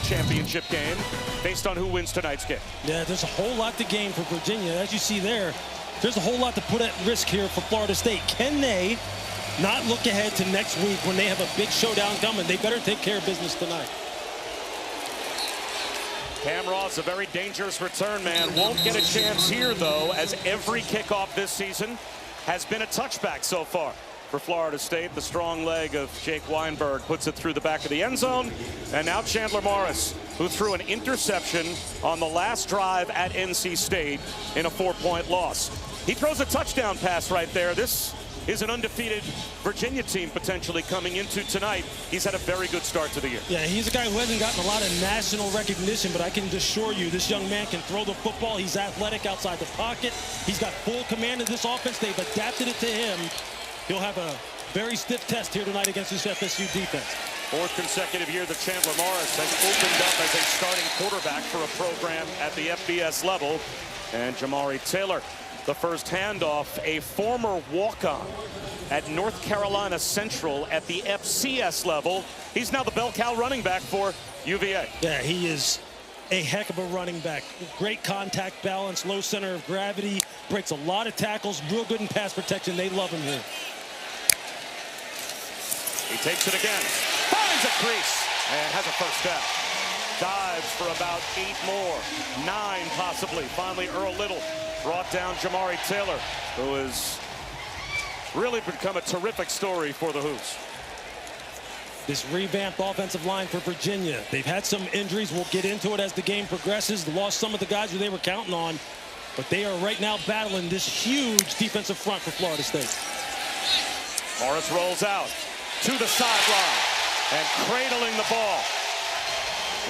championship game based on who wins tonight's game. Yeah, there's a whole lot to gain for Virginia. As you see there's a whole lot to put at risk here for Florida State. Can they not look ahead to next week when they have a big showdown coming? They better take care of business tonight. Cam Ross, a very dangerous return man. Won't get a chance here, though, as every kickoff this season has been a touchback so far for Florida State. The strong leg of Jake Weinberg puts it through the back of the end zone. And now Chandler Morris, who threw an interception on the last drive at NC State in a 4-point loss. He throws a touchdown pass right there. This is an undefeated Virginia team potentially coming into tonight. He's had a very good start to the year. Yeah, he's a guy who hasn't gotten a lot of national recognition, but I can assure you this young man can throw the football. He's athletic outside the pocket. He's got full command of this offense. They've adapted it to him. He'll have a very stiff test here tonight against this FSU defense. Fourth consecutive year that Chandler Morris has opened up as a starting quarterback for a program at the FBS level. And Jamari Taylor, the first handoff, a former walk-on at North Carolina Central at the FCS level. He's now the bell cow running back for UVA. Yeah, he is a heck of a running back. Great contact balance, low center of gravity, breaks a lot of tackles, real good in pass protection. They love him here. He takes it again, finds a crease, and has a first down. Dives for about 8 more, 9 possibly. Finally, Earl Little brought down Jamari Taylor, who has really become a terrific story for the Hoos. This revamped offensive line for Virginia. They've had some injuries. We'll get into it as the game progresses. They lost some of the guys who they were counting on, but they are right now battling this huge defensive front for Florida State. Morris rolls out to the sideline, and cradling the ball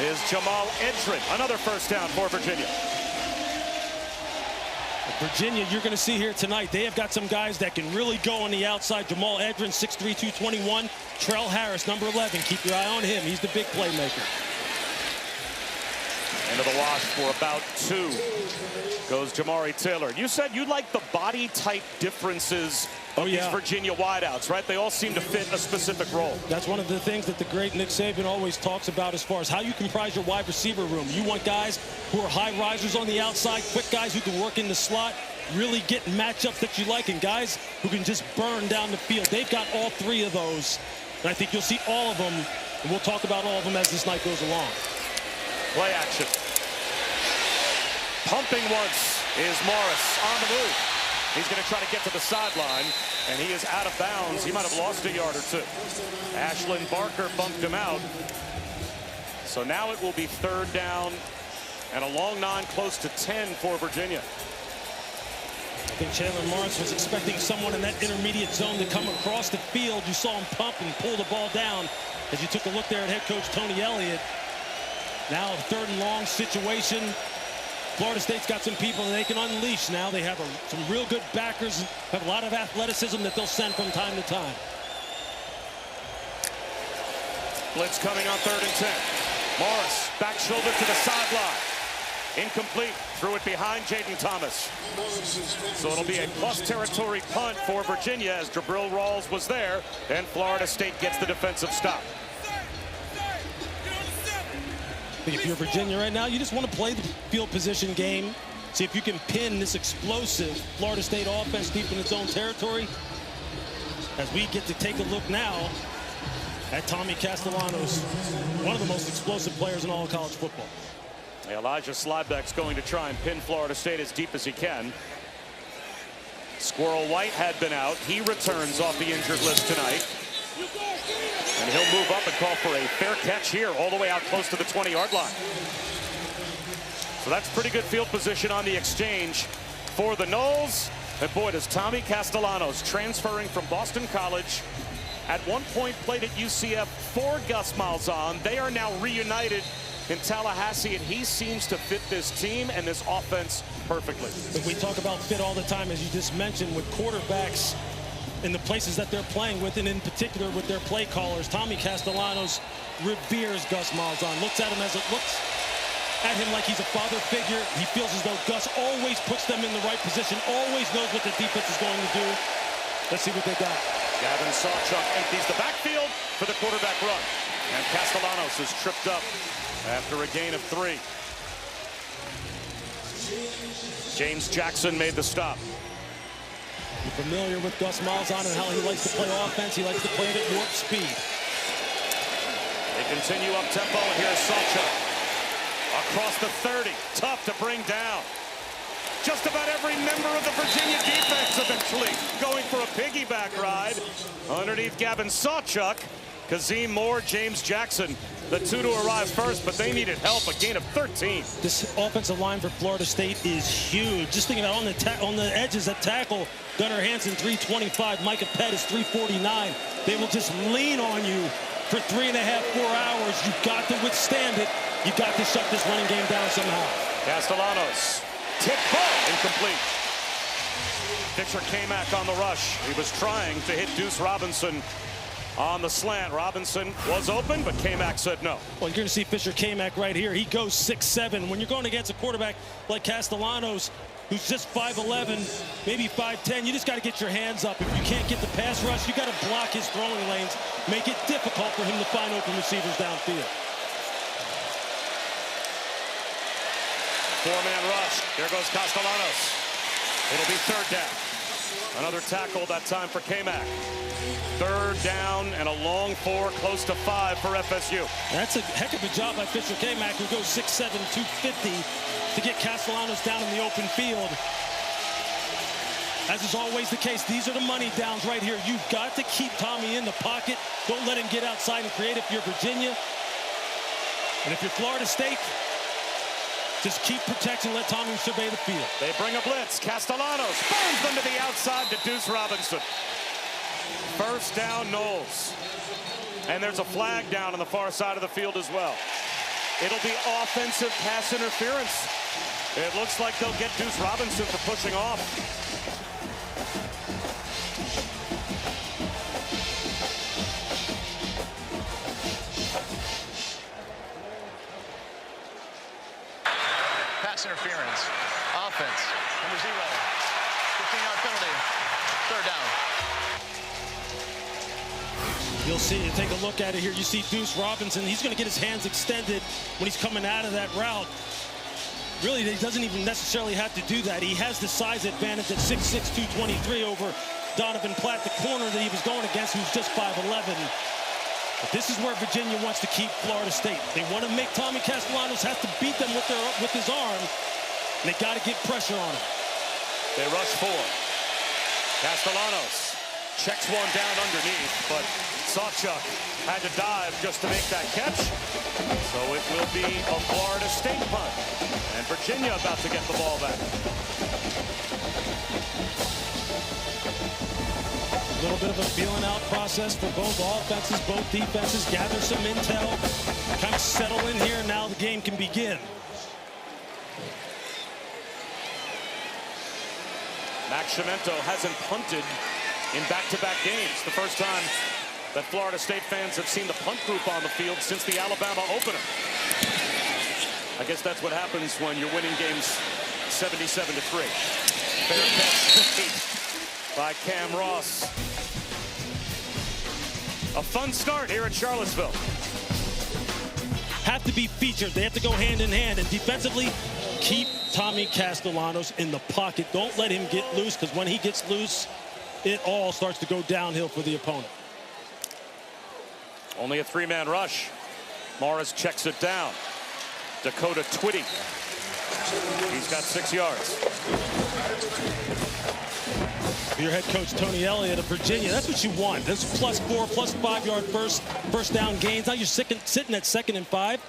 is Jamal Edgerrin. Another first down for Virginia. Virginia, you're going to see here tonight, they have got some guys that can really go on the outside. Jamal Edgerrin, 6'3", 221. Trell Harris, number 11. Keep your eye on him. He's the big playmaker. Into the wash for about 2 goes Jamari Taylor. You said you like the body type differences of these Virginia wideouts, right? They all seem to fit a specific role. That's one of the things that the great Nick Saban always talks about as far as how you comprise your wide receiver room. You want guys who are high risers on the outside, quick guys who can work in the slot, really get matchups that you like, and guys who can just burn down the field. They've got all 3 of those, and I think you'll see all of them, and we'll talk about all of them as this night goes along. Play action. Pumping once is Morris on the move. He's going to try to get to the sideline, and he is out of bounds. He might have lost a yard or 2. Ashlyn Barker bumped him out. So now it will be 3rd down and a long 9 close to 10 for Virginia. I think Chandler Morris was expecting someone in that intermediate zone to come across the field. You saw him pump and pull the ball down as you took a look there at head coach Tony Elliott. Now a 3rd and long situation. Florida State's got some people that they can unleash now. They have some real good backers, have a lot of athleticism that they'll send from time to time. Blitz coming on 3rd and 10. Morris, back shoulder to the sideline. Incomplete, threw it behind Jaden Thomas. So it'll be a plus territory punt for Virginia as Jabril Rawls was there, and Florida State gets the defensive stop. If you're Virginia right now, you just want to play the field position game. See if you can pin this explosive Florida State offense deep in its own territory. As we get to take a look now at Tommy Castellanos, one of the most explosive players in all of college football. Elijah Slybeck's going to try and pin Florida State as deep as he can. Squirrel White had been out. He returns off the injured list tonight. And he'll move up and call for a fair catch here all the way out close to the 20-yard line. So that's pretty good field position on the exchange for the Noles. And boy, does Tommy Castellanos, transferring from Boston College, at one point played at UCF for Gus Malzahn. They are now reunited in Tallahassee, and he seems to fit this team and this offense perfectly. But we talk about fit all the time, as you just mentioned, with quarterbacks in the places that they're playing with, and in particular with their play callers. Tommy Castellanos reveres Gus Malzahn, looks at him like he's a father figure. He feels as though Gus always puts them in the right position, always knows what the defense is going to do. Let's see what they got. Gavin Sawchuk empties the backfield for the quarterback run. And Castellanos is tripped up after a gain of 3. James Jackson made the stop. You're familiar with Gus Malzahn and how he likes to play offense. He likes to play it at warp speed. They continue up tempo, and here's Sawchuk. Across the 30, tough to bring down. Just about every member of the Virginia defense eventually going for a piggyback ride. Underneath Gavin Sawchuk, Kazim Moore, James Jackson, the two to arrive first, but they needed help. A gain of 13. This offensive line for Florida State is huge. Just thinking about on the edges that tackle, Gunnar Hansen 325, Micah Pettis 349. They will just lean on you for 3.5, 4 hours. You've got to withstand it. You've got to shut this running game down somehow. Castellanos, tip ball, incomplete. Fisher K-Mac on the rush. He was trying to hit Deuce Robinson on the slant. Robinson was open, but K-Mac said no. Well, you're going to see Fisher K-Mac right here. He goes 6'7". When you're going against a quarterback like Castellanos, who's just 5'11", maybe 5'10", you just got to get your hands up. If you can't get the pass rush, you got to block his throwing lanes, make it difficult for him to find open receivers downfield. 4-man rush. There goes Castellanos. It'll be 3rd down. Another tackle, that time for K-Mac. 3rd down and a long 4, close to 5 for FSU. That's a heck of a job by Fisher K-Mac, who goes 6'7", 250 to get Castellanos down in the open field. As is always the case, these are the money downs right here. You've got to keep Tommy in the pocket. Don't let him get outside and create if you're Virginia. And if you're Florida State, just keep protection, let Tommy survey the field. They bring a blitz. Castellanos burns them to the outside to Deuce Robinson. 1st down, Knowles. And there's a flag down on the far side of the field as well. It'll be offensive pass interference. It looks like they'll get Deuce Robinson for pushing off. Pass interference. Offense. Number 0. 15-yard penalty. 3rd down. You'll see, you take a look at it here. You see Deuce Robinson. He's going to get his hands extended when he's coming out of that route. Really, he doesn't even necessarily have to do that. He has the size advantage at 6'6", 223 over Donovan Platt, the corner that he was going against, who's just 5'11". But this is where Virginia wants to keep Florida State. They want to make Tommy Castellanos have to beat them with his arm. And they got to get pressure on him. They rush 4. Castellanos checks one down underneath, but Sawchuk had to dive just to make that catch. So it will be a Florida State punt. And Virginia about to get the ball back. A little bit of a feeling out process for both offenses, both defenses. Gather some intel, kind of settle in here, and now the game can begin. Max Cimento hasn't punted in back-to-back games. The first time that Florida State fans have seen the punt group on the field since the Alabama opener. I guess that's what happens when you're winning games 77-3. Fair catch by Cam Ross. A fun start here at Charlottesville. Have to be featured. They have to go hand in hand. And defensively, keep Tommy Castellanos in the pocket. Don't let him get loose, because when he gets loose, it all starts to go downhill for the opponent. Only a 3-man rush. Morris checks it down. Dakota Twitty. He's got 6 yards. Your head coach, Tony Elliott of Virginia, that's what you want. That's +4, +5-yard first down gains. Now you're sitting at 2nd and 5.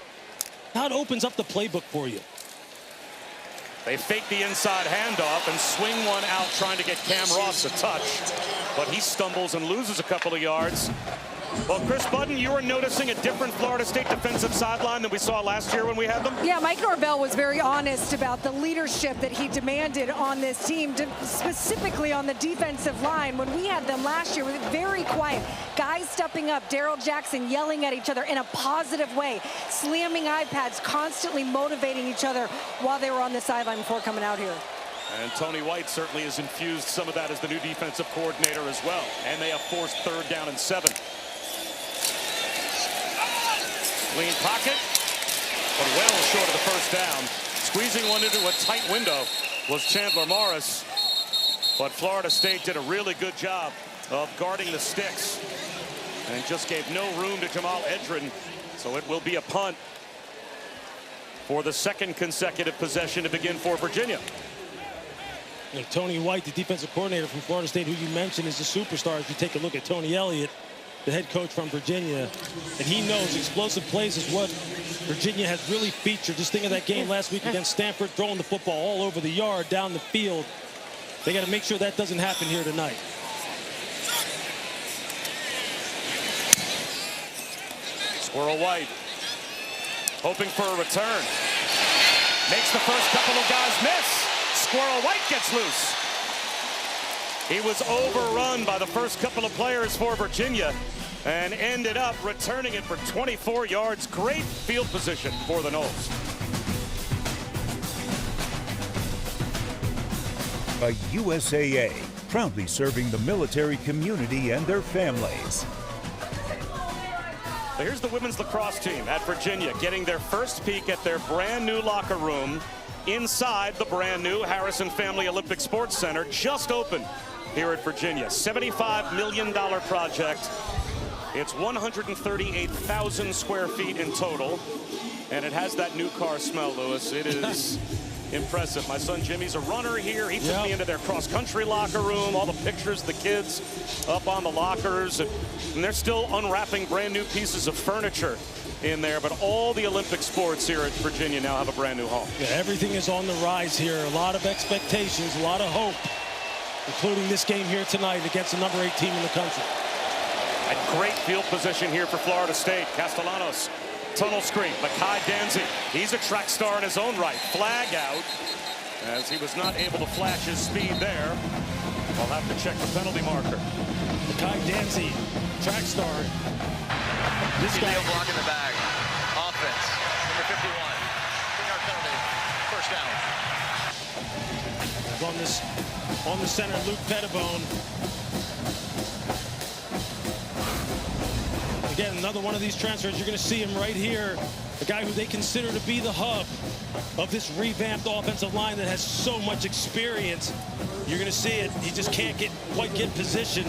Now it opens up the playbook for you. They fake the inside handoff and swing one out trying to get Cam Ross a touch. But he stumbles and loses a couple of yards. Well, Chris Budden, you were noticing a different Florida State defensive sideline than we saw last year when we had them? Yeah, Mike Norvell was very honest about the leadership that he demanded on this team, specifically on the defensive line. When we had them last year, we were very quiet. Guys stepping up, Daryl Jackson yelling at each other in a positive way, slamming iPads, constantly motivating each other while they were on the sideline before coming out here. And Tony White certainly has infused some of that as the new defensive coordinator as well. And they have forced 3rd down and 7. Clean pocket. but well short of the first down. Squeezing one into a tight window was Chandler Morris, but Florida State did a really good job of guarding the sticks and just gave no room to Jamal Edrin, so it will be a punt for the second consecutive possession to begin for Virginia. Tony White, the defensive coordinator from Florida State, who you mentioned is a superstar. If you take a look at Tony Elliott, the head coach from Virginia, and he knows explosive plays is what Virginia has really featured. Just think of that game last week against Stanford, throwing the football all over the yard, down the field. They got to make sure that doesn't happen here tonight. Squirrel White hoping for a return. Makes the first couple of guys miss. Squirrel White gets loose. He was overrun by the first couple of players for Virginia and ended up returning it for 24 yards. Great field position for the Noles. A USAA, proudly serving the military community and their families. Here's the women's lacrosse team at Virginia getting their first peek at their brand new locker room inside the brand new Harrison Family Olympic Sports Center, just opened here at Virginia. $75 million project. It's 138,000 square feet in total, and it has that new car smell, Lewis. It is impressive. My son Jimmy's a runner here. He took me into their cross-country locker room, all the pictures of the kids up on the lockers, and they're still unwrapping brand new pieces of furniture in there, but all the Olympic sports here at Virginia now have a brand new home. Yeah, everything is on the rise here. A lot of expectations, a lot of hope, including this game here tonight against the number 8 team in the country. A great field position here for Florida State. Castellanos, tunnel screen. Makai Danzy, he's a track star in his own right. Flag out, as he was not able to flash his speed there. I'll have to check the penalty marker. Makai Danzy, track star. This guy block in the bag. Offense, number 51. 3-yard penalty. First down. On the center, Luke Pettibone. Again, another one of these transfers. You're going to see him right here. A guy who they consider to be the hub of this revamped offensive line that has so much experience. You're going to see it. He just can't quite get position.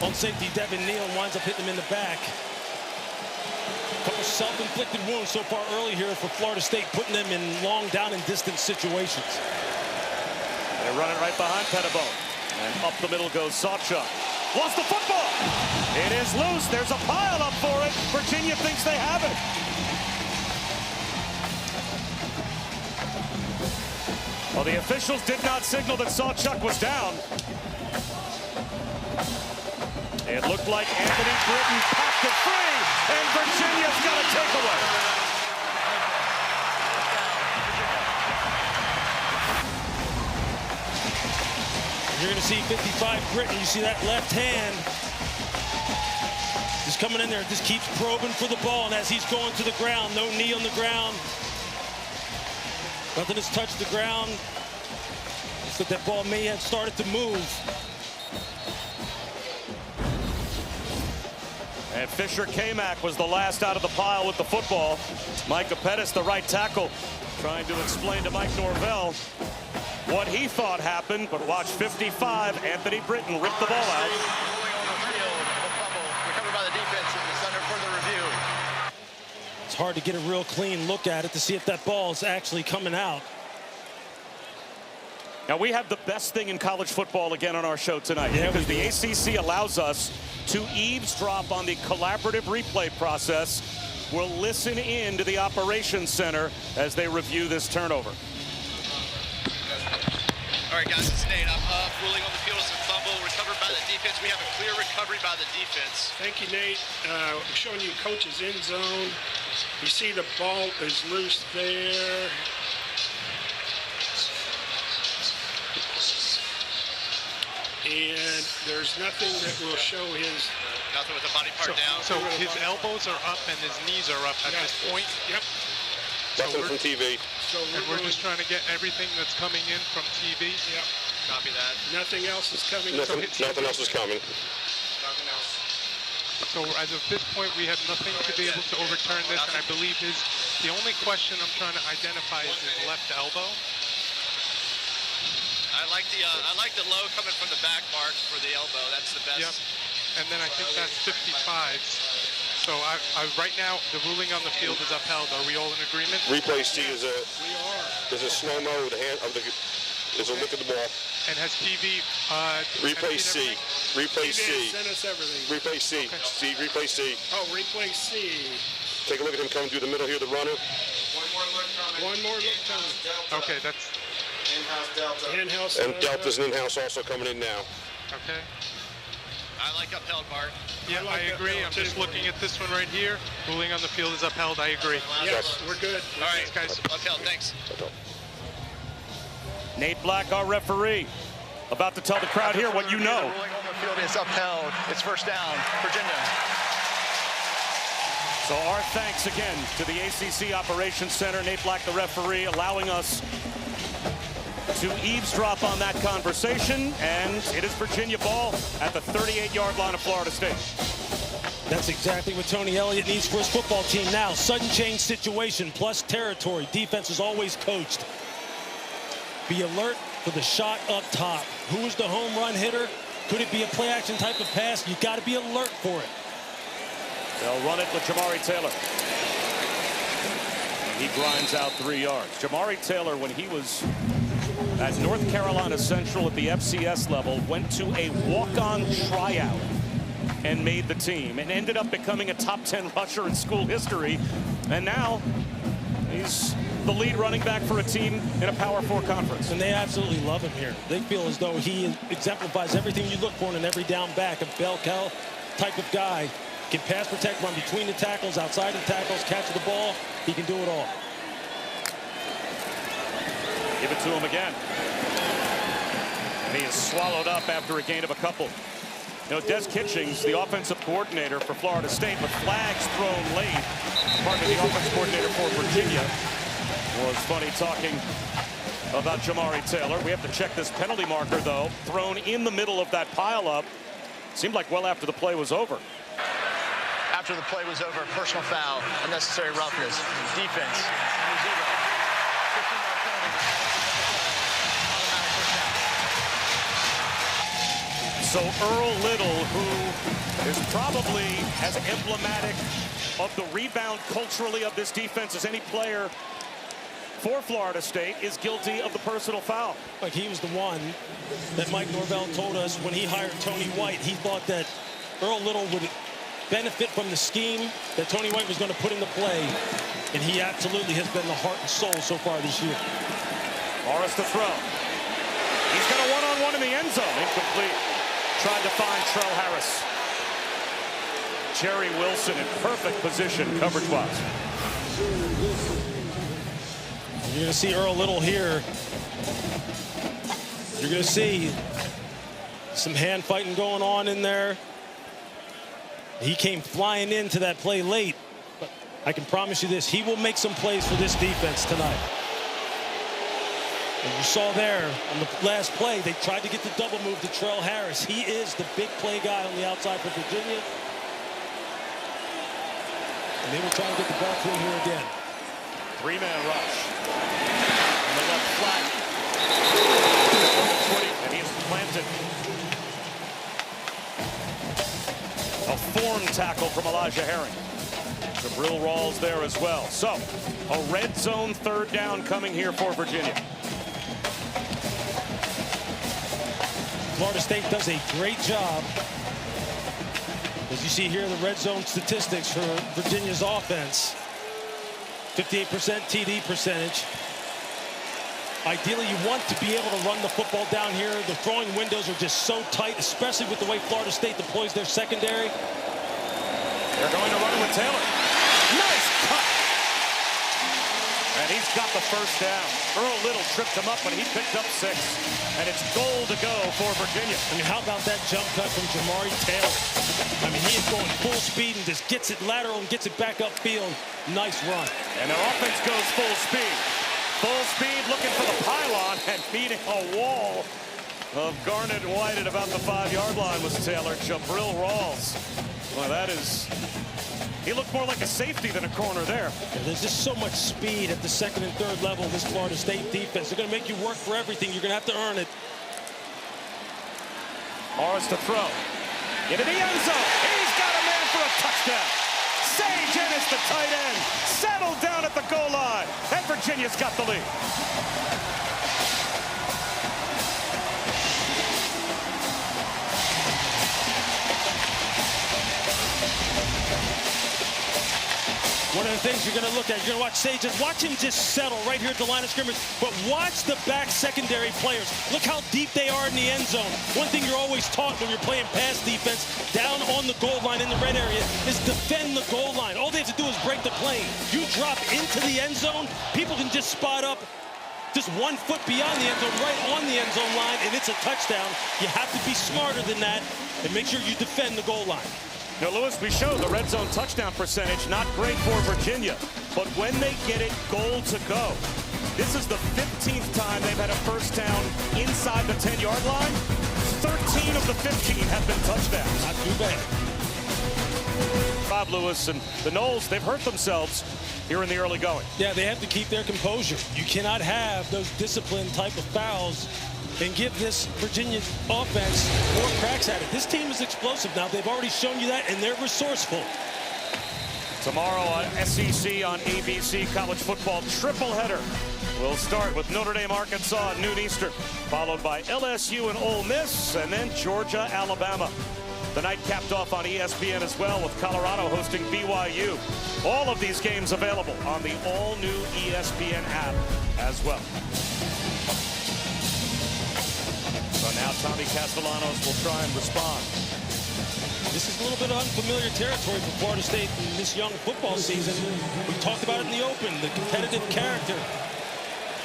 On safety, Devin Neal winds up hitting him in the back. A couple self-inflicted wounds so far early here for Florida State, putting them in long down and distance situations. They run it right behind Pettibone. And up the middle goes Sawchuk. Lost the football. It is loose. There's a pile up for it. Virginia thinks they have it. Well, the officials did not signal that Sawchuk was down. It looked like Anthony Britton packed it free, and Virginia's got a takeaway. You're going to see 55 Britton. You see that left hand. Just coming in there, just keeps probing for the ball, and as he's going to the ground, no knee on the ground. Nothing has touched the ground. So that ball may have started to move. And Fisher Kamak was the last out of the pile with the football. Micah Pettis, the right tackle, trying to explain to Mike Norvell what he thought happened, but watch 55, Anthony Britton ripped the ball out. Rolling on the field, the fumble, recovered by the defense, and it's under further review. It's hard to get a real clean look at it to see if that ball is actually coming out. Now, we have the best thing in college football again on our show tonight, because the ACC allows us to eavesdrop on the collaborative replay process. We'll listen in to the operations center as they review this turnover. All right, guys, it's Nate. I'm up. Ruling on the field is a fumble recovered by the defense. We have a clear recovery by the defense. Thank you, Nate. I'm showing you coach's end zone. You see the ball is loose there. And there's nothing that will show his... Nothing with the body part down. So his elbows are up and his knees are up at this point? Yep. Nothing from TV. So we're just trying to get everything that's coming in from TV? Yep. Copy that. Nothing else is coming. Nothing else is coming. Nothing else. So as of this point, we have nothing to be able to overturn this, and I believe the only question I'm trying to identify is his left elbow. I like the low coming from the back mark for the elbow. That's the best. Yep. And then I think that's 55. So right now, the ruling on the field is upheld. Are we all in agreement? Replay C is a slow-mo with the hand of the. There's a look at the ball. And has TV? Replay C. Replay C. Send us everything. Replay C. Okay. C. Replay C. Oh, replay C. Take a look at him coming through the middle here, the runner. One more look coming. Okay, that's In-house. And Delta's an in-house also coming in now. okay. I like upheld, Bart. Yeah, I like I that agree. ball, I'm too. just looking at this one right here. Ruling on the field is upheld. I agree. Yes, we're good. All right, Thanks, guys. Upheld, thanks. Nate Black, our referee, about to tell the crowd here what you know. The ruling on the field is upheld. It's first down, Virginia. So our thanks again to the ACC Operations Center, Nate Black, the referee, allowing us to eavesdrop on that conversation. And it is Virginia ball at the 38-yard line of Florida State. That's exactly what Tony Elliott needs for his football team now. Sudden change situation plus territory. Defense is always coached. Be alert for the shot up top. Who is the home run hitter? Could it be a play action type of pass? You got to be alert for it. They'll run it with Jamari Taylor. He grinds out 3 yards. Jamari Taylor, when he was at North Carolina Central at the FCS level, went to a walk-on tryout and made the team and ended up becoming a top 10 rusher in school history. And now he's the lead running back for a team in a Power 4 conference. And they absolutely love him here. They feel as though he exemplifies everything you look for in an every down back, a bell cow type of guy. Can pass protect, run between the tackles, outside the tackles, catch the ball. He can do it all. Give it to him again. And he is swallowed up after a gain of a couple. You know, Des Kitchings, the offensive coordinator for Florida State, with flags thrown late, pardon me, the offensive coordinator for Virginia, was funny talking about Jamari Taylor. We have to check this penalty marker, though, thrown in the middle of that pileup. Seemed like well after the play was over. After the play was over, personal foul, unnecessary roughness, defense. 15-yard penalty. Automatic first down. So Earl Little, who is probably as emblematic of the rebound culturally of this defense as any player for Florida State, is guilty of the personal foul. Like he was the one that Mike Norvell told us when he hired Tony White. He thought that Earl Little would benefit from the scheme that Tony White was going to put into play, and he absolutely has been the heart and soul so far this year. Morris to throw. He's got a one-on-one in the end zone. Incomplete. Tried to find Trell Harris. Jerry Wilson in perfect position coverage-wise. You're going to see Earl Little here. You're going to see some hand fighting going on in there. He came flying into that play late, but I can promise you this, he will make some plays for this defense tonight. And you saw there on the last play, they tried to get the double move to Trell Harris. He is the big play guy on the outside for Virginia. And they will try to get the ball to him here again. Three-man rush. On the left flat. And he is planted. A form tackle from Elijah Herring. Jabril Rawls there as well. So, a red zone third down coming here for Virginia. Florida State does a great job. As you see here, the red zone statistics for Virginia's offense. 58% TD percentage. Ideally, you want to be able to run the football down here. The throwing windows are just so tight, especially with the way Florida State deploys their secondary. They're going to run with Taylor. Nice cut. And he's got the first down. Earl Little tripped him up, but he picked up 6. And it's goal to go for Virginia. I mean, how about that jump cut from Jamari Taylor? I mean, he is going full speed and just gets it lateral and gets it back upfield. Nice run. And their offense goes full speed. Full speed looking for the pylon and beating a wall. of Garnett and White at about the 5-yard line was Taylor. Jabril Rawls. Well, that is... He looked more like a safety than a corner there. Yeah, there's just so much speed at the second and third level of this Florida State defense. They're going to make you work for everything. You're going to have to earn it. Morris to throw. Into the end zone. He's got a man for a touchdown. Sage Ennis, the tight end, settled down at the goal line. And Virginia's got the lead. One of the things you're going to look at, you're going to watch Sage, and watch him just settle right here at the line of scrimmage. But watch the back secondary players. Look how deep they are in the end zone. One thing you're always taught when you're playing pass defense down on the goal line in the red area is defend the goal line. All they have to do is break the plane. You drop into the end zone, people can just spot up just 1 foot beyond the end zone, right on the end zone line, and it's a touchdown. You have to be smarter than that and make sure you defend the goal line. Now, Lewis, we showed the red zone touchdown percentage, not great for Virginia, but when they get it goal to go, this is the 15th time they've had a first down inside the 10-yard line. 13 of the 15 have been touchdowns. Not too bad. Bob Lewis and the Noles, they've hurt themselves here in the early going. Yeah, they have to keep their composure. You cannot have those discipline type of fouls and give this Virginia offense more cracks at it. This team is explosive now. They've already shown you that, and they're resourceful. Tomorrow on SEC on ABC, college football triple header. We'll start with Notre Dame, Arkansas at noon Eastern, followed by LSU and Ole Miss, and then Georgia, Alabama. The night capped off on ESPN as well, with Colorado hosting BYU. All of these games available on the all-new ESPN app as well. So now Tommy Castellanos will try and respond. This is a little bit of unfamiliar territory for Florida State in this young football season. We talked about it in the open, the competitive character,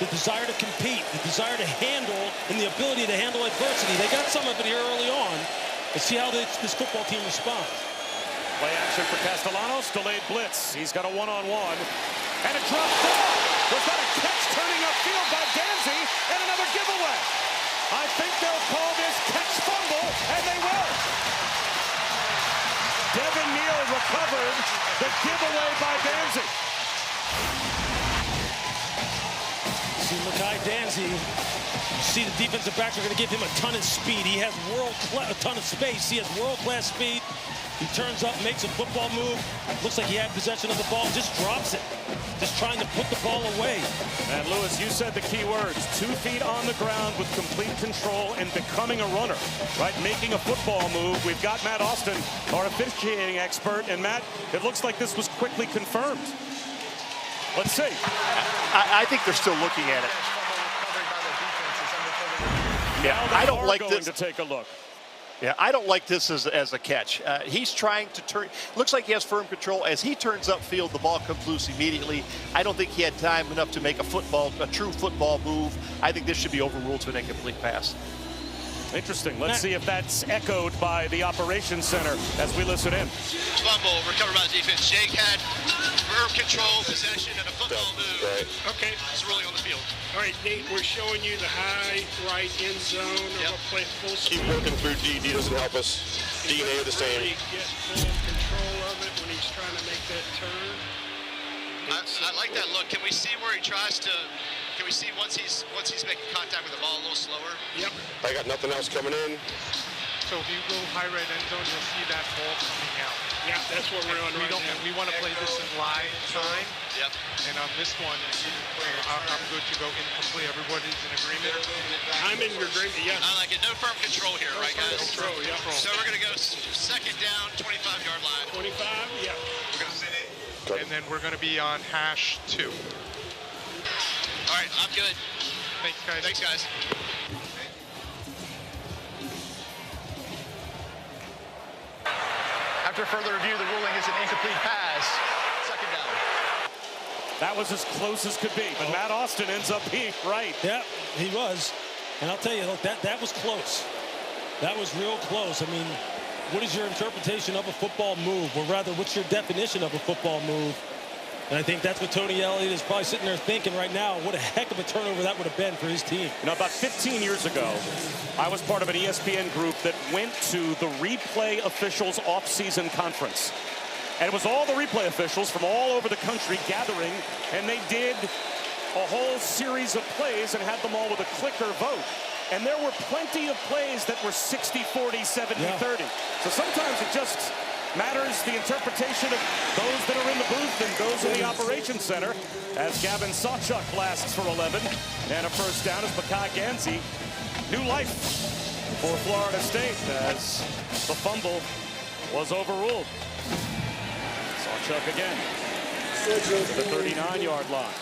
the desire to compete, the desire to handle, and the ability to handle adversity. They got some of it here early on. Let's see how this football team responds. Play action for Castellanos, delayed blitz. He's got a one-on-one, and a drop ball. Was that a catch turning upfield by Danzy, and another giveaway? I think they'll call this catch fumble, and they will. Devin Neal recovered the giveaway by Danzy. See Makai Danzy. You see the defensive backs are going to give him a ton of speed. He has a ton of space. He has world-class speed. He turns up, makes a football move. Looks like he had possession of the ball, just drops it. Just trying to put the ball away. And Lewis, you said the key words, 2 feet on the ground with complete control and becoming a runner, right? Making a football move. We've got Matt Austin, our officiating expert. And Matt, it looks like this was quickly confirmed. Let's see. I think they're still looking at it. Yeah, I don't like this. To take a look. Yeah, I don't like this as a catch. He's trying to turn. Looks like he has firm control. As he turns upfield, the ball comes loose immediately. I don't think he had time enough to make a true football move. I think this should be overruled to an incomplete pass. Interesting. Let's see if that's echoed by the operations center as we listen in. Fumble recovered by the defense. Jake had firm control, possession, and a football move. Right. Okay. It's rolling on the field. All right, Nate, we're showing you the high right end zone. Yep. We'll play full Keep speed. working through D. D doesn't help us. D and A are the same. He gets full control of it when he's trying to make that turn. I like that look. Can we see where he tries to? Can we see once he's making contact with the ball a little slower? Yep. I got nothing else coming in. So if you go high right end zone, you'll see that ball coming out. Yeah, that's what we're on right now. We want to play this in live time. Yep. And on this one, I'm good to go incomplete. Everybody's in agreement. I'm in agreement, yes. I like it. No firm control here, right, guys? Control, yeah. So we're going to go second down, 25-yard line. 25, yeah. We're going to sit it. And then we're going to be on #2. All right, I'm good. Thanks, guys. Thanks, guys. After further review, the ruling is an incomplete pass. Second down. That was as close as could be, but Matt Austin ends up being right. Yeah, he was. And I'll tell you, look, that was close. That was real close. I mean, what is your interpretation of a football move? Or rather, what's your definition of a football move? And I think that's what Tony Elliott is probably sitting there thinking right now. What a heck of a turnover that would have been for his team. You know, about 15 years ago, I was part of an ESPN group that went to the replay officials off-season conference. And it was all the replay officials from all over the country gathering, and they did a whole series of plays and had them all with a clicker vote. And there were plenty of plays that were 60-40, 70-30. So sometimes it just matters the interpretation of those that are in the booth and those in the operations center, as Gavin Sawchuk blasts for 11. And a first down as Makai Ganzi. New life for Florida State as the fumble was overruled. Sawchuk again to the 39-yard line.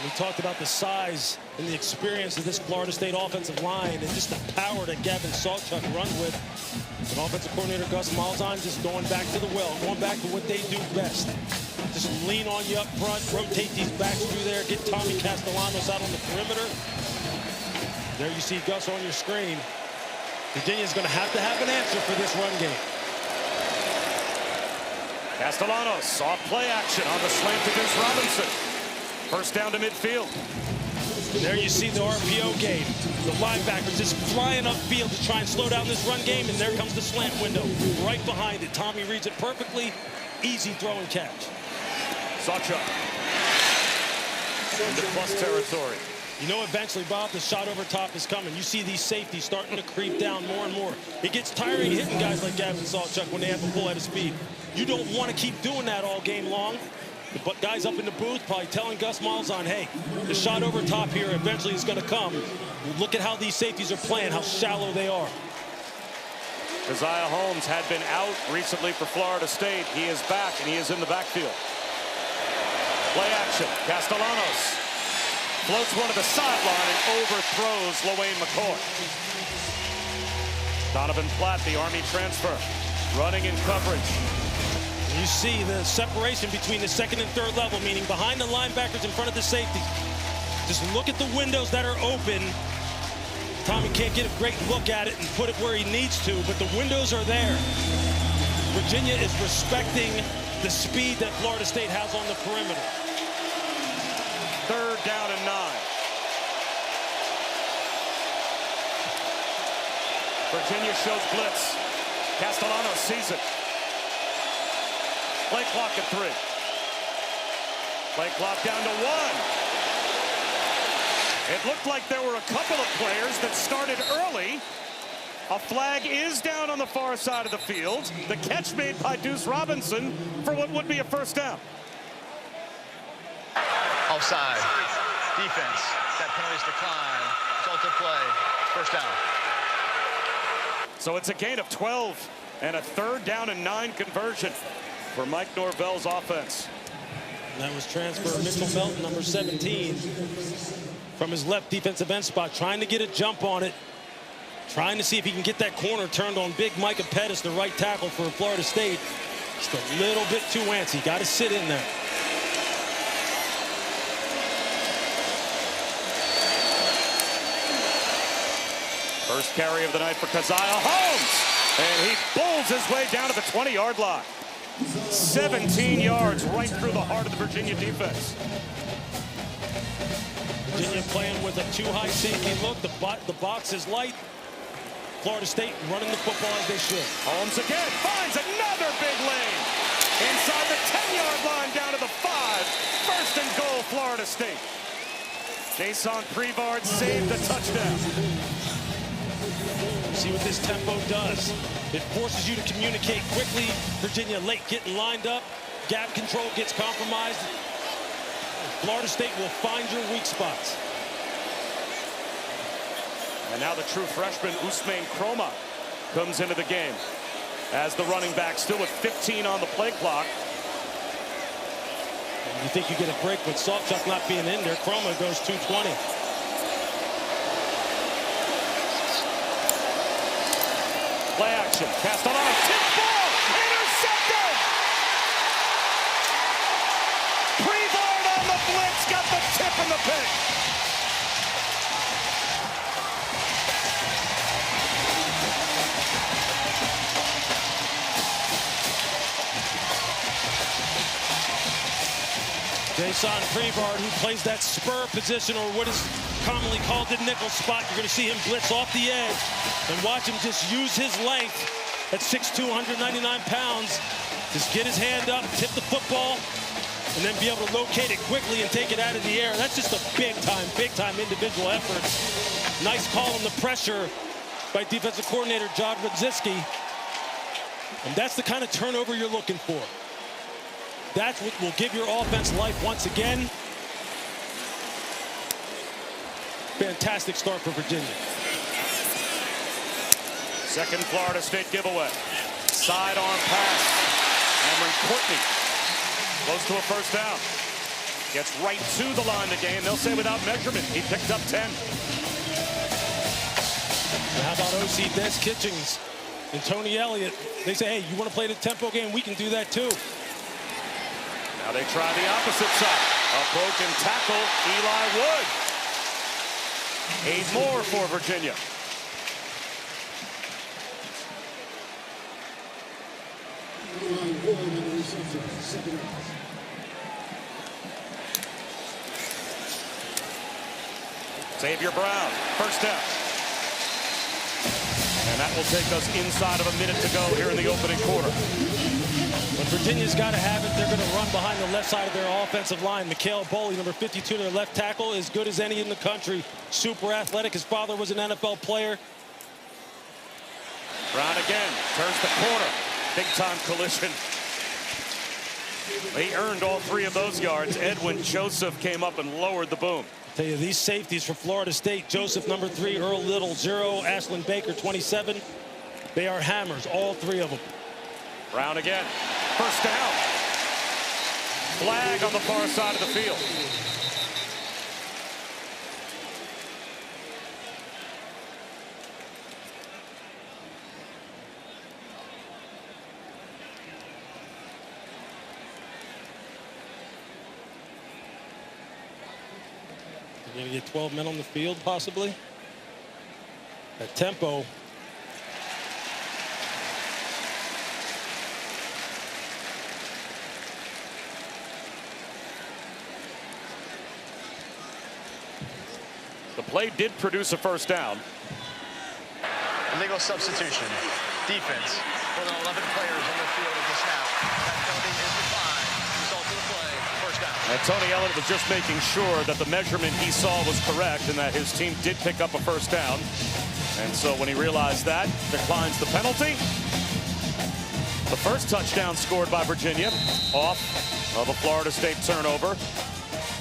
We talked about the size and the experience of this Florida State offensive line and just the power that Gavin Sawchuk runs with. And offensive coordinator Gus Malzahn just going back to the well, going back to what they do best. Just lean on you up front, rotate these backs through there, get Tommy Castellanos out on the perimeter. There you see Gus on your screen. Virginia's going to have an answer for this run game. Castellanos, soft play action on the slant to Deuce Robinson. First down to midfield. There you see the RPO game. The linebackers just flying upfield to try and slow down this run game, and there comes the slant window right behind it. Tommy reads it perfectly. Easy throw and catch. Sawchuk into plus territory. You know, eventually, Bob, the shot over top is coming. You see these safeties starting to creep down more and more. It gets tiring hitting guys like Gavin Sawchuk when they have a full head of speed. You don't want to keep doing that all game long. But guys up in the booth probably telling Gus Malzahn, hey, the shot over top here eventually is going to come. Look at how these safeties are playing, how shallow they are. Keziah Holmes had been out recently for Florida State. He is back, and he is in the backfield. Play action. Castellanos floats one to the sideline and overthrows LaWayne McCoy. Donovan Platt, the Army transfer, running in coverage. You see the separation between the second and third level, meaning behind the linebackers in front of the safeties. Just look at the windows that are open. Tommy can't get a great look at it and put it where he needs to, but the windows are there. Virginia is respecting the speed that Florida State has on the perimeter. Third down and 9. Virginia shows blitz. Castellanos sees it. Play clock at 3. Play clock down to 1. It looked like there were a couple of players that started early. A flag is down on the far side of the field. The catch made by Deuce Robinson for what would be a first down. Offside. Defense. That penalty's decline. Result of play. First down. So it's a gain of 12 and a third down and 9 conversion for Mike Norvell's offense. And that was transfer Mitchell Melton, number 17, from his left defensive end spot, trying to get a jump on it, trying to see if he can get that corner turned on big Micah Pettis, the right tackle for Florida State. Just a little bit too antsy. Got to sit in there. First carry of the night for Keziah Holmes. And he pulls his way down to the 20-yard line. 17 yards right through the heart of the Virginia defense. Virginia playing with a too-high safety look. The box is light. Florida State running the football as they should. Holmes again finds another big lane. Inside the 10-yard line down to the 5. First and goal, Florida State. Jason Prevard saved the touchdown. See what this tempo does. It forces you to communicate quickly. Virginia late getting lined up. Gap control gets compromised. Florida State will find your weak spots. And now the true freshman Ousmane Kroma comes into the game as the running back, still with 15 on the play clock. And you think you get a break with Sawchuk not being in there. Kroma goes 220. Play action. Castellanos. Tip ball. Intercepted. Prevard on the blitz. Got the tip and the pick. Jason Freevard, who plays that spur position, or what is commonly called the nickel spot. You're going to see him blitz off the edge and watch him just use his length at 6'2", 199 pounds. Just get his hand up, tip the football, and then be able to locate it quickly and take it out of the air. That's just a big time individual effort. Nice call on the pressure by defensive coordinator John Radzicki. And that's the kind of turnover you're looking for. That's what will give your offense life once again. Fantastic start for Virginia. Second Florida State giveaway. Sidearm pass. Cameron Courtney close to a first down. Gets right to the line to gain. They'll say without measurement, he picked up 10. How about OC Des Kitchens and Tony Elliott? They say, hey, you want to play the tempo game? We can do that too. Now they try the opposite side. A broken tackle, Eli Wood. 8 more for Virginia. Xavier Brown, first down. And that will take us inside of a minute to go here in the opening quarter. When Virginia's got to have it, they're going to run behind the left side of their offensive line. Mikhail Boley, number 52, their left tackle, as good as any in the country. Super athletic. His father was an NFL player. Brown again, turns the corner. Big time collision. He earned all 3 of those yards. Edwin Joseph came up and lowered the boom. Tell you, these safeties for Florida State, Joseph, number 3, Earl Little, 0, Ashlyn Baker, 27. They are hammers, all 3 of them. Brown again. First down. Flag on the far side of the field. You're going to get 12 men on the field, possibly. At tempo. The play did produce a first down. Illegal substitution. Defense. More than 11 players on the field at the snap. That penalty is declined. Result of the play. First down. And Tony Elliott was just making sure that the measurement he saw was correct and that his team did pick up a first down. And so when he realized that, declines the penalty. The first touchdown scored by Virginia off of a Florida State turnover.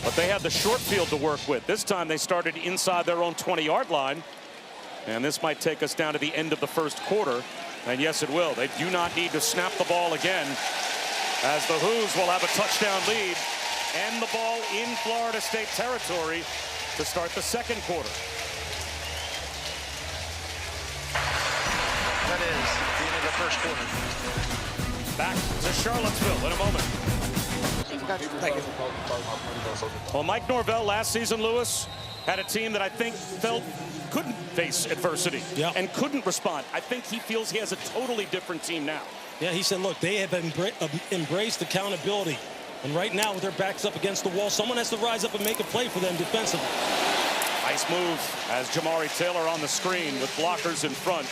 But they had the short field to work with. This time they started inside their own 20-yard line. And this might take us down to the end of the first quarter. And yes, it will. They do not need to snap the ball again, as the Hoos will have a touchdown lead and the ball in Florida State territory to start the second quarter. That is the end of the first quarter. Back to Charlottesville in a moment. Thank you. Well, Mike Norvell last season, Lewis, had a team that I think felt couldn't face adversity and couldn't respond. I think he feels he has a totally different team now. Yeah, he said, look, they have embraced accountability. And right now, with their backs up against the wall, someone has to rise up and make a play for them defensively. Nice move as Jamari Taylor on the screen with blockers in front.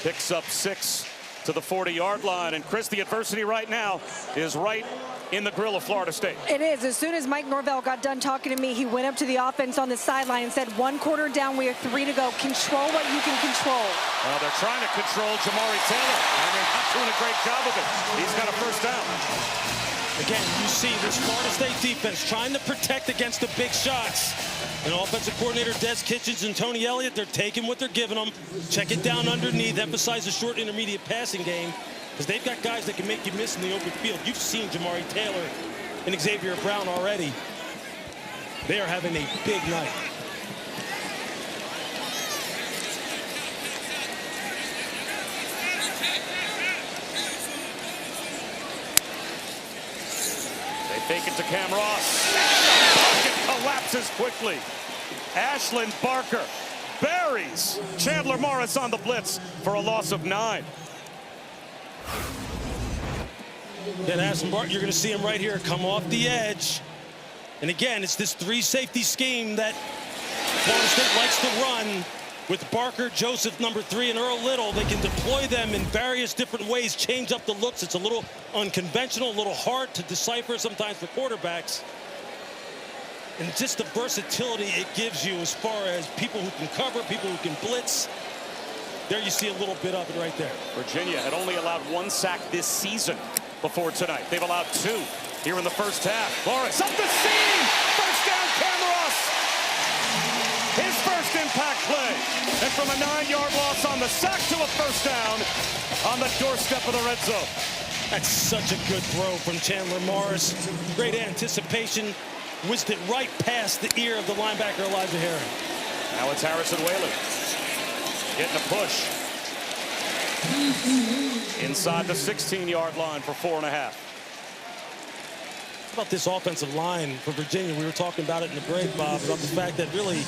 Picks up 6 to the 40-yard line. And Chris, the adversity right now is right in the grill of Florida State. It is. As soon as Mike Norvell got done talking to me, he went up to the offense on the sideline and said, 1 quarter down, we have 3 to go. Control what you can control. Well, they're trying to control Jamari Taylor, and they're not doing a great job of it. He's got a first down. Again, you see this Florida State defense trying to protect against the big shots. And offensive coordinator Des Kitchens and Tony Elliott, they're taking what they're giving them. Check it down underneath, emphasize the short intermediate passing game, because they've got guys that can make you miss in the open field. You've seen Jamari Taylor and Xavier Brown already. They are having a big night. Fake it to Cam Ross. It collapses quickly. Ashlyn Barker buries Chandler Morris on the blitz for a loss of 9. Then Ashlyn Barker, you're going to see him right here come off the edge And again, it's this three safety scheme that Florida State likes to run with Barker, Joseph, number 3, and Earl Little. They can deploy them in various different ways, change up the looks. It's a little unconventional, a little hard to decipher sometimes for quarterbacks. And just the versatility it gives you as far as people who can cover, people who can blitz. There you see a little bit of it right there. Virginia had only allowed 1 sack this season before tonight. They've allowed 2 here in the first half. Morris up the seam! First down, Camross! His first impact play. And from a 9-yard loss on the sack to a first down on the doorstep of the red zone. That's such a good throw from Chandler Morris. Great anticipation. Whisked it right past the ear of the linebacker, Elijah Herring. Now it's Harrison Whaley. Getting a push. Inside the 16-yard line for 4.5. How about this offensive line for Virginia? We were talking about it in the break, Bob, about the fact that really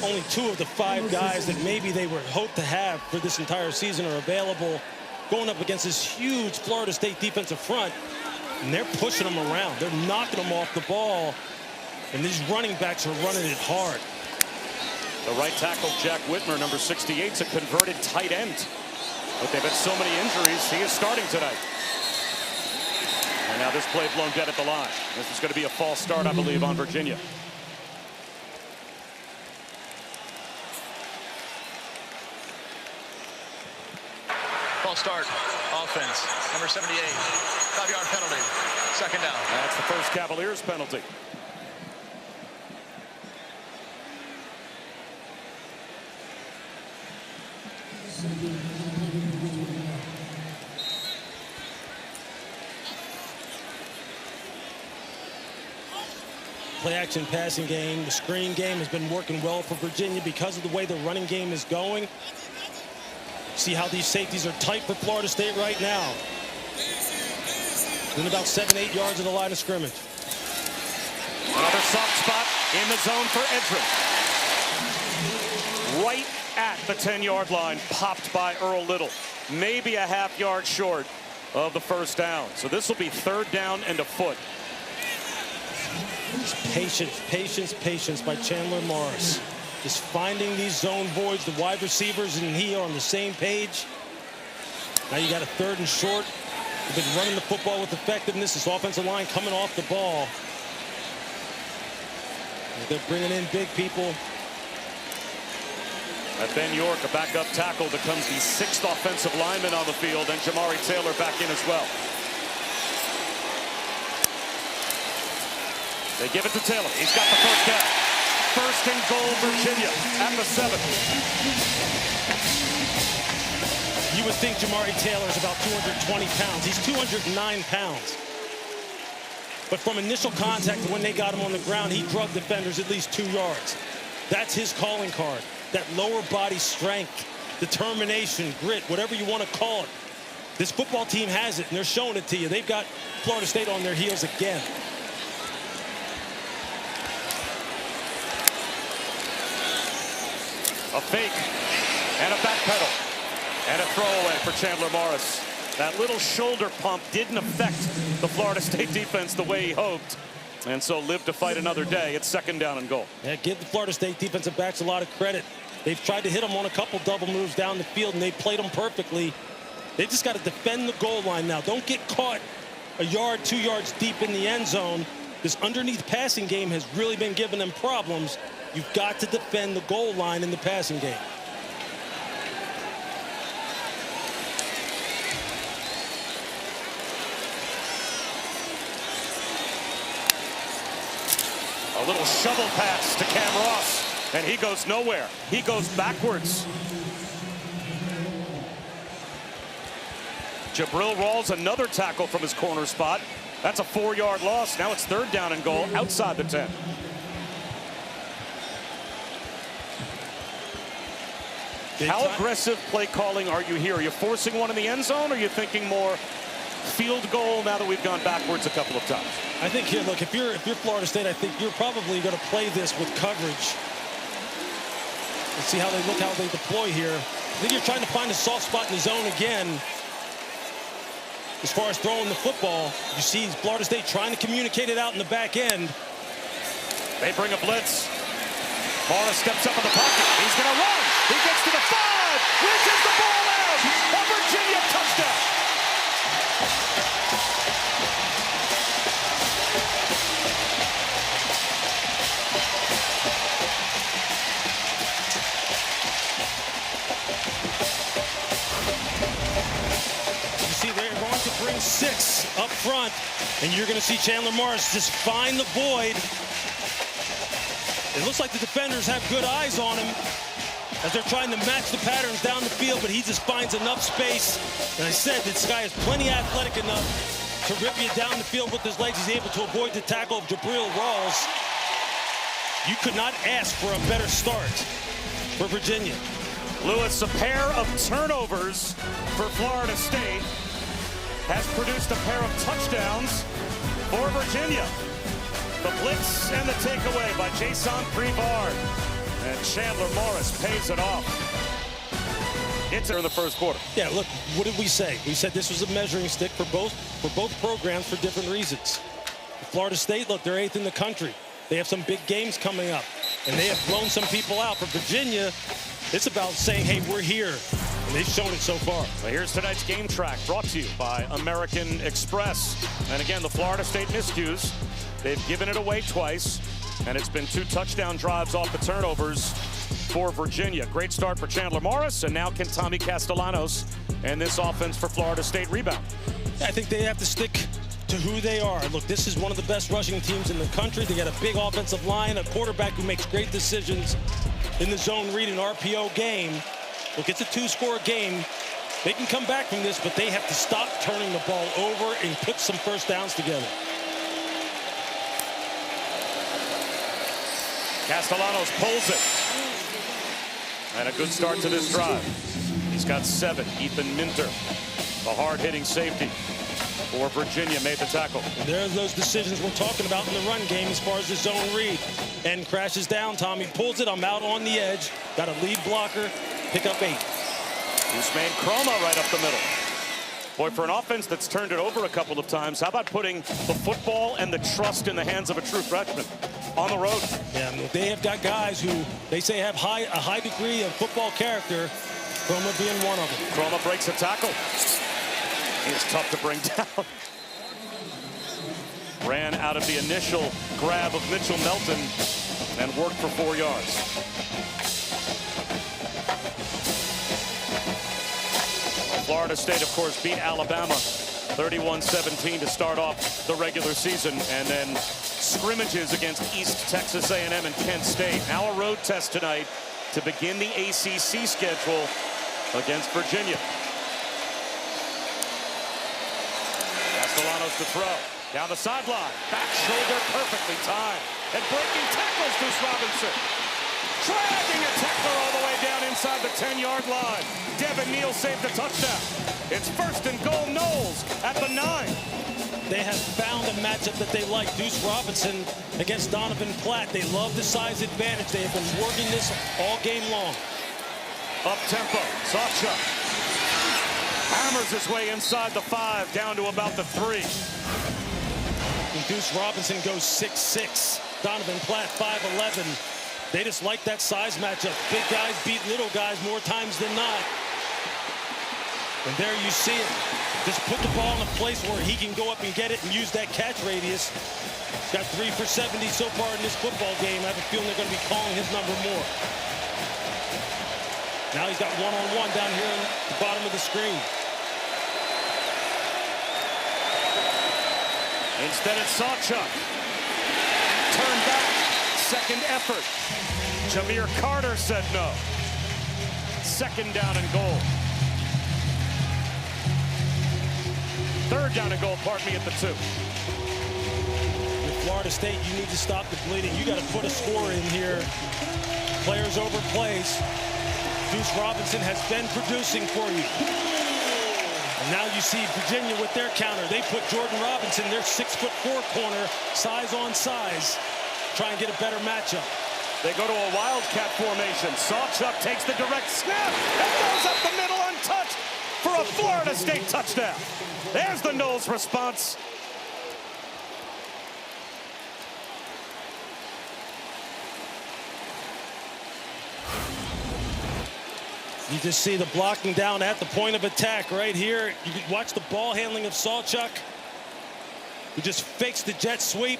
only 2 of the 5 guys that maybe they were hoped to have for this entire season are available, going up against this huge Florida State defensive front, and they're pushing them around. They're knocking them off the ball, and these running backs are running it hard. The right tackle, Jack Whitmer, number 68, is a converted tight end. But they've had so many injuries, he is starting tonight. And now this play blown dead at the line. This is going to be a false start, I believe, on Virginia. False start, offense, number 78, 5-yard penalty, second down. That's the first Cavaliers penalty. Play-action passing game, the screen game has been working well for Virginia because of the way the running game is going. See how these safeties are tight for Florida State right now. Within about 7-8 yards of the line of scrimmage. Another soft spot in the zone for Edrum. Right at the 10-yard line, popped by Earl Little. Maybe a half-yard short of the first down. So this will be 3rd down and a foot. Patience, patience, patience by Chandler Morris. Just finding these zone voids. The wide receivers and he are on the same page. Now you got a 3rd and short. They've been running the football with effectiveness. This offensive line coming off the ball. They're bringing in big people. At Ben York, a backup tackle, becomes the 6th offensive lineman on the field, and Jamari Taylor back in as well. They give it to Taylor. He's got the first down. 1st and goal, Virginia at the 7. You would think Jamari Taylor is about 220 pounds. He's 209 pounds. But from initial contact to when they got him on the ground, he drugged defenders at least 2 yards. That's his calling card. That lower body strength, determination, grit, whatever you want to call it. This football team has it, and they're showing it to you. They've got Florida State on their heels again. A fake and a back pedal and a throwaway for Chandler Morris. That little shoulder pump didn't affect the Florida State defense the way he hoped, and so lived to fight another day. It's 2nd down and goal. Yeah, give the Florida State defensive backs a lot of credit. They've tried to hit them on a couple double moves down the field, and they played them perfectly. They just got to defend the goal line now. Don't get caught a yard, 2 yards deep in the end zone. This underneath passing game has really been giving them problems. You've got to defend the goal line in the passing game. A little shovel pass to Cam Ross, and he goes nowhere. He goes backwards. Jabril Rawls, another tackle from his corner spot. That's a 4-yard loss. Now it's 3rd down and goal outside the 10. How aggressive play calling are you here? Are you forcing one in the end zone, or are you thinking more field goal now that we've gone backwards a couple of times? I think here, look, if you're Florida State, I think you're probably going to play this with coverage. Let's see how they look, how they deploy here. I think you're trying to find a soft spot in the zone again. As far as throwing the football, you see Florida State trying to communicate it out in the back end. They bring a blitz. Morris steps up in the pocket. He's going to run. He gets to the 5. Reaches the ball out. A Virginia touchdown. You see, they're going to bring 6 up front, and you're going to see Chandler Morris just find the void. It looks like the defenders have good eyes on him as they're trying to match the patterns down the field, but he just finds enough space. And I said, this guy is plenty athletic enough to rip you down the field with his legs. He's able to avoid the tackle of Jabril Rawls. You could not ask for a better start for Virginia. Lewis, a pair of turnovers for Florida State, has produced a pair of touchdowns for Virginia. The blitz and the takeaway by Jason Prevard. And Chandler Morris pays it off. It's in the first quarter. Yeah, look, what did we say? We said this was a measuring stick for both programs for different reasons. Florida State, look, they're 8th in the country. They have some big games coming up, and they have blown some people out. For Virginia, it's about saying, hey, we're here. And they've shown it so far. Well, here's tonight's game track brought to you by American Express. And again, the Florida State miscues. They've given it away twice, and it's been 2 touchdown drives off the turnovers for Virginia. Great start for Chandler Morris, and now can Tommy Castellanos and this offense for Florida State rebound. I think they have to stick to who they are. Look, this is one of the best rushing teams in the country. They got a big offensive line, a quarterback who makes great decisions in the zone read and RPO game. Look, it's a 2-score game. They can come back from this, but they have to stop turning the ball over and put some first downs together. Castellanos pulls it. And a good start to this drive. He's got 7. Ethan Minter, the hard-hitting safety for Virginia, made the tackle. And there's those decisions we're talking about in the run game as far as the zone read. And crashes down. Tommy pulls it. I'm out on the edge. Got a lead blocker. Pick up 8. Usman Chroma right up the middle. Boy, for an offense that's turned it over a couple of times, how about putting the football and the trust in the hands of a true freshman on the road? Yeah, they have got guys who they say have a high degree of football character, Chroma being one of them. Chroma breaks a tackle. He is tough to bring down. Ran out of the initial grab of Mitchell Melton and worked for 4 yards. Florida State, of course, beat Alabama 31-17 to start off the regular season, and then scrimmages against East Texas A&M and Kent State. Now a road test tonight to begin the ACC schedule against Virginia. Castellanos to throw. Down the sideline. Back shoulder perfectly timed. And breaking tackles, Deuce Robinson. Dragging a tackler all the way down inside the 10-yard line. Devin Neal saved a touchdown. It's 1st and goal, Knowles at the 9. They have found a matchup that they like. Deuce Robinson against Donovan Platt. They love the size advantage. They have been working this all game long. Up tempo. Sawchuk hammers his way inside the 5, down to about the 3. And Deuce Robinson goes 6'6". Donovan Platt 5'11". They just like that size matchup. Big guys beat little guys more times than not. And there you see it. Just put the ball in a place where he can go up and get it and use that catch radius. He's got 3 for 70 so far in this football game. I have a feeling they're going to be calling his number more. Now he's got one-on-one down here at the bottom of the screen. Instead it's Sawchuk. Turn back. Second effort. Jameer Carter said no. 2nd down and goal. 3rd down and goal, pardon me, at the 2. With Florida State, you need to stop the bleeding. You got to put a score in here. Players over plays. Deuce Robinson has been producing for you. And now you see Virginia with their counter. They put Jordan Robinson, their 6'4" corner, size on size. Try and get a better matchup. They go to a wildcat formation. Sawchuk takes the direct snap and goes up the middle untouched for a Florida State touchdown. There's the Knowles response. You just see the blocking down at the point of attack right here. You can watch the ball handling of Sawchuk, who just fakes the jet sweep.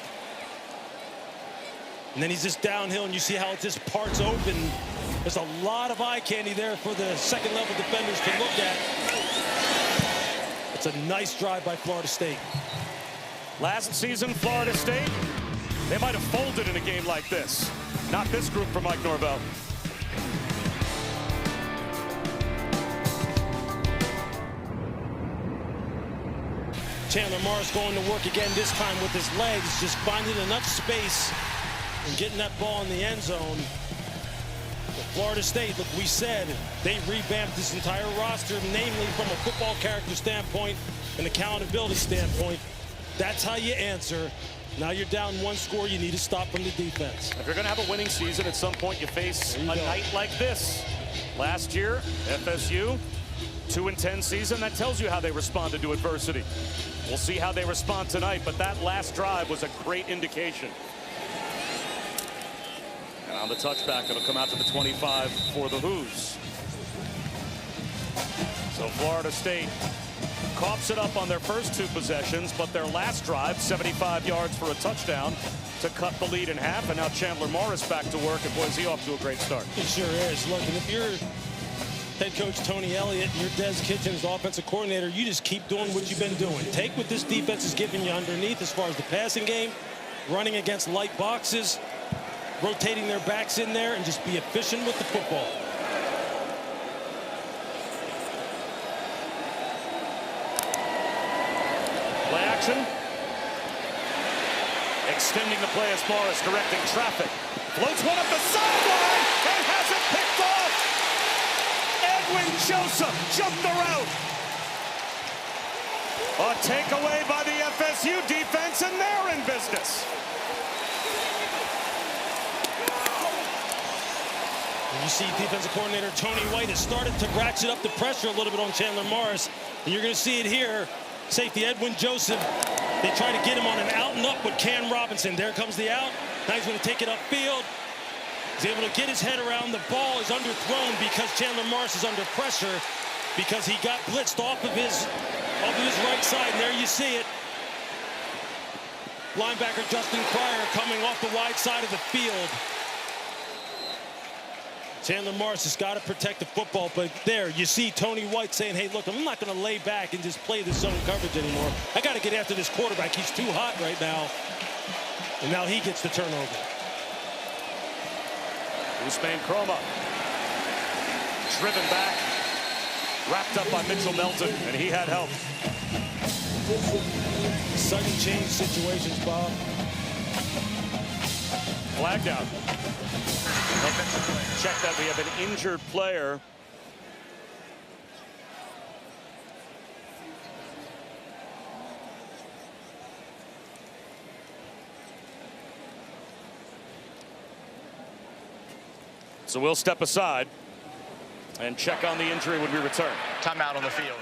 And then he's just downhill, and you see how it just parts open. There's a lot of eye candy there for the second-level defenders to look at. It's a nice drive by Florida State. Last season, Florida State, they might have folded in a game like this. Not this group for Mike Norvell. Chandler Morris going to work again, this time with his legs, just finding enough space and getting that ball in the end zone. But Florida State, look, we said they revamped this entire roster, namely from a football character standpoint and accountability standpoint. That's how you answer. Now you're down one score, you need to stop from the defense. If you're going to have a winning season, at some point you face a night like this. Last year, FSU, 2-10 season, that tells you how they responded to adversity. We'll see how they respond tonight, but that last drive was a great indication. And on the touchback, it'll come out to the 25 for the Hoos. So Florida State coughs it up on their first two possessions, but their last drive, 75 yards for a touchdown to cut the lead in half, and now Chandler Morris back to work, and boy, is he off to a great start. He sure is. Look, and if you're head coach Tony Elliott and you're Des Kitchens, offensive coordinator, you just keep doing what you've been doing. Take what this defense is giving you underneath as far as the passing game, running against light boxes, rotating their backs in there, and just be efficient with the football. Play action. Extending the play as Morris directing traffic. Floats one up the sideline and has it picked off. Edwin Joseph jumped the route. A takeaway by the FSU defense, and they're in business. And you see defensive coordinator Tony White has started to ratchet up the pressure a little bit on Chandler Morris, and you're going to see it here. Safety Edwin Joseph, they try to get him on an out and up with Cam Robinson. There comes the out. Now he's going to take it upfield. He's able to get his head around. The ball is underthrown because Chandler Morris is under pressure because he got blitzed off of his right side. And there you see it. Linebacker Justin Pryor coming off the wide side of the field. Chandler Morris has got to protect the football, but there you see Tony White saying, hey, look, I'm not going to lay back and just play this zone coverage anymore. I got to get after this quarterback. He's too hot right now. And now he gets the turnover. Usman Chroma driven back, wrapped up by Mitchell Melton, and he had help. Sudden change situations, Bob. Flagged out. Check that we have an injured player. So we'll step aside and check on the injury when we return. Timeout on the field.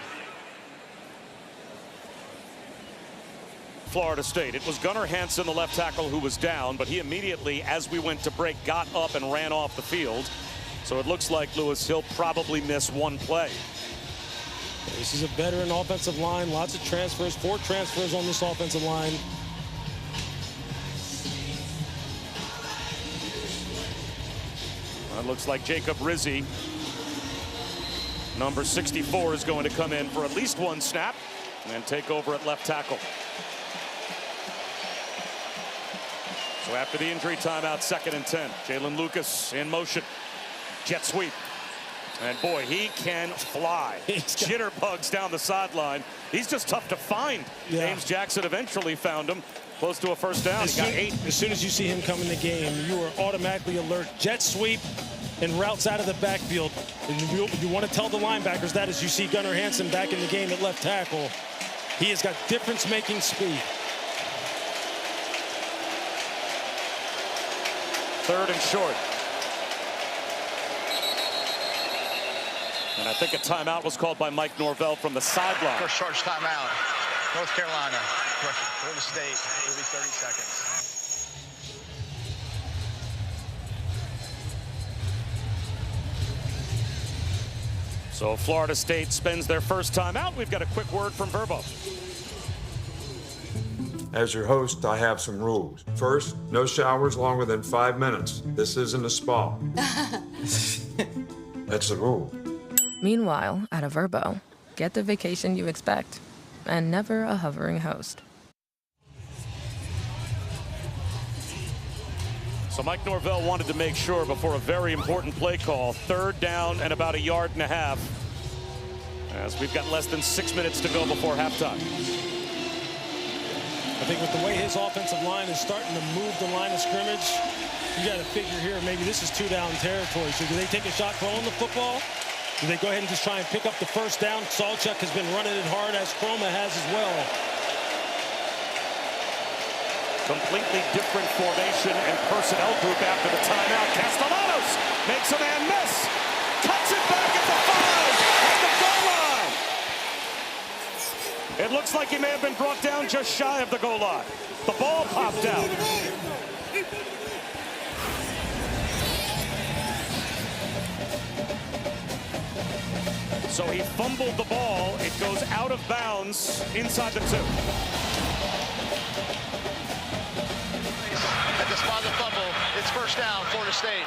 Florida State. It was Gunnar Hansen, the left tackle, who was down, but he immediately, as we went to break, got up and ran off the field. So it looks like Lewis, he'll probably miss one play. This is a veteran offensive line. Lots of transfers. 4 transfers on this offensive line. It looks like Jacob Rizzi, number 64, is going to come in for at least one snap and take over at left tackle. So after the injury timeout, 2nd and 10. Jalen Lucas in motion. Jet sweep. And boy, he can fly. Jitterbugs down the sideline. He's just tough to find. Yeah. James Jackson eventually found him. Close to a first down. He got 8. As soon as you see him come in the game, you are automatically alert. Jet sweep and routes out of the backfield. And you want to tell the linebackers that as you see Gunnar Hansen back in the game at left tackle. He has got difference-making speed. 3rd and short. And I think a timeout was called by Mike Norvell from the sideline. First charge timeout. North Carolina. Florida State. It'll be 30 seconds. So Florida State spends their first time out. We've got a quick word from Verbo. As your host, I have some rules. First, no showers longer than 5 minutes. This isn't a spa. That's the rule. Meanwhile, at a Verbo, get the vacation you expect and never a hovering host. So Mike Norvell wanted to make sure before a very important play call, 3rd down and about 1.5 yards, as we've got less than 6 minutes to go before halftime. I think with the way his offensive line is starting to move the line of scrimmage, you got to figure here maybe this is 2-down territory. So do they take a shot throwing the football? Do they go ahead and just try and pick up the first down? Salchuk has been running it hard, as Chroma has as well. Completely different formation and personnel group after the timeout. Castellanos makes a man miss. Cuts it back at the 5 at the goal line. It looks like he may have been brought down just shy of the goal line. The ball popped out. So he fumbled the ball. It goes out of bounds inside the 2. At the spot of the fumble, it's first down, Florida State.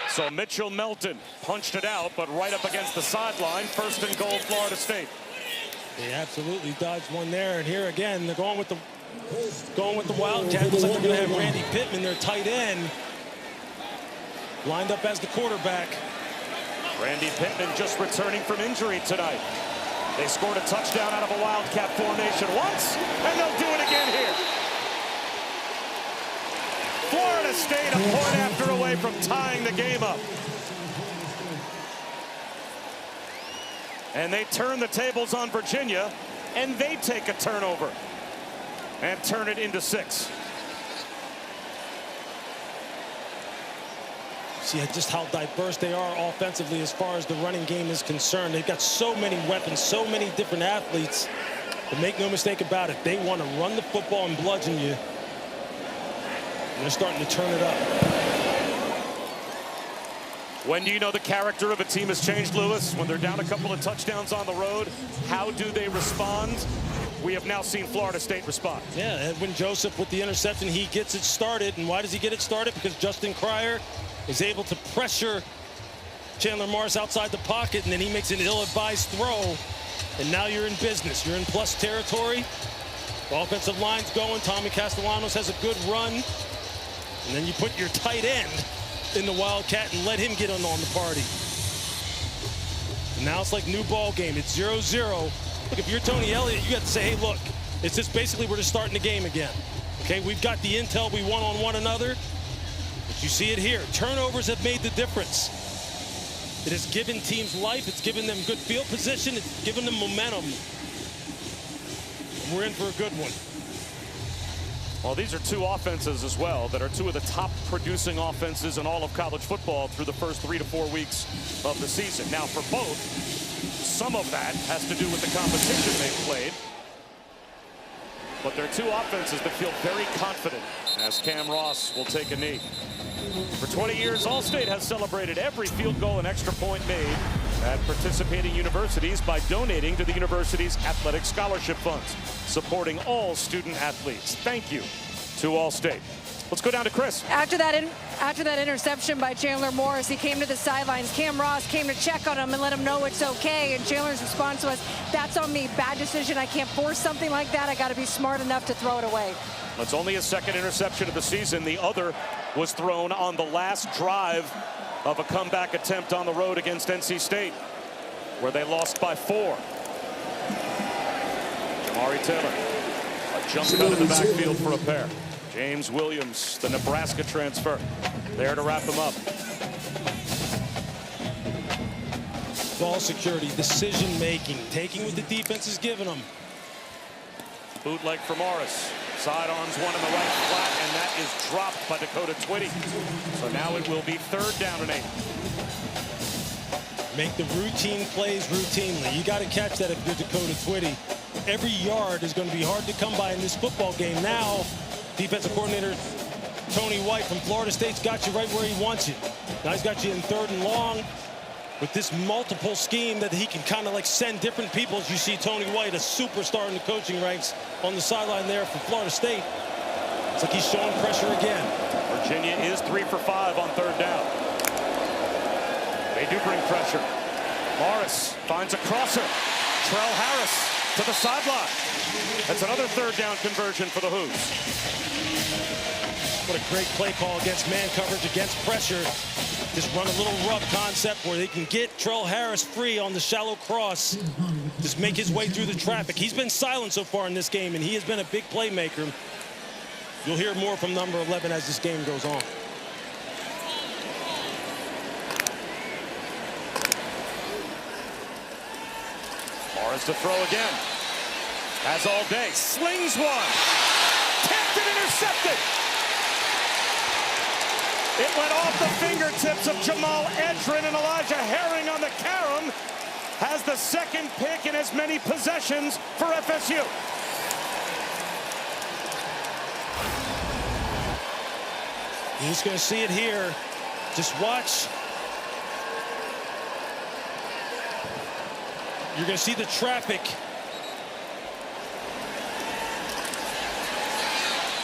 So Mitchell Melton punched it out, but right up against the sideline. 1st and goal, Florida State. They absolutely dodged one there, and here again they're going with the Wildcats. Looks like they're going to have Randy Pittman, their tight end, lined up as the quarterback. Randy Pittman just returning from injury tonight. They scored a touchdown out of a Wildcat formation once, and they'll do it again here. Florida State a point after away from tying the game up. And they turn the tables on Virginia, and they take a turnover and turn it into 6. See just how diverse they are offensively as far as the running game is concerned. They've got so many weapons, so many different athletes. But make no mistake about it, they want to run the football and bludgeon you. And they're starting to turn it up. When do you know the character of a team has changed, Lewis? When they're down a couple of touchdowns on the road, how do they respond? We have now seen Florida State respond. Yeah, Edwin Joseph with the interception, he gets it started. And why does he get it started? Because Justin Cryer is able to pressure Chandler Morris outside the pocket, and then he makes an ill-advised throw. And now you're in business. You're in plus territory. The offensive line's going. Tommy Castellanos has a good run. And then you put your tight end in the Wildcat and let him get on the party. And now it's like new ball game. It's 0-0. Look, if you're Tony Elliott, you got to say, hey, look, it's just basically we're just starting the game again. Okay, we've got the intel we want on one another. But you see it here. Turnovers have made the difference. It has given teams life. It's given them good field position. It's given them momentum. And we're in for a good one. Well, these are 2 offenses as well that are 2 of the top producing offenses in all of college football through the first 3 to 4 weeks of the season. Now, for both, some of that has to do with the competition they've played. But they're 2 offenses that feel very confident as Cam Ross will take a knee. For 20 years, Allstate has celebrated every field goal and extra point made at participating universities by donating to the university's athletic scholarship funds, supporting all student athletes. Thank you to Allstate. Let's go down to Chris. After that interception by Chandler Morris, he came to the sidelines. Cam Ross came to check on him and let him know it's okay. And Chandler's response was, that's on me. Bad decision. I can't force something like that. I got to be smart enough to throw it away. That's only his 2nd interception of the season. The other was thrown on the last drive of a comeback attempt on the road against NC State, where they lost by 4. Jamari Taylor, a jump cut in the backfield for a pair. James Williams, the Nebraska transfer, there to wrap him up. Ball security, decision making, taking what the defense is giving them. Bootleg for Morris. Sidearms one in the right flat, and that is dropped by Dakota Twitty. So now it will be 3rd down and 8. Make the routine plays routinely. You got to catch that if you're Dakota Twitty. Every yard is going to be hard to come by in this football game. Now, defensive coordinator Tony White from Florida State's got you right where he wants you. Now he's got you in 3rd and long. with this multiple scheme that he can kind of like send different people, as you see Tony White, a superstar in the coaching ranks, on the sideline there for Florida State. It's like he's showing pressure again. Virginia is 3 for 5 on 3rd down. They do bring pressure. Morris finds a crosser. Trell Harris to the sideline. That's another 3rd down conversion for the Hoos. What a great play call against man coverage, against pressure. Just run a little rub concept where they can get Trell Harris free on the shallow cross. Just make his way through the traffic. He's been silent so far in this game, and he has been a big playmaker. You'll hear more from number 11 as this game goes on. Morris to throw again. Has all day. Slings one. Tapped and intercepted. It went off the fingertips of Jamal Edrin, and Elijah Herring on the carom has the 2nd pick in as many possessions for FSU. He's going to see it here. Just watch. You're going to see the traffic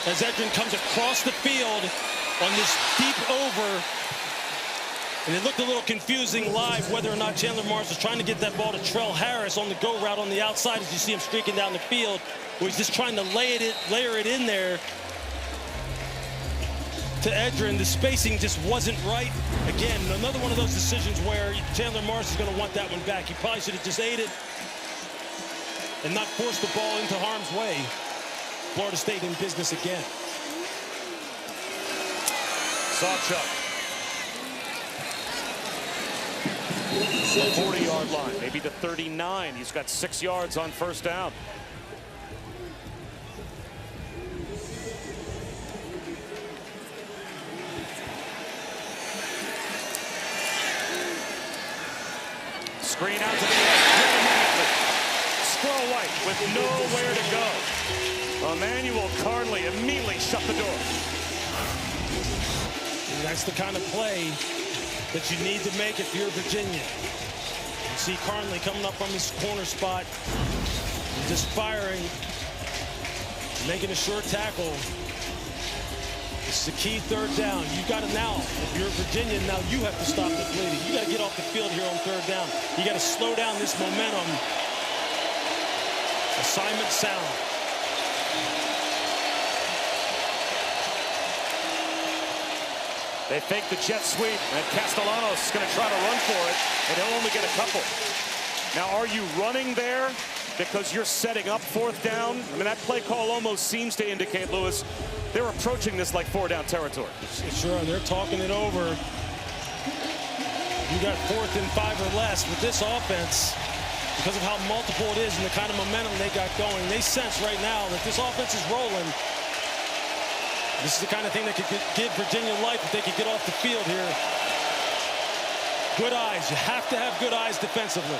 as Edrin comes across the field on this deep over. And it looked a little confusing live whether or not Chandler Morris was trying to get that ball to Trell Harris on the go route on the outside, as you see him streaking down the field, or he's just trying to layer it in there to Edrin. The spacing just wasn't right. Again, another one of those decisions where Chandler Morris is going to want that one back. He probably should have just ate it and not forced the ball into harm's way. Florida State in business again. Sawchuk. The 40-yard line, maybe the 39. He's got 6 yards on 1st down. Screen out to the edge. Squirrel White with nowhere to go. Emmanuel Carnley immediately shut the door. And that's the kind of play that you need to make if you're Virginia. You see Carnley coming up from his corner spot, and just firing, making a short tackle. This is a key 3rd down. You got to now, if you're Virginia, now you have to stop the bleeding. You got to get off the field here on 3rd down. You got to slow down this momentum. Assignment sound. They fake the jet sweep, and Castellanos is going to try to run for it, and he'll only get a couple. Now, are you running there because you're setting up 4th down? I mean, that play call almost seems to indicate, Lewis, they're approaching this like 4-down territory. Sure, they're talking it over. You got 4th and 5 or less with this offense. Because of how multiple it is and the kind of momentum they got going, they sense right now that this offense is rolling. This is the kind of thing that could give Virginia life if they could get off the field here. Good eyes. You have to have good eyes defensively.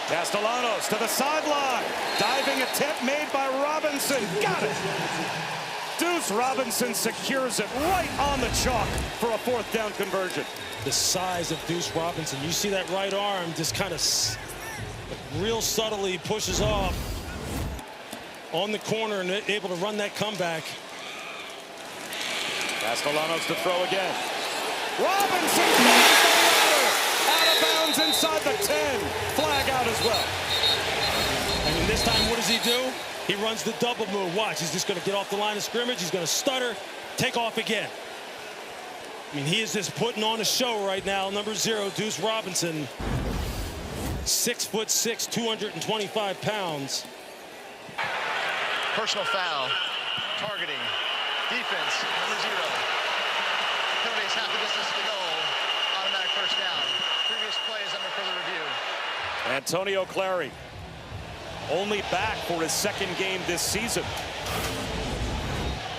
Castellanos to the sideline. Diving attempt made by Robinson. Got it. Deuce Robinson secures it right on the chalk for a 4th down conversion. The size of Deuce Robinson. You see that right arm just kind of real subtly pushes off on the corner and able to run that comeback. Castellanos to throw again. Robinson out of bounds inside the 10. Flag out as well. And this time, what does he do? He runs the double move. Watch, he's just going to get off the line of scrimmage. He's going to stutter, take off again. I mean, he is just putting on a show right now. Number 0, Deuce Robinson. 6'6", 225 pounds. Personal foul. Targeting. Defense, number 0. Penalties half the distance to the goal. Automatic 1st down. Previous play is under further review. Antonio Clary, only back for his 2nd game this season.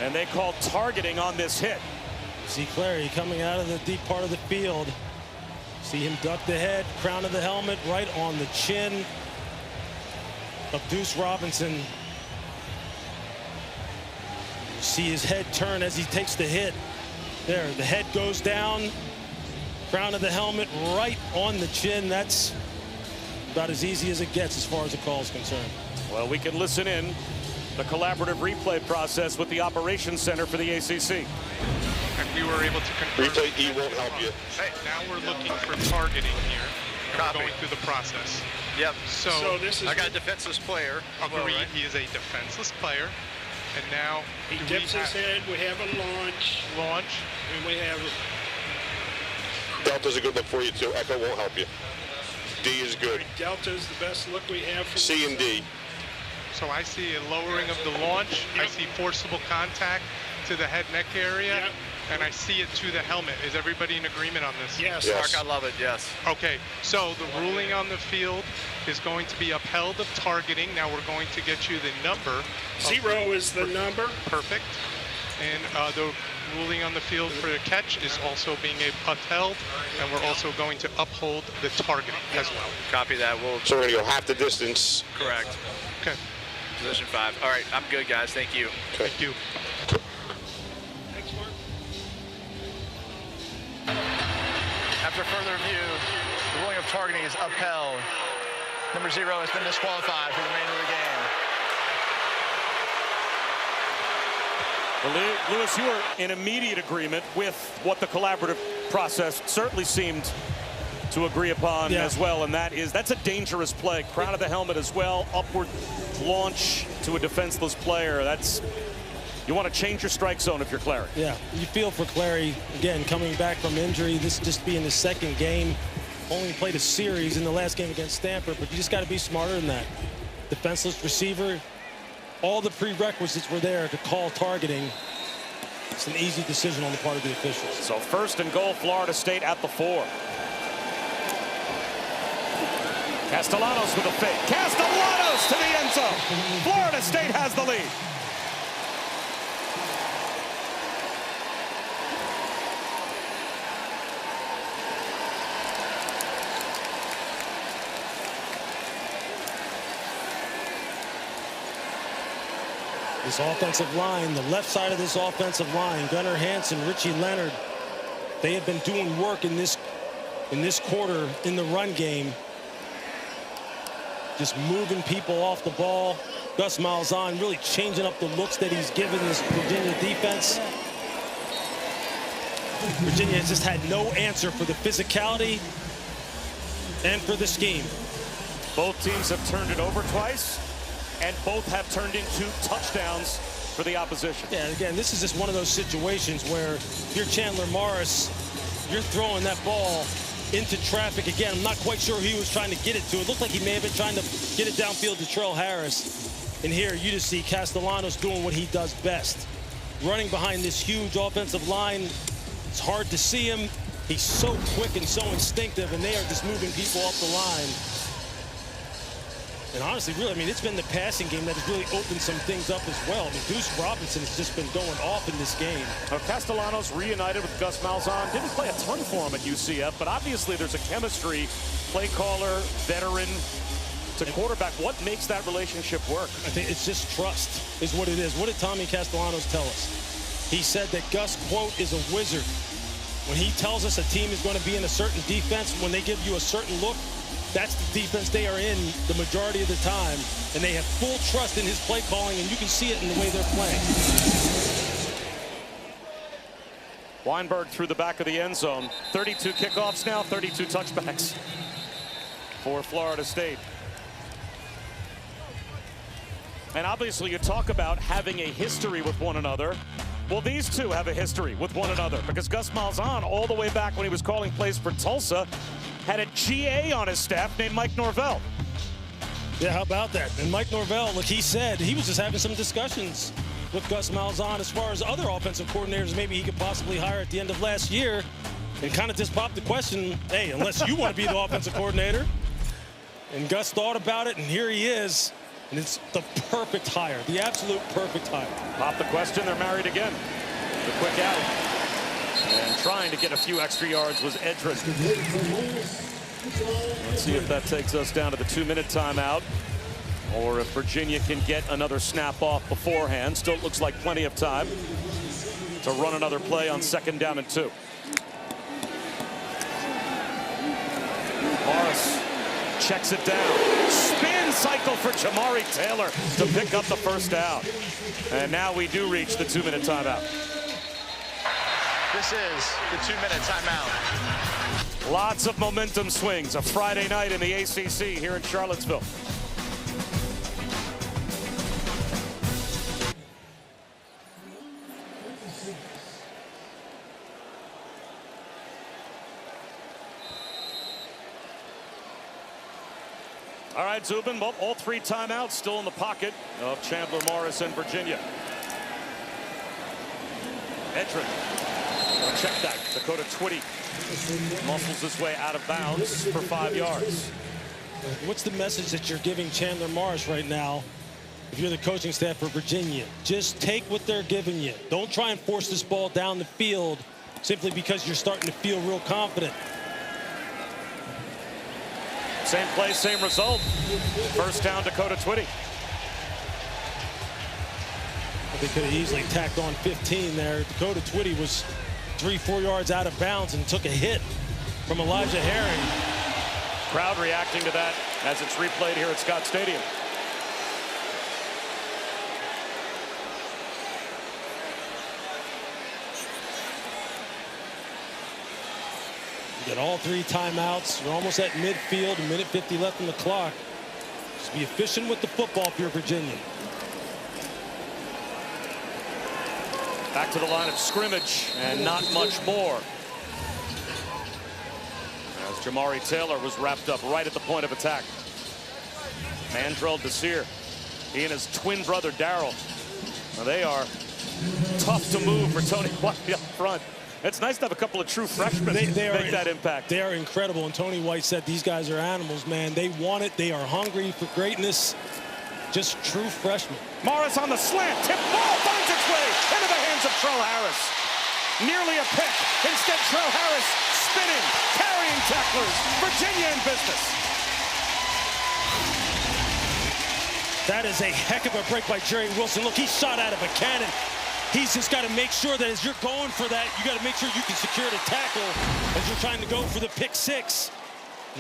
And they call targeting on this hit. See Clary coming out of the deep part of the field. See him duck the head, crown of the helmet, right on the chin of Deuce Robinson. See his head turn as he takes the hit. There, the head goes down. Crown of the helmet right on the chin. That's about as easy as it gets as far as the call is concerned. Well, we can listen in the collaborative replay process with the Operations Center for the ACC. And we were able to confirm. Replay E won't help you. Hey, now we're looking for targeting here. We're going through the process. Yep. So this is I got a defenseless player. Agreed. Well, right? He is a defenseless player. And now he dips his head. We have a launch. And we have. Delta's a good look for you too. Echo won't help you. D is good. Delta's the best look we have. For C and D. So I see a lowering of the launch. Yep. I see forcible contact to the head neck area. Yep. And I see it to the helmet. Is everybody in agreement on this? Yes. Mark, I love it, yes. Okay, so the ruling on the field is going to be upheld of targeting. Now we're going to get you the number. 0 is the number. Perfect. And the ruling on the field for the catch is also being upheld, and we're also going to uphold the targeting as well. Copy that. So we're going to go half the distance. Correct. Okay. Position 5. All right, I'm good, guys. Thank you. Okay. Thank you. After further review, the ruling of targeting is upheld. Number 0 has been disqualified for the remainder of the game. Well, Lewis, you were in immediate agreement with what the collaborative process certainly seemed to agree upon as well, and that's a dangerous play. Crown of the helmet as well, upward launch to a defenseless player. You want to change your strike zone if you're Clary. Yeah, you feel for Clary, again, coming back from injury, this just being his second game. Only played a series in the last game against Stanford, but you just got to be smarter than that. Defenseless receiver, all the prerequisites were there to call targeting. It's an easy decision on the part of the officials. So 1st and goal, Florida State at the 4. Castellanos with a fake. Castellanos to the end zone. Florida State has the lead. This offensive line, the left side of this offensive line, Gunnar Hansen, Richie Leonard, they have been doing work in this quarter in the run game. Just moving people off the ball. Gus Malzahn really changing up the looks that he's given this Virginia defense. Virginia has just had no answer for the physicality and for the scheme. Both teams have turned it over twice, and both have turned into touchdowns for the opposition. Yeah, again, this is just one of those situations where if you're Chandler Morris, you're throwing that ball into traffic. Again, I'm not quite sure who he was trying to get it to. It looked like he may have been trying to get it downfield to Trell Harris. And here you just see Castellanos doing what he does best. Running behind this huge offensive line. It's hard to see him. He's so quick and so instinctive, and they are just moving people off the line. And honestly, really, I mean, it's been the passing game that has really opened some things up as well. I mean, Deuce Robinson has just been going off in this game. Castellanos reunited with Gus Malzahn. Didn't play a ton for him at UCF, but obviously there's a chemistry. Play caller, veteran to quarterback. What makes that relationship work? I think it's just trust is what it is. What did Tommy Castellanos tell us? He said that Gus, quote, is a wizard. When he tells us a team is going to be in a certain defense, when they give you a certain look, that's the defense they are in the majority of the time. And they have full trust in his play calling, and you can see it in the way they're playing. Weinberg through the back of the end zone. 32 kickoffs now, 32 touchbacks for Florida State. And obviously you talk about having a history with one another. Well, these two have a history with one another because Gus Malzahn, all the way back when he was calling plays for Tulsa, had a GA on his staff named Mike Norvell. Yeah, how about that? And Mike Norvell, like he said, he was just having some discussions with Gus Malzahn as far as other offensive coordinators maybe he could possibly hire at the end of last year. And kind of just popped the question, hey, unless you want to be the offensive coordinator. And Gus thought about it, and here he is. And it's the perfect hire, the absolute perfect hire. Pop the question, they're married again. The quick out. And trying to get a few extra yards was Edrin. Let's see if that takes us down to the 2-minute timeout, or if Virginia can get another snap off beforehand. Still looks like plenty of time to run another play on 2nd down and 2. Morris checks it down. Spin cycle for Jamari Taylor to pick up the first down. And now we do reach the 2-minute timeout. This is the 2-minute timeout. Lots of momentum swings. A Friday night in the ACC here in Charlottesville. All right, Zubin, all 3 timeouts still in the pocket of Chandler Morris and Virginia. Edrin, check that. Dakota Twitty muscles his way out of bounds for 5 yards. What's the message that you're giving Chandler Morris right now if you're the coaching staff for Virginia? Just take what they're giving you. Don't try and force this ball down the field simply because you're starting to feel real confident. Same play, same result. First down, Dakota Twitty. They could have easily tacked on 15 there. Dakota Twitty was 3-4 yards out of bounds and took a hit from Elijah Herring. Crowd reacting to that as it's replayed here at Scott Stadium. You get all 3 timeouts. You're almost at midfield, 1:50 left on the clock. Just be efficient with the football if you're Virginia. Back to the line of scrimmage and not much more. As Jamari Taylor was wrapped up right at the point of attack. Mandrell Desir, he and his twin brother Darryl. Now they are tough to move for Tony White up front. It's nice to have a couple of true freshmen make that impact. They are incredible, and Tony White said these guys are animals, man. They want it. They are hungry for greatness. Just true freshmen. Morris on the slant. Tip ball finds its way into the hands of Trell Harris. Nearly a pick. Instead, Trell Harris spinning, carrying tacklers. Virginia in business. That is a heck of a break by Jerry Wilson. Look, he shot out of a cannon. He's just got to make sure that as you're going for that, you got to make sure you can secure the tackle as you're trying to go for the pick 6.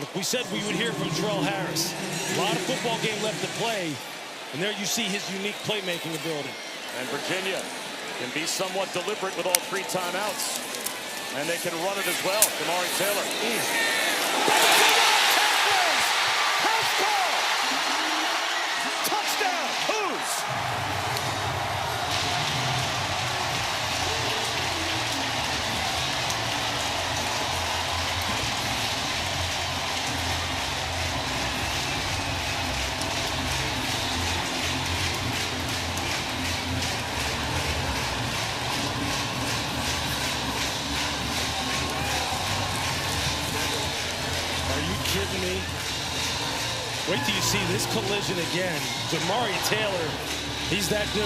Look, we said we would hear from Trell Harris. A lot of football game left to play. And there you see his unique playmaking ability. And Virginia can be somewhat deliberate with all 3 timeouts. And they can run it as well. Jamari Taylor. House ball. Touchdown. Who's? Kidding me? Wait till you see this collision again. Jamari Taylor, he's that dude.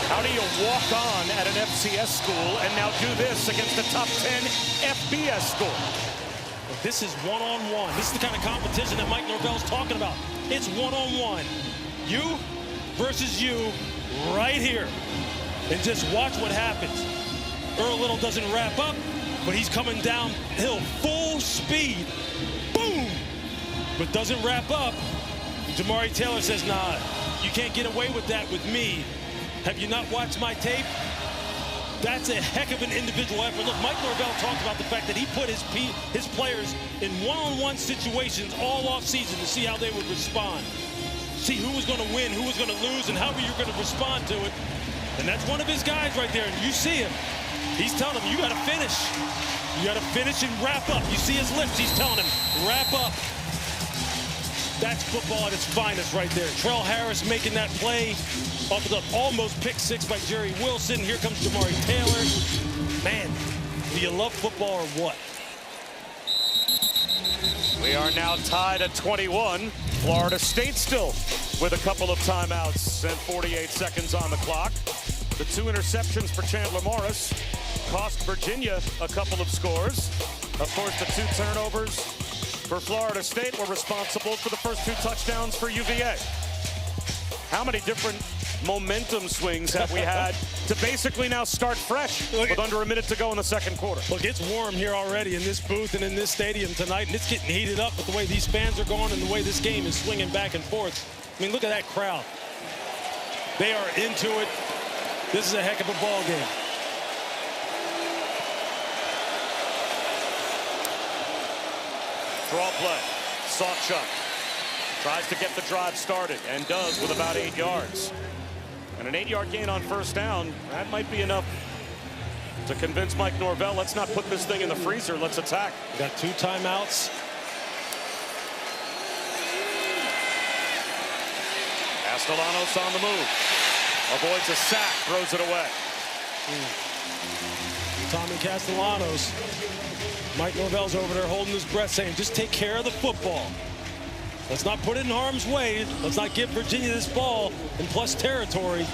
How do you walk on at an FCS school and now do this against the top 10 FBS school? But this is one-on-one. This is the kind of competition that Mike Norvell's talking about. It's one-on-one. You versus you right here. And just watch what happens. Earl Little doesn't wrap up, but he's coming downhill full speed. Boom! But doesn't wrap up. Jamari Taylor says, nah, you can't get away with that with me. Have you not watched my tape? That's a heck of an individual effort. Look, Mike Norvell talked about the fact that he put his players in one-on-one situations all off-season to see how they would respond. See who was going to win, who was going to lose, and how you're going to respond to it. And that's one of his guys right there, and you see him. He's telling him, you got to finish. You got to finish and wrap up. You see his lips. He's telling him, wrap up. That's football at its finest right there. Trell Harris making that play off of the almost pick 6 by Jerry Wilson. Here comes Jamari Taylor. Man, do you love football or what? We are now tied at 21. Florida State still with a couple of timeouts and 48 seconds on the clock. The 2 interceptions for Chandler Morris cost Virginia a couple of scores. Of course, the 2 turnovers for Florida State were responsible for the first 2 touchdowns for UVA. How many different momentum swings have we had to basically now start fresh with under a minute to go in the second quarter? Look, it's warm here already in this booth and in this stadium tonight, and it's getting heated up with the way these fans are going and the way this game is swinging back and forth. I mean, look at that crowd. They are into it. This is a heck of a ball game. Draw play. Sawchuk tries to get the drive started and does with about 8 yards. And an 8-yard gain on first down, that might be enough to convince Mike Norvell, let's not put this thing in the freezer, let's attack. We got 2 timeouts. Castellanos on the move. Avoids a sack, throws it away. Tommy Castellanos. Mike Norvell's over there holding his breath saying, just take care of the football. Let's not put it in harm's way. Let's not give Virginia this ball in plus territory.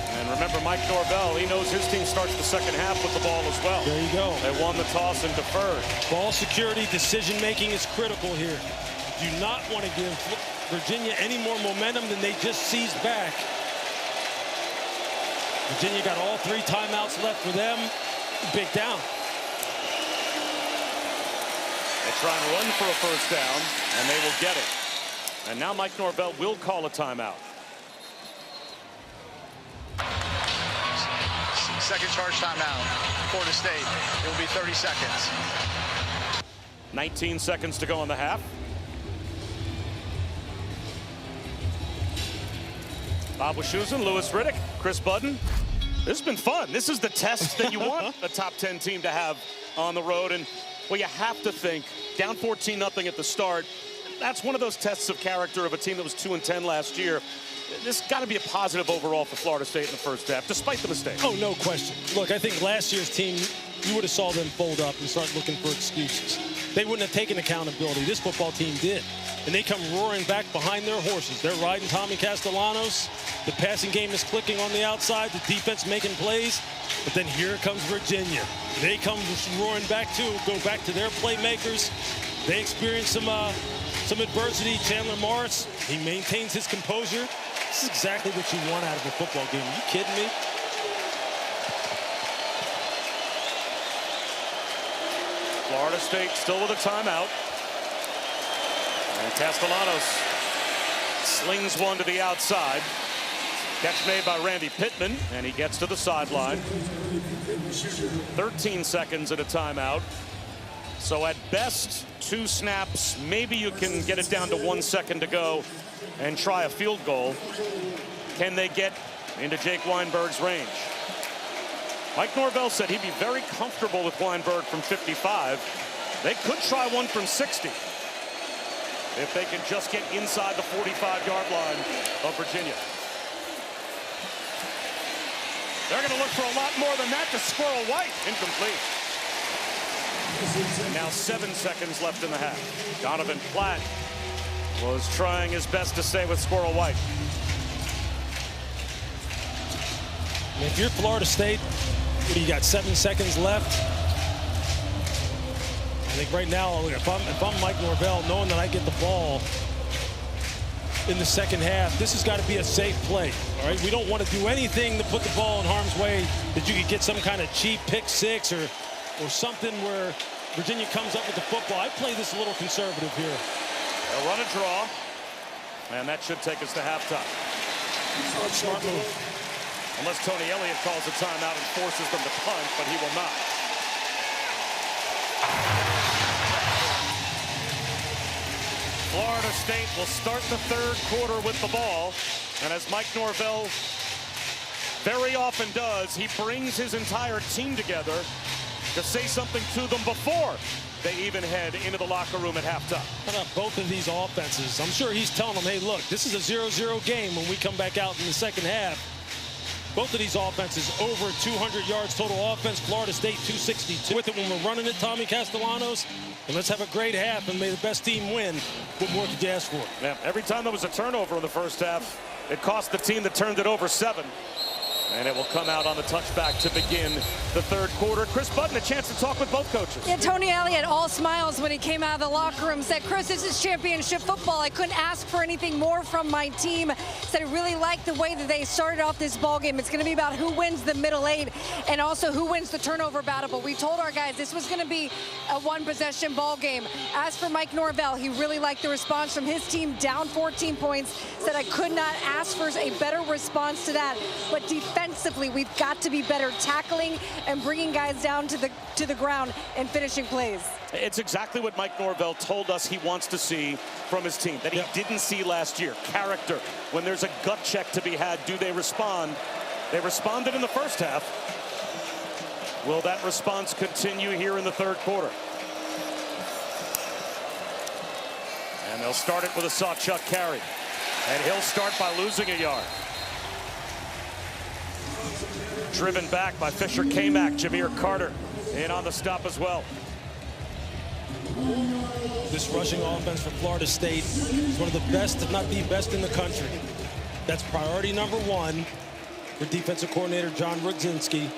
And remember, Mike Norvell, he knows his team starts the second half with the ball as well. There you go. They won the toss and deferred. Ball security, decision-making is critical here. Do not want to give Virginia any more momentum than they just seized back. Virginia got all 3 timeouts left for them. Big down. They try and run for a first down, and they will get it. And now Mike Norvell will call a timeout. Second charge timeout. Florida State. It will be 30 seconds. 19 seconds to go in the half. Bob Wischusen, Lewis Riddick, Chris Budden. This has been fun. This is the test that you want a top 10 team to have on the road. And well, you have to think down 14-0 at the start. That's one of those tests of character of a team that was 2-10 last year. This got to be a positive overall for Florida State in the first half, despite the mistakes. Oh, no question. Look, I think last year's team, you would have saw them fold up and start looking for excuses. They wouldn't have taken accountability. This football team did. And they come roaring back behind their horses. They're riding Tommy Castellanos. The passing game is clicking on the outside. The defense making plays. But then here comes Virginia. They come roaring back too. Go back to their playmakers. They experience some adversity. Chandler Morris, he maintains his composure. This is exactly what you want out of a football game. Are you kidding me? Florida State still with a timeout. And Castellanos slings one to the outside. Catch made by Randy Pittman, and he gets to the sideline. 13 seconds at a timeout. So at best, 2 snaps. Maybe you can get it down to 1 second to go and try a field goal. Can they get into Jake Weinberg's range? Mike Norvell said he'd be very comfortable with Weinberg from 55. They could try one from 60 if they can just get inside the 45-yard line of Virginia. They're going to look for a lot more than that to Squirrel White. Incomplete. And now 7 seconds left in the half. Donovan Platt was trying his best to stay with Squirrel White. If you're Florida State, you got 7 seconds left. I think right now, if I'm Mike Norvell, knowing that I get the ball in the second half, this has got to be a safe play. All right, we don't want to do anything to put the ball in harm's way that you could get some kind of cheap pick six or something where Virginia comes up with the football. I play this a little conservative here. They'll run a draw, and that should take us to halftime. Smart move. Unless Tony Elliott calls a timeout and forces them to punt, but he will not. Florida State will start the third quarter with the ball, and as Mike Norvell very often does, he brings his entire team together to say something to them before they even head into the locker room at halftime. How about both of these offenses? I'm sure he's telling them, hey, look, this is a 0-0 game when we come back out in the second half. Both of these offenses over 200 yards total offense. Florida State 262 with it when we're running it, Tommy Castellanos. And let's have a great half and may the best team win. What more could you ask for? Yeah, every time there was a turnover in the first half, it cost the team that turned it over 7. And it will come out on the touchback to begin the third quarter. Chris Budden, a chance to talk with both coaches. Yeah, Tony Elliott, all smiles when he came out of the locker room, said, Chris, this is championship football. I couldn't ask for anything more from my team. Said he really liked the way that they started off this ball game. It's going to be about who wins the middle eight and also who wins the turnover battle. But we told our guys this was going to be a one-possession ball game. As for Mike Norvell, he really liked the response from his team, down 14 points. Said I could not ask for a better response to that. But defensively, we've got to be better tackling and bringing guys down to the ground and finishing plays. It's exactly what Mike Norvell told us he wants to see from his team, that he didn't see last year. Character. When there's a gut check to be had, do they respond? They responded in the first half. Will that response continue here in the third quarter? And they'll start it with a Sawchuk carry. And he'll start by losing a yard. Driven back by Fisher K-Mac, Jameer Carter in on the stop as well. This rushing offense for Florida State is one of the best, if not the best in the country. That's priority number one for defensive coordinator John Rudzinski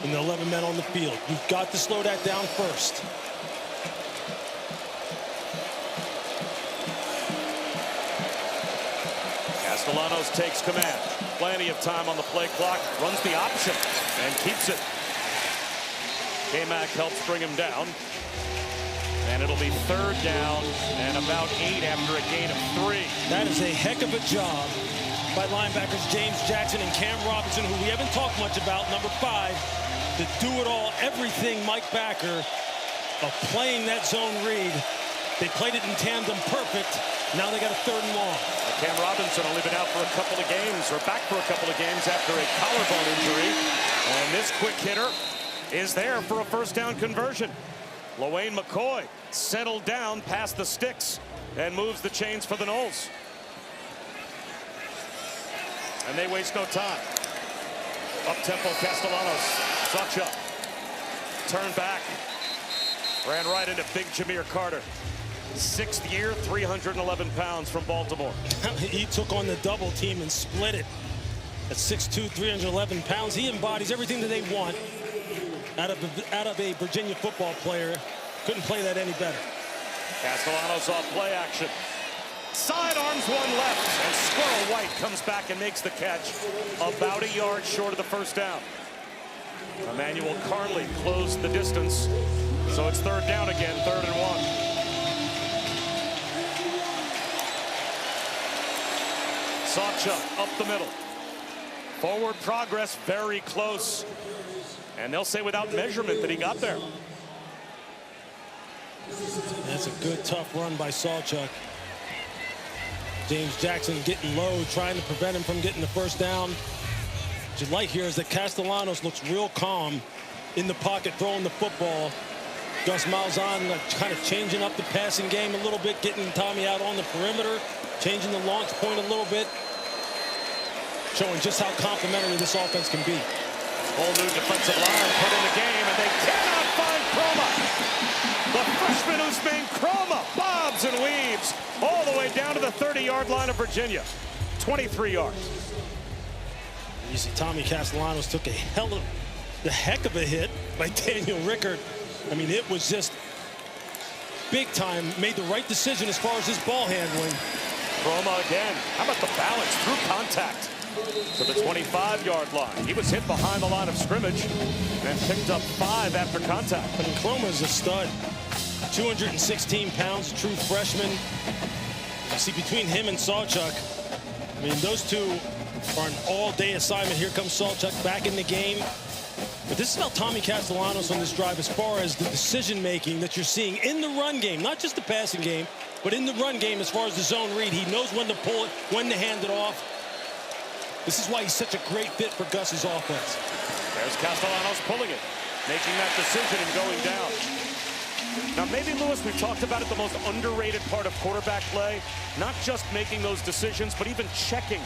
and the 11 men on the field. You've got to slow that down first. Castellanos takes command. Plenty of time on the play clock. Runs the option and keeps it. K-Mac helps bring him down. And it'll be third down and about 8 after a gain of 3. That is a heck of a job by linebackers James Jackson and Cam Robinson, who we haven't talked much about, number 5, to do it all, everything Mike Backer of playing that zone read. They played it in tandem perfect. Now they got a third and long. Cam Robinson only been out for a couple of games, or back for a couple of games after a collarbone injury. And this quick hitter is there for a first down conversion. LaWayne McCoy settled down past the sticks and moves the chains for the Noles. And they waste no time. Up-tempo Castellanos. Sawchuk. Turned back. Ran right into big Jameer Carter. 6th year, 311 pounds from Baltimore. He took on the double team and split it. At 6'2", 311 pounds, he embodies everything that they want out of a Virginia football player. Couldn't play that any better. Castellanos off play action. Sidearms one left, and Squirrel White comes back and makes the catch about a yard short of the first down. Emmanuel Carley closed the distance, so it's third down again, 3rd and 1. Sawchuk up the middle. Forward progress very close. And they'll say without measurement that he got there. That's a good, tough run by Sawchuk. James Jackson getting low, trying to prevent him from getting the first down. What you like here is that Castellanos looks real calm in the pocket, throwing the football. Gus Malzahn kind of changing up the passing game a little bit, getting Tommy out on the perimeter, changing the launch point a little bit, showing just how complimentary this offense can be. Whole new defensive line put in the game, and they cannot find Croma. The freshman Usman Croma bobs and weaves all the way down to the 30-yard line of Virginia. 23 yards. You see Tommy Castellanos took a heck of a hit by Daniel Rickard. I mean, it was just big time. Made the right decision as far as his ball handling. Croma again. How about the balance through contact to the 25-yard line? He was hit behind the line of scrimmage and picked up 5 after contact. But Croma is a stud. 216 pounds, true freshman. You see, between him and Sawchuk, I mean, those two are an all-day assignment. Here comes Sawchuk back in the game. But this is about Tommy Castellanos on this drive as far as the decision-making that you're seeing in the run game, not just the passing game, but in the run game as far as the zone read. He knows when to pull it, when to hand it off. This is why he's such a great fit for Gus's offense. There's Castellanos pulling it, making that decision and going down. Now, maybe, Lewis, we've talked about it, the most underrated part of quarterback play, not just making those decisions, but even checking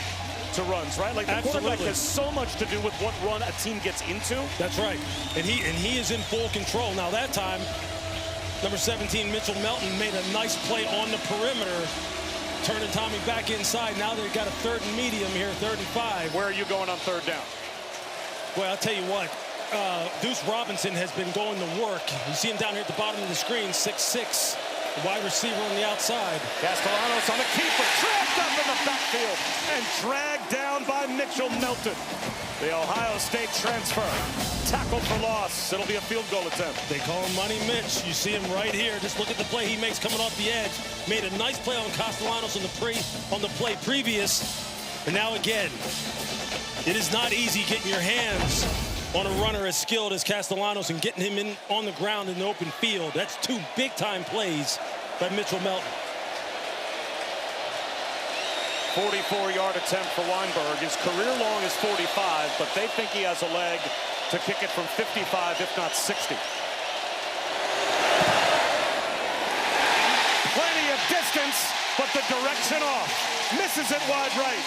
to runs, right? Like, the quarterback has so much to do with what run a team gets into. That's right. And he is in full control. Now, that time, number 17, Mitchell Melton, made a nice play on the perimeter, turning Tommy back inside. Now they've got a 3rd and medium here, 3rd and 5. Where are you going on 3rd down? Well, I'll tell you what, Deuce Robinson has been going to work. You see him down here at the bottom of the screen, 6'6", wide receiver on the outside. Castellanos on the keeper, trapped up in the backfield and dragged down by Mitchell Melton. The Ohio State transfer, tackle for loss. It'll be a field goal attempt. They call him Money Mitch. You see him right here. Just look at the play he makes coming off the edge. Made a nice play on Castellanos on the play previous. And now again, it is not easy getting your hands on a runner as skilled as Castellanos and getting him in on the ground in the open field. That's two big-time plays by Mitchell Melton. 44-yard attempt for Weinberg. His career long is 45, but they think he has a leg to kick it from 55, if not 60. Plenty of distance, but the direction off. Misses it wide right.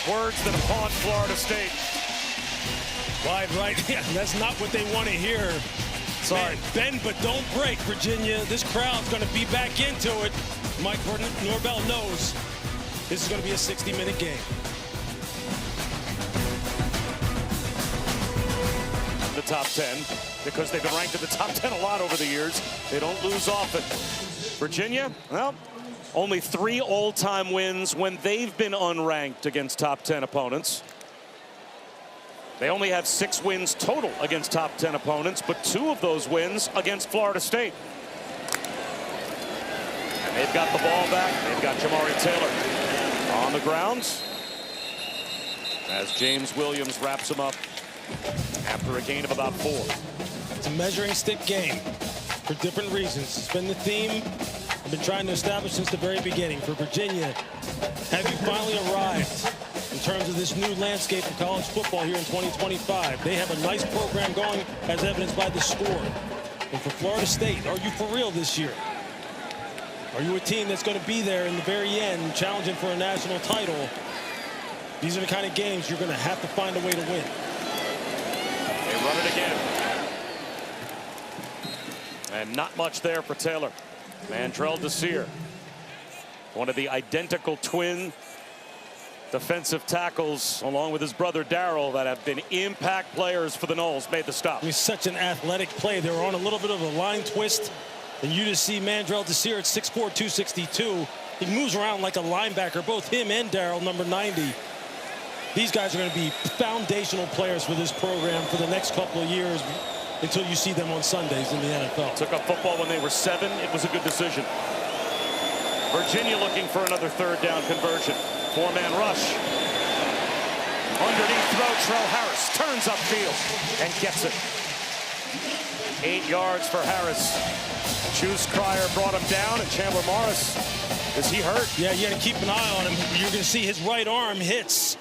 Words that haunt Florida State. Wide right, yeah, that's not what they want to hear. Sorry. Bend but don't break, Virginia. This crowd's going to be back into it. Mike Norvell knows this is going to be a 60-minute game. The top 10, because they've been ranked in the top 10 a lot over the years. They don't lose often. Virginia, well, only 3 all-time wins when they've been unranked against top 10 opponents. They only have 6 wins total against top 10 opponents, but 2 of those wins against Florida State. And they've got the ball back. They've got Jamari Taylor on the grounds as James Williams wraps him up after a gain of about 4. It's a measuring stick game for different reasons. It's been the theme I've been trying to establish since the very beginning. For Virginia, have you finally arrived in terms of this new landscape of college football here in 2025? They have a nice program going, as evidenced by the score. And for Florida State, are you for real this year? Are you a team that's going to be there in the very end, challenging for a national title? These are the kind of games you're going to have to find a way to win. They run it again. And not much there for Taylor. Mandrell Desir, one of the identical twin defensive tackles, along with his brother Darryl, that have been impact players for the Noles, made the stop. It was such an athletic play. They were on a little bit of a line twist, and you just see Mandrell Desir at 6'4", 262. He moves around like a linebacker, both him and Darryl, number 90. These guys are going to be foundational players for this program for the next couple of years until you see them on Sundays in the NFL. Took up football when they were 7. It was a good decision. Virginia looking for another 3rd down conversion. 4-man rush. Underneath throw, Trell Harris turns upfield and gets it. 8 yards for Harris. Juice Cryer brought him down, and Chandler Morris, is he hurt? Yeah, you got to keep an eye on him. You're going to see his right arm hits.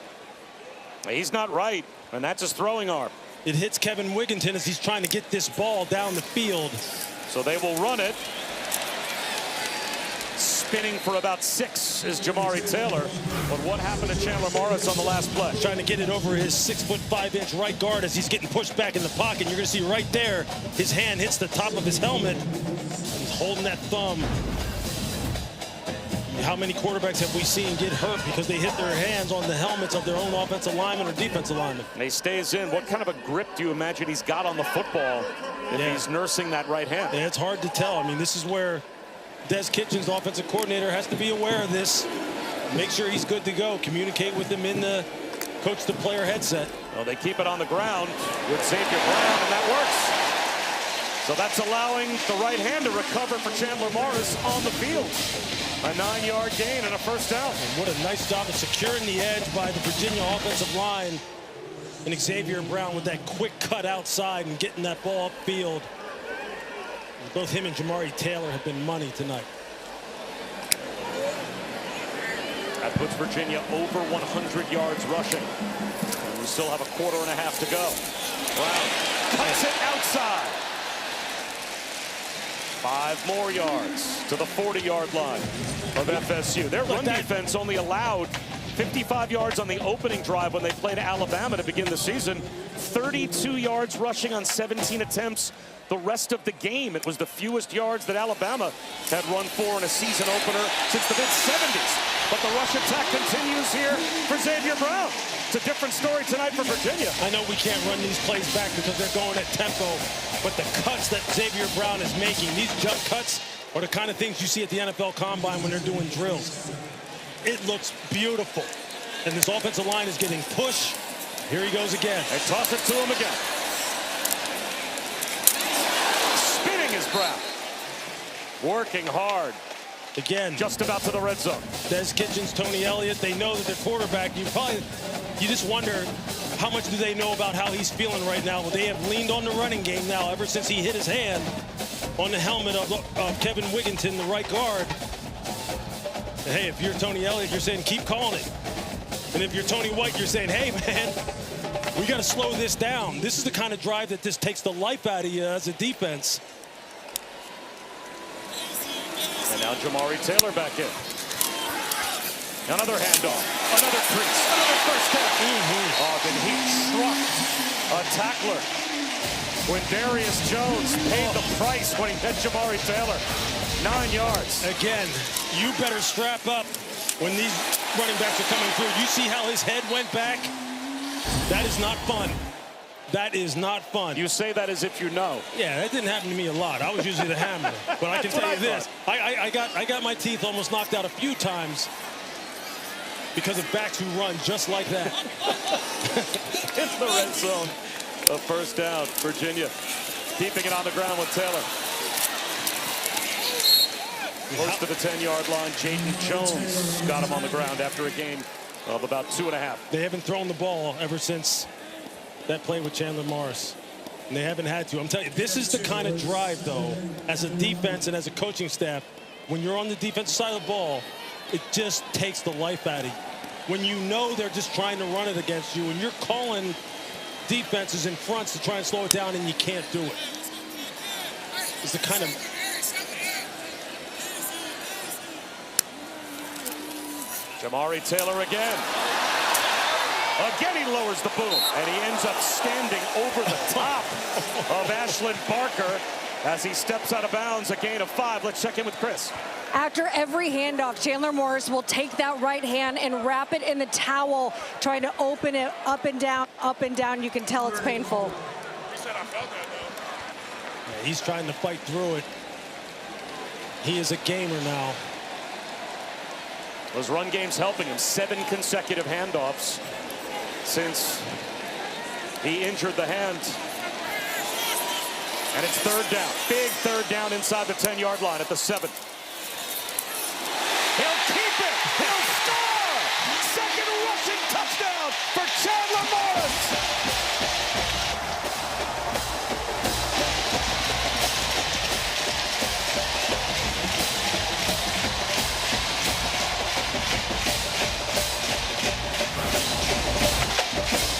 He's not right, and that's his throwing arm. It hits Kevin Wigginton as he's trying to get this ball down the field. So they will run it. Spinning for about 6 is Jamari Taylor. But what happened to Chandler Morris on the last play? Trying to get it over his 6'5" right guard as he's getting pushed back in the pocket. You're going to see right there, his hand hits the top of his helmet. He's holding that thumb. How many quarterbacks have we seen get hurt because they hit their hands on the helmets of their own offensive lineman or defensive lineman? And he stays in. What kind of a grip do you imagine he's got on the football if he's nursing that right hand? Yeah, it's hard to tell. I mean, this is where Des Kitchens, the offensive coordinator, has to be aware of this. Make sure he's good to go. Communicate with him in the coach-to-player headset. Well, they keep it on the ground with Xavier Brown, and that works. So that's allowing the right hand to recover for Chandler Morris on the field. A 9-yard gain and a 1st down. And what a nice job of securing the edge by the Virginia offensive line. And Xavier Brown with that quick cut outside and getting that ball upfield. Both him and Jamari Taylor have been money tonight. That puts Virginia over 100 yards rushing. And we still have a 1/4 to go. Brown cuts it outside. 5 more yards to the 40-yard line of FSU. Their run defense only allowed 55 yards on the opening drive when they played Alabama to begin the season. 32 yards rushing on 17 attempts. The rest of the game, it was the fewest yards that Alabama had run for in a season opener since the mid-70s. But the rush attack continues here for Xavier Brown. It's a different story tonight for Virginia. I know we can't run these plays back because they're going at tempo, but the cuts that Xavier Brown is making, these jump cuts, are the kind of things you see at the NFL Combine when they're doing drills. It looks beautiful. And this offensive line is getting pushed. Here he goes again. They toss it to him again. Spinning is Brown. Working hard. Again. Just about to the red zone. Des Kitchens, Tony Elliott, they know that their quarterback, you just wonder how much do they know about how he's feeling right now. Well, they have leaned on the running game now ever since he hit his hand on the helmet of Kevin Wigginton, the right guard. And hey, if you're Tony Elliott, you're saying keep calling it. And if you're Tony White, you're saying, hey, man, we got to slow this down. This is the kind of drive that this takes the life out of you as a defense. And now Jamari Taylor back in. Another handoff. Another crease. Another first down. Oh, then he struck a tackler when Darius Jones paid the price when he hit Jamari Taylor. 9 yards. Again, you better strap up when these running backs are coming through. You see how his head went back? That is not fun. That is not fun. You say that as if you know. Yeah, that didn't happen to me a lot. I was usually the hammer. But I can tell you this. I got my teeth almost knocked out a few times because of backs who run just like that. In the red zone. A first down, Virginia. Keeping it on the ground with Taylor. Close to the 10-yard line, Jaden Jones got him on the ground after a gain of about 2.5. They haven't thrown the ball ever since that play with Chandler Morris. And they haven't had to. I'm telling you, this is the kind of drive, though, as a defense and as a coaching staff, when you're on the defensive side of the ball, it just takes the life out of you. When you know they're just trying to run it against you, and you're calling defenses in fronts to try and slow it down, and you can't do it. It's the kind of... Jamari Taylor again. Again, he lowers the boom, and he ends up standing over the top of Ashlyn Barker as he steps out of bounds, a gain of 5. Let's check in with Chris. After every handoff, Chandler Morris will take that right hand and wrap it in the towel, trying to open it up and down, up and down. You can tell it's painful. Yeah, he's trying to fight through it. He is a gamer now. Those run games helping him. 7 consecutive handoffs since he injured the hand. And it's third down. Big third down inside the 10-yard line at the 7. He'll keep it. He'll score. Second rushing touchdown for Chandler Morris.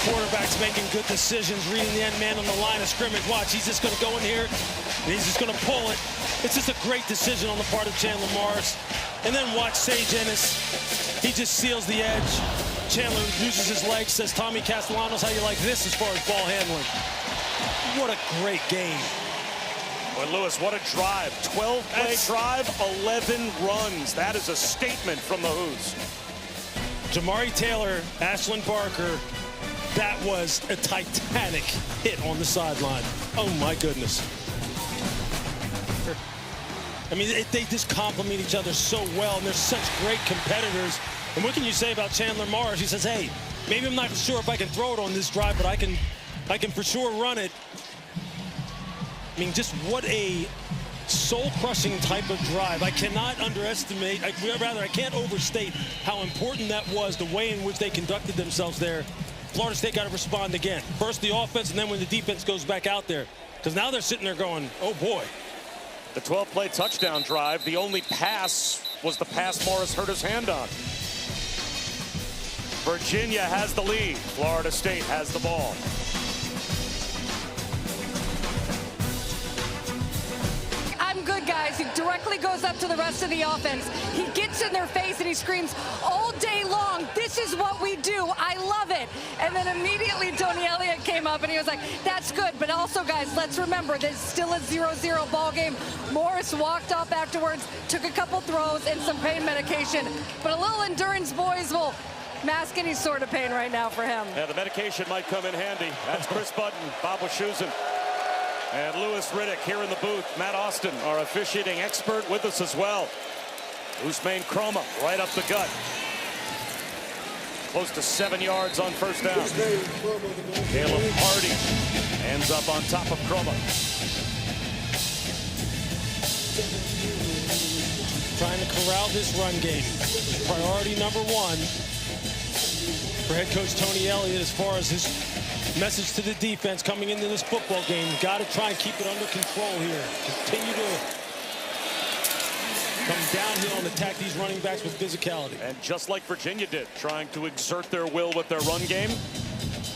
Quarterback's making good decisions, reading the end man on the line of scrimmage. Watch, he's just going to go in here, and he's just going to pull it. It's just a great decision on the part of Chandler Morris. And then watch Sage Ennis. He just seals the edge. Chandler uses his legs, says, Tommy Castellanos, how you like this as far as ball handling? What a great game. Well, Lewis, what a drive. 12-play drive, 11 runs. That is a statement from the Hoos. Jamari Taylor, Ashlyn Barker, that was a titanic hit on the sideline. Oh, my goodness. I mean, they just complement each other so well, and they're such great competitors. And what can you say about Chandler Morris? He says, hey, maybe I'm not sure if I can throw it on this drive, but I can for sure run it. I mean, just what a soul-crushing type of drive. I cannot underestimate, I can't overstate how important that was, the way in which they conducted themselves there. Florida State got to respond again. First the offense, and then when the defense goes back out there. Because now they're sitting there going, oh, boy. The 12-play touchdown drive, the only pass was the pass Morris hurt his hand on. Virginia has the lead. Florida State has the ball. I'm good, guys. You directly go goes up to the rest of the offense. He gets in their face and he screams all day long, "This is what we do. I love it." And then immediately Tony Elliott came up and he was like, "That's good, but also, guys, let's remember there's still a 0-0 ball game." Morris walked off afterwards, took a couple throws and some pain medication, but a little endurance, boys, will mask any sort of pain right now for him. Yeah, the medication might come in handy. That's Chris Button, Bob Wischusen, and Louis Riddick here in the booth. Matt Austin, our officiating expert, with us as well. Usman Chroma right up the gut. Close to 7 yards on first down. Caleb Hardy ends up on top of Chroma. Trying to corral this run game. Priority number one for head coach Tony Elliott as far as his message to the defense coming into this football game. Got to try and keep it under control here. Continue to come downhill and attack these running backs with physicality. And just like Virginia did, trying to exert their will with their run game,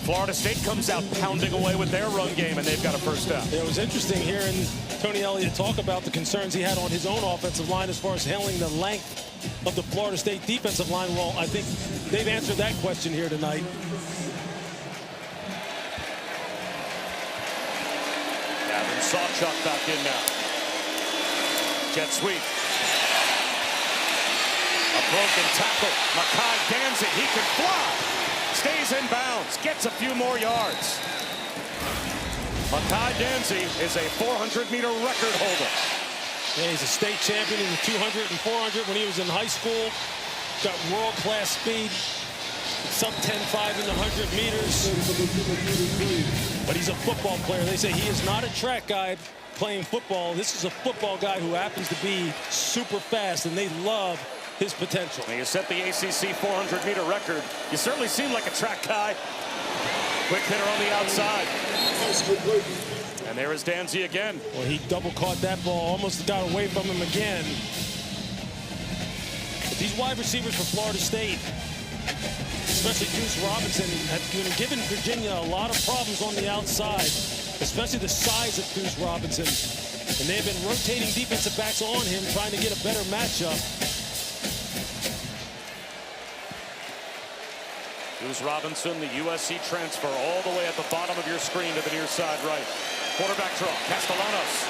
Florida State comes out pounding away with their run game, and they've got a first down. It was interesting hearing Tony Elliott talk about the concerns he had on his own offensive line as far as handling the length of the Florida State defensive line. Well, I think they've answered that question here tonight. Gavin Sawchuk back in now. Jet sweep. A broken tackle. Makai Danzig, he can fly. Stays in bounds, gets a few more yards. Makai Danzig is a 400-meter record holder. Yeah, he's a state champion in the 200 and 400 when he was in high school. Got world-class speed. Sub 10.5 in the 100 meters. But he's a football player. They say he is not a track guy playing football. This is a football guy who happens to be super fast, and they love his potential. When you set the ACC 400-meter record, you certainly seem like a track guy. Quick hitter on the outside. And there is Danzig again. Well, he double caught that ball, almost got away from him again. But these wide receivers for Florida State, especially Deuce Robinson, have been giving Virginia a lot of problems on the outside, especially the size of Deuce Robinson. And they've been rotating defensive backs on him, trying to get a better matchup. Deuce Robinson, the USC transfer, all the way at the bottom of your screen to the near side right. Quarterback draw, Castellanos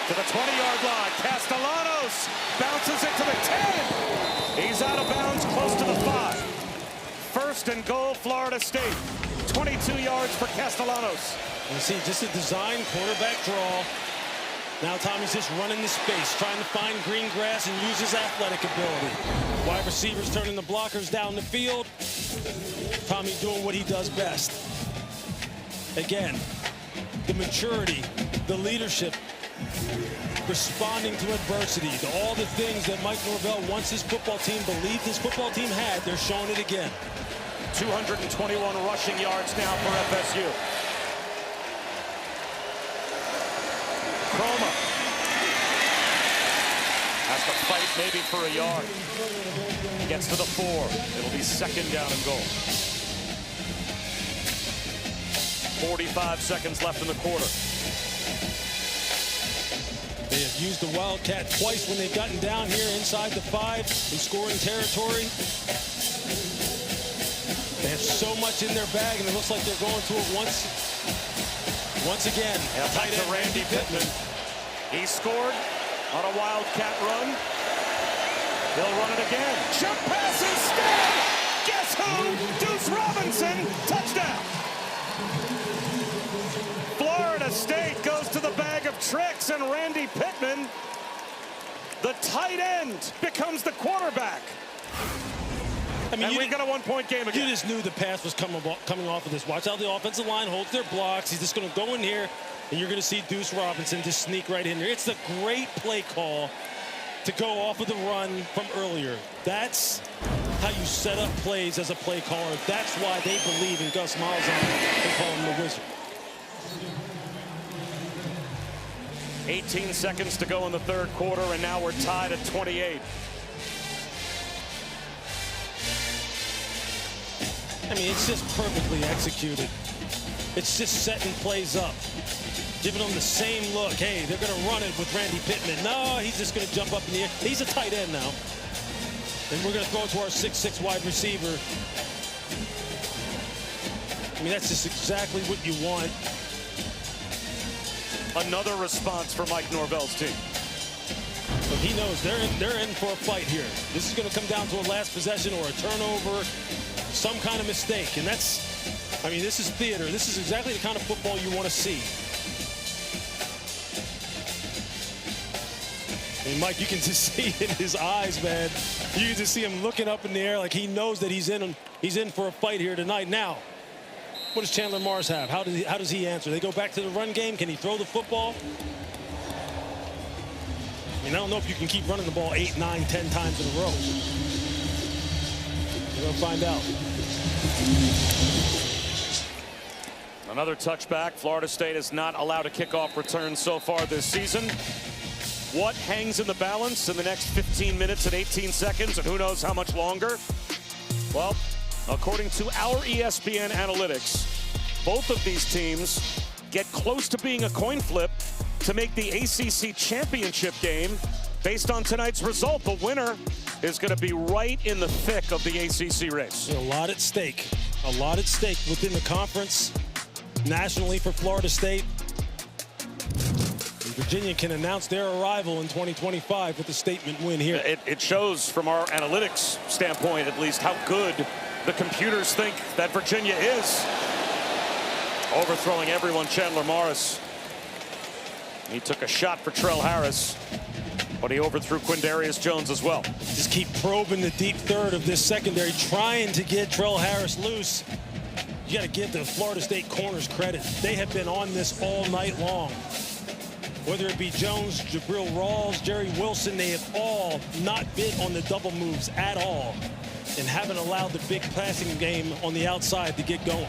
to the 20-yard line. Castellanos bounces it to the 10. He's out of bounds, close to the 5. First and goal, Florida State. 22 yards for Castellanos. You see, just a design quarterback draw. Now Tommy's just running the space, trying to find green grass and use his athletic ability. Wide receivers turning the blockers down the field. Tommy doing what he does best. Again, the maturity, the leadership, responding to adversity, all the things that Mike Norvell wants his football team, believed his football team had, they're showing it again. 221 rushing yards now for FSU. Chroma has to fight maybe for a yard. Gets to the 4. It'll be second down and goal. 45 seconds left in the quarter. They have used the Wildcat twice when they've gotten down here inside the 5 in scoring territory. They have so much in their bag, and it looks like they're going to it once again. Tight end Randy Pittman. He scored on a Wildcat run. He'll run it again. Jump pass instead. Guess who? Deuce Robinson. Touchdown. Florida State goes to the bag of tricks, and Randy Pittman, the tight end, becomes the quarterback. I mean, and we got a one-point game again. You just knew the pass was coming off of this. Watch how the offensive line holds their blocks. He's just going to go in here, and you're going to see Deuce Robinson just sneak right in there. It's a great play call to go off of the run from earlier. That's how you set up plays as a play caller. That's why they believe in Gus Malzahn and call him the Wizard. 18 seconds to go in the third quarter, and now we're tied at 28. I mean, it's just perfectly executed. It's just setting plays up, giving them the same look. Hey, they're going to run it with Randy Pittman. No, he's just going to jump up in the air. He's a tight end now. And we're going to throw it to our 6'6" wide receiver. I mean, that's just exactly what you want. Another response for Mike Norvell's team. But he knows they're in for a fight here. This is going to come down to a last possession or a turnover, some kind of mistake. And that's, I mean, this is theater. This is exactly the kind of football you want to see. I mean, Mike, you can just see in his eyes, man. You can just see him looking up in the air like he knows that he's in for a fight here tonight. Now, what does Chandler Morris have? How does he answer? They go back to the run game. Can he throw the football? I mean, I don't know if you can keep running the ball 8, 9, 10 times in a row. We're going to find out. Another touchback. Florida State is not allowed a kickoff return so far this season. What hangs in the balance in the next 15 minutes and 18 seconds, and who knows how much longer? Well, according to our ESPN analytics, both of these teams get close to being a coin flip to make the ACC championship game. Based on tonight's result, the winner is going to be right in the thick of the ACC race. A lot at stake. A lot at stake within the conference, nationally for Florida State. Virginia can announce their arrival in 2025 with a statement win here. It shows from our analytics standpoint, at least, how good the computers think that Virginia is. Overthrowing everyone, Chandler Morris. He took a shot for Trell Harris, but he overthrew Quindarius Jones as well. Just keep probing the deep third of this secondary, trying to get Trell Harris loose. You got to give the Florida State corners credit. They have been on this all night long. Whether it be Jones, Jabril Rawls, Jerry Wilson, they have all not been on the double moves at all and haven't allowed the big passing game on the outside to get going.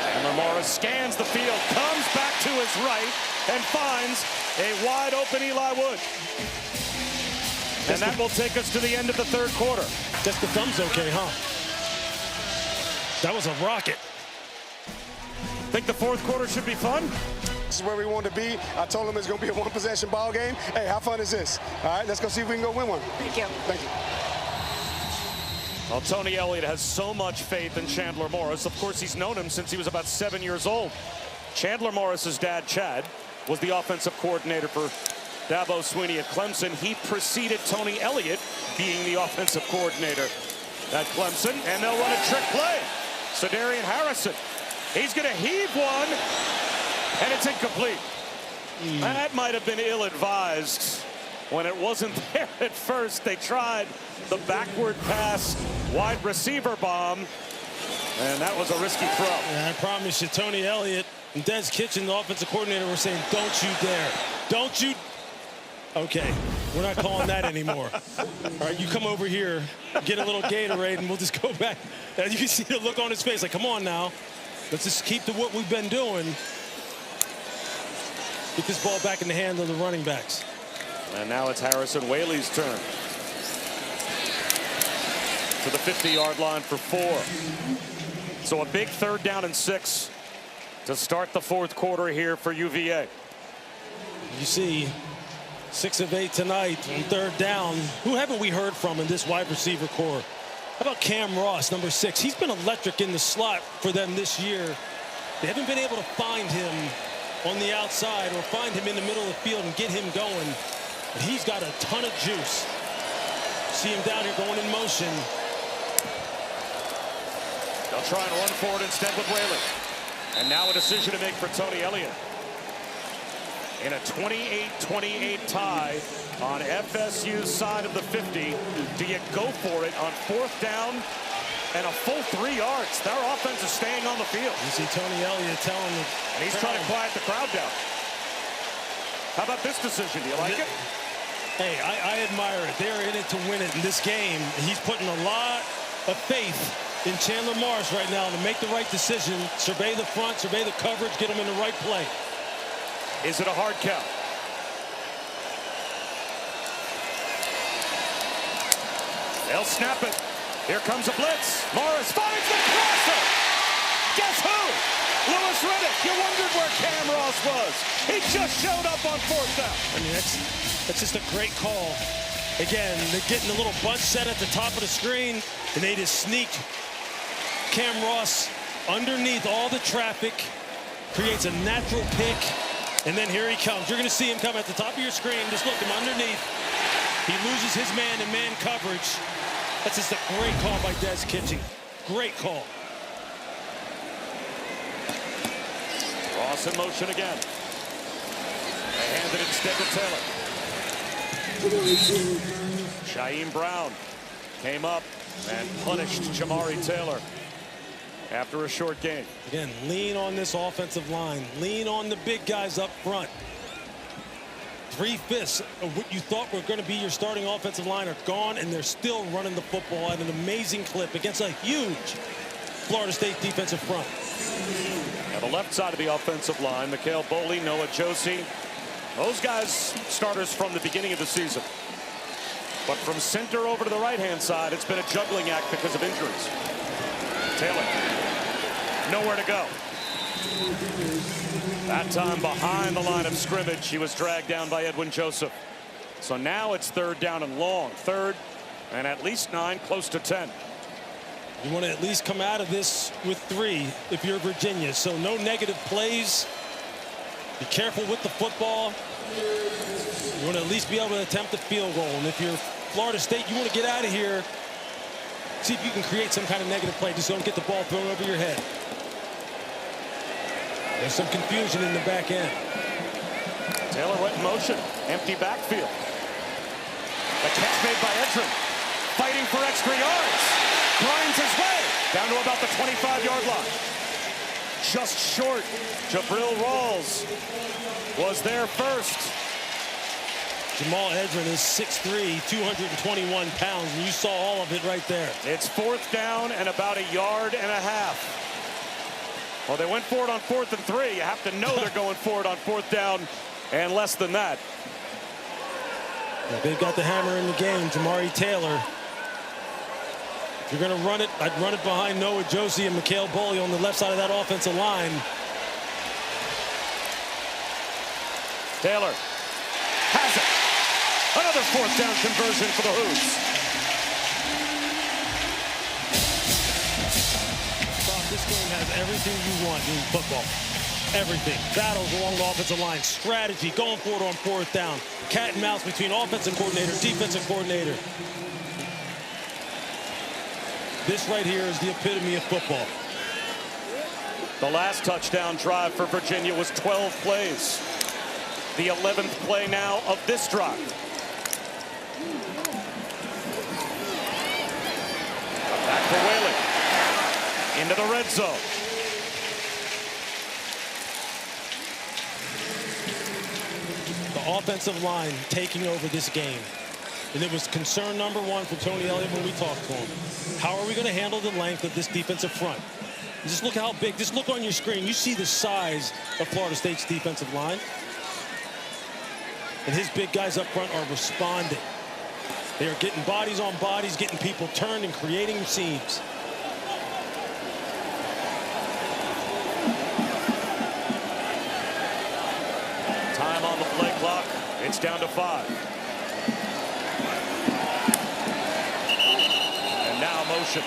Chandler Morris scans the field, comes back to his right, and finds a wide open Eli Wood. And that will take us to the end of the third quarter. Just the thumbs okay, huh? That was a rocket. Think the fourth quarter should be fun? This is where we want to be. I told them it's going to be a one-possession ball game. Hey, how fun is this? All right, let's go see if we can go win one. Thank you. Thank you. Well, Tony Elliott has so much faith in Chandler Morris. Of course, he's known him since he was about 7 years old. Chandler Morris's dad, Chad, was the offensive coordinator for Dabo Swinney at Clemson. He preceded Tony Elliott being the offensive coordinator at Clemson. And they'll run a trick play. Sedarian Harrison. He's going to heave one. And it's incomplete. That might have been ill-advised when it wasn't there at first. They tried the backward pass, wide receiver bomb. And that was a risky throw. And I promise you, Tony Elliott and Des Kitchen, the offensive coordinator, were saying, don't you dare. Don't you. Okay, we're not calling that anymore. All right, you come over here, get a little Gatorade, and we'll just go back. And you can see the look on his face, like, come on now. Let's just keep to what we've been doing. Get this ball back in the hand of the running backs. And now it's Harrison Whaley's turn. To the 50-yard line for 4. So a big 3rd down and 6 to start the fourth quarter here for UVA. You see 6 of 8 tonight on 3rd down. Who haven't we heard from in this wide receiver core? How about Cam Ross, number 6? He's been electric in the slot for them this year. They haven't been able to find him on the outside or find him in the middle of the field and get him going. But he's got a ton of juice. See him down here going in motion. They'll try and run forward instead with Whaley. And now a decision to make for Tony Elliott. In a 28-28 tie on FSU's side of the 50. Do you go for it on 4th down and a full 3 yards? Their offense is staying on the field. You see Tony Elliott telling the and he's trying to quiet the crowd down. How about this decision? Do you like it? Hey, I admire it. They're in it to win it in this game. He's putting a lot of faith in Chandler Morris right now to make the right decision. Survey the front, survey the coverage, get him in the right play. Is it a hard count? They'll snap it. Here comes a blitz. Morris finds the crosser. Guess who? Lewis Riddick. You wondered where Cam Ross was. He just showed up on 4th down. I mean, that's just a great call. Again, they're getting a little bunch set at the top of the screen, and they just sneak Cam Ross underneath all the traffic, creates a natural pick, and then here he comes. You're going to see him come at the top of your screen. Just look him underneath. He loses his man-to-man coverage. That's just a great call by Des Kitching. Great call. Ross in motion again. They hand it instead to Taylor. Shaheem Brown came up and punished Jamari Taylor after a short gain. Again, lean on this offensive line. Lean on the big guys up front. 3/5 of what you thought were going to be your starting offensive line are gone, and they're still running the football at an amazing clip against a huge Florida State defensive front. Now the left side of the offensive line, Mikhail Boley, Noah Josie. Those guys starters from the beginning of the season. But from center over to the right-hand side, it's been a juggling act because of injuries. Taylor, nowhere to go. That time behind the line of scrimmage, he was dragged down by Edwin Joseph. So now it's 3rd down and long. 3rd and at least 9, close to 10. You want to at least come out of this with 3 if you're Virginia. So no negative plays. Be careful with the football. You want to at least be able to attempt a field goal. And if you're Florida State, you want to get out of here. See if you can create some kind of negative play. Just don't get the ball thrown over your head. There's some confusion in the back end. Taylor went in motion. Empty backfield. The catch made by Edrin. Fighting for extra yards. Grinds his way down to about the 25-yard line. Just short. Jabril Rawls was there first. Jamal Edrin is 6'3", 221 pounds, and you saw all of it right there. It's 4th down and about 1.5 yards. Well, they went for it on 4th and 3. You have to know they're going for it on 4th down and less than that. Yeah, they've got the hammer in the game, Jamari Taylor. If you're going to run it, I'd run it behind Noah Josie and Mikhail Boley on the left side of that offensive line. Taylor has it. Another 4th down conversion for the Hoos. This game has everything you want in football. Everything. Battles along the offensive line. Strategy. Going for it on 4th down. Cat and mouse between offensive coordinator, defensive coordinator. This right here is the epitome of football. The last touchdown drive for Virginia was 12 plays. The 11th play now of this drive. Back for Whaley. Into the red zone. The offensive line taking over this game. And it was concern number 1 for Tony Elliott when we talked to him. How are we going to handle the length of this defensive front? Just look how big. Just look on your screen. You see the size of Florida State's defensive line. And his big guys up front are responding. They are getting bodies on bodies, getting people turned and creating seams. Time on the play clock. It's down to 5. And now motion.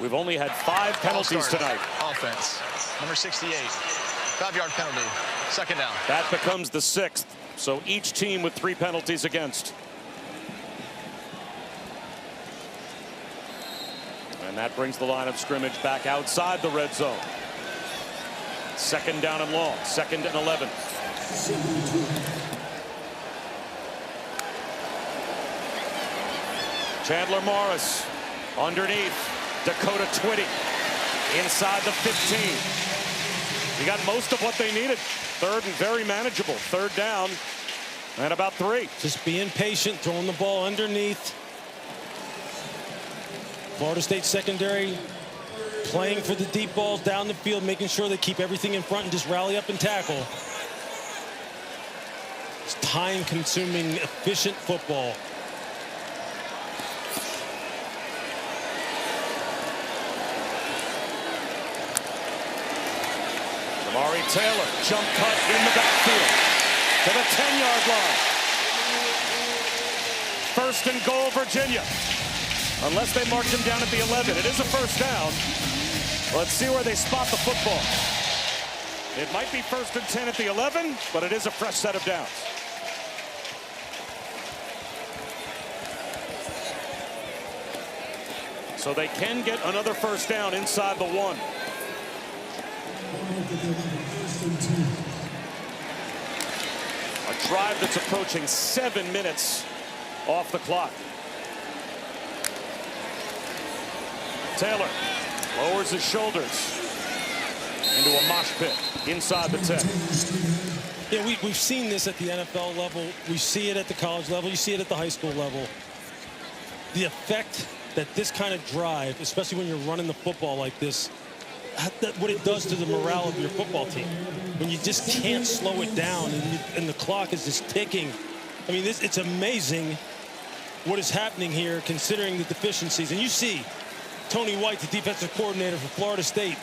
We've only had 5 penalties tonight. Offense, number 68, 5-yard penalty, 2nd down. That becomes the 6th. So each team with 3 penalties against. And that brings the line of scrimmage back outside the red zone. 2nd down and long, 2nd and 11. Chandler Morris underneath. Dakota Twitty inside the 15. You got most of what they needed. 3rd and very manageable. 3rd down and about 3. Just being patient, throwing the ball underneath. Florida State secondary playing for the deep balls down the field, making sure they keep everything in front and just rally up and tackle. It's time-consuming, efficient football. Amari Taylor, jump cut in the backfield to the 10-yard line. First and goal, Virginia. Unless they march him down at the 11. It is a first down. Let's see where they spot the football. It might be first and 10 at the 11, but it is a fresh set of downs. So they can get another first down inside the 1. A drive that's approaching 7 minutes off the clock. Taylor lowers his shoulders into a mosh pit inside the 10. Yeah, we've seen this at the NFL level. We see it at the college level. You see it at the high school level. The effect that this kind of drive, especially when you're running the football like this, what it does to the morale of your football team. When you just can't slow it down and the clock is just ticking. I mean, it's amazing what is happening here considering the deficiencies. And you see Tony White, the defensive coordinator for Florida State,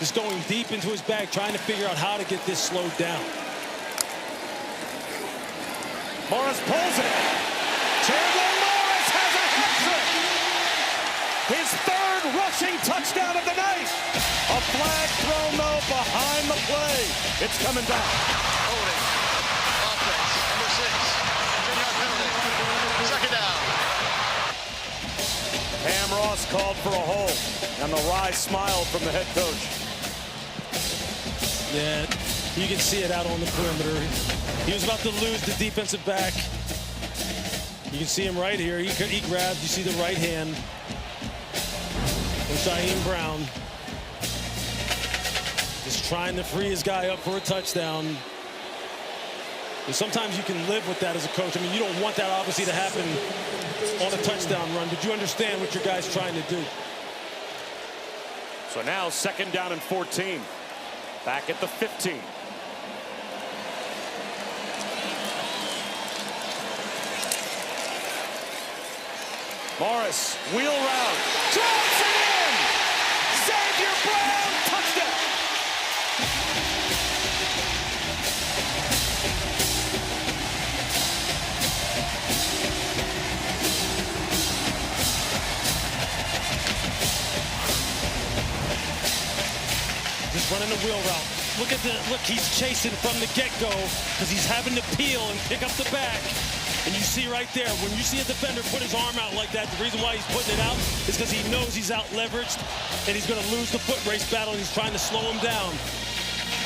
just going deep into his bag, trying to figure out how to get this slowed down. Morris pulls it. Chandler Morris has a hat trick. His third rushing touchdown of the night. A flag thrown, though, behind the play. It's coming down. Holding. Offense. Number 6. 10-yard penalty. Second down. Pam Ross called for a hold, and the wry smile from the head coach. Yeah, you can see it out on the perimeter. He was about to lose the defensive back. You can see him right here. He grabs. You see the right hand from Shaheem Brown. Just trying to free his guy up for a touchdown. And sometimes you can live with that as a coach. I mean, you don't want that obviously to happen on a touchdown run, but you understand what your guy's trying to do. So now second down and 14. Back at the 15. Morris, wheel route, drives it in! Xavier Brown, touchdown! Just running the wheel route. Look, he's chasing from the get-go because he's having to peel and pick up the back. And you see right there, when you see a defender put his arm out like that, the reason why he's putting it out is because he knows he's out-leveraged and he's going to lose the foot race battle, and he's trying to slow him down.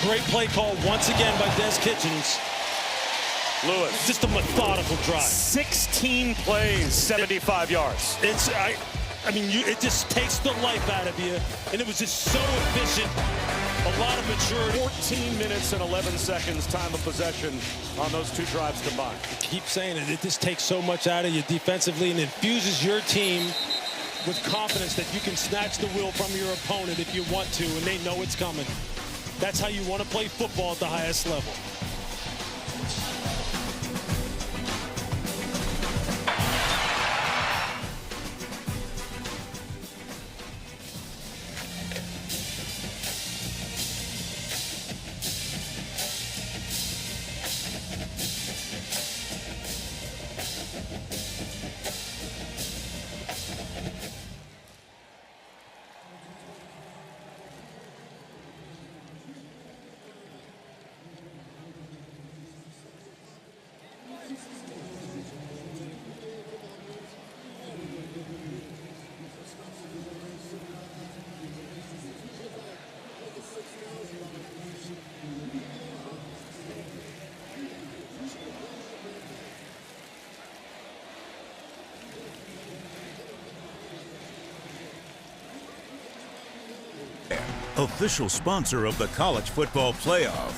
Great play call once again by Des Kitchens. Lewis. Just a methodical drive. 16 plays, 75 yards. I mean, it just takes the life out of you, and it was just so efficient. A lot of maturity. 14 minutes and 11 seconds time of possession on those two drives combined. I keep saying it. It just takes so much out of you defensively and infuses your team with confidence that you can snatch the wheel from your opponent if you want to, and they know it's coming. That's how you want to play football at the highest level. Official sponsor of the College Football Playoff.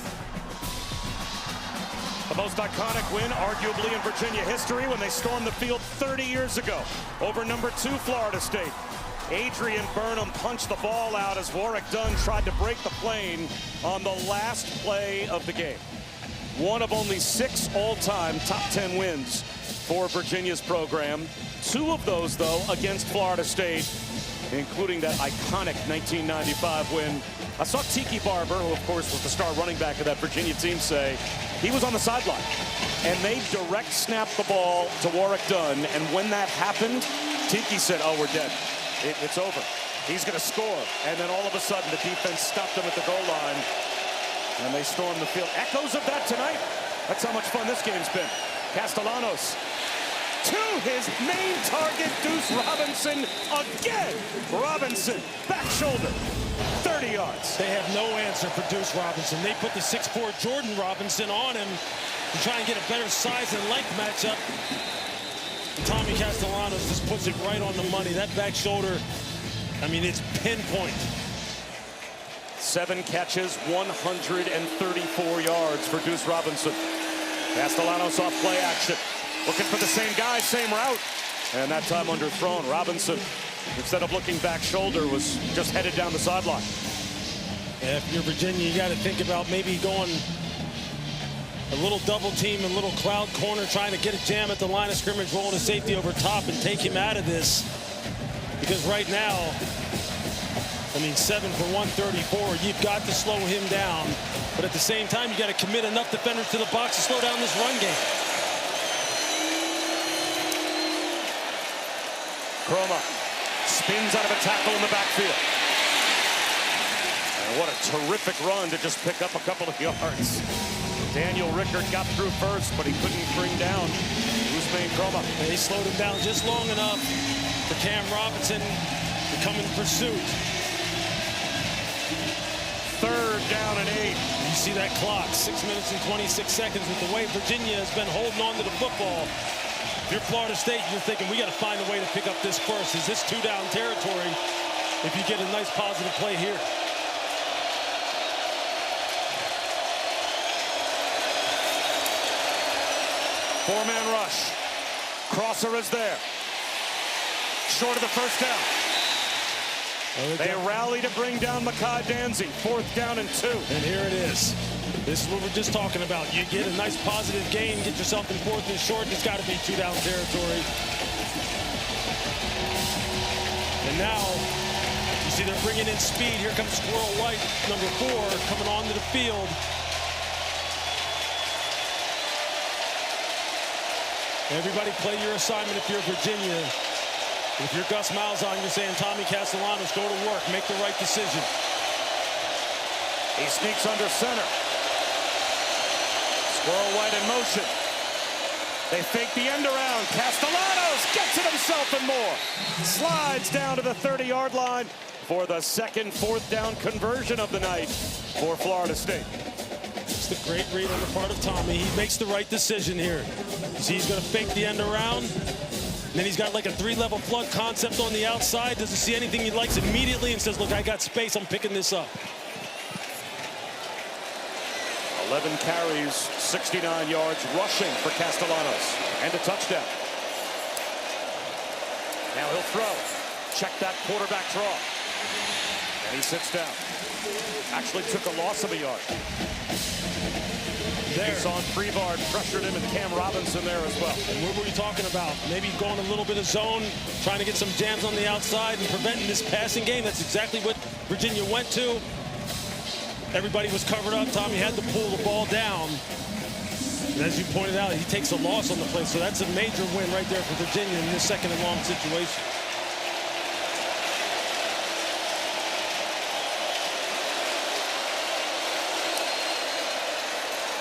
The most iconic win, arguably, in Virginia history when they stormed the field 30 years ago over number 2 Florida State. Adrian Burnham punched the ball out as Warwick Dunn tried to break the plane on the last play of the game. One of only 6 all-time top 10 wins for Virginia's program. 2 of those, though, against Florida State, including that iconic 1995 win. I saw Tiki Barber, who of course was the star running back of that Virginia team, say he was on the sideline. And they direct snapped the ball to Warwick Dunn. And when that happened, Tiki said, oh, we're dead. It's over. He's going to score. And then all of a sudden, the defense stopped them at the goal line. And they stormed the field. Echoes of that tonight. That's how much fun this game's been. Castellanos to his main target, Deuce Robinson again. Robinson, back shoulder, 30 yards. They have no answer for Deuce Robinson. They put the 6'4" Jordan Robinson on him to try and get a better size and length matchup. And Tommy Castellanos just puts it right on the money. That back shoulder, I mean, it's pinpoint. 7 catches, 134 yards for Deuce Robinson. Castellanos off play action. Looking for the same guy, same route. And that time underthrown. Robinson, instead of looking back shoulder, was just headed down the sideline. Yeah, if you're Virginia, you got to think about maybe going a little double team and little cloud corner, trying to get a jam at the line of scrimmage, rolling a safety over top and take him out of this. Because right now, I mean, 7 for 134. You've got to slow him down. But at the same time, you got to commit enough defenders to the box to slow down this run game. Chroma spins out of a tackle in the backfield. And what a terrific run to just pick up a couple of yards. Daniel Rickard got through first, but he couldn't bring down Usman Chroma. They slowed him down just long enough for Cam Robinson to come in pursuit. 3rd down and 8. You see that clock, 6 minutes and 26 seconds. With the way Virginia has been holding on to the football, if you're Florida State, you're thinking, we got to find a way to pick up this first. Is this 2-down territory if you get a nice positive play here? Four-man rush. Crosser is there. Short of the first down. They rally to bring down Makai Danzy. 4th down and 2. And here it is. This is what we're just talking about. You get a nice positive gain, get yourself in 4th and short. It's got to be 2-down territory. And now, you see they're bringing in speed. Here comes Squirrel White, number 4, coming onto the field. Everybody play your assignment if you're Virginia. If you're Gus Malzahn, you're saying, Tommy Castellanos, go to work, make the right decision. He sneaks under center. Squirrel White in motion. They fake the end around. Castellanos gets it himself and more. Slides down to the 30-yard line for the second 4th down conversion of the night for Florida State. It's the great read on the part of Tommy. He makes the right decision here. You see, he's going to fake the end around. And then he's got like a 3-level flood concept on the outside. Doesn't see anything he likes immediately and says, look, I got space. I'm picking this up. 11 carries, 69 yards rushing for Castellanos. And a touchdown. Now he'll throw. Check that quarterback draw. And he sits down. Actually took a loss of a yard. There. Son Freevard pressured him, and Cam Robinson there as well. And what were we talking about? Maybe going a little bit of zone, trying to get some jams on the outside and preventing this passing game. That's exactly what Virginia went to. Everybody was covered up. Tommy had to pull the ball down. And as you pointed out, he takes a loss on the play. So that's a major win right there for Virginia in this 2nd and long situation.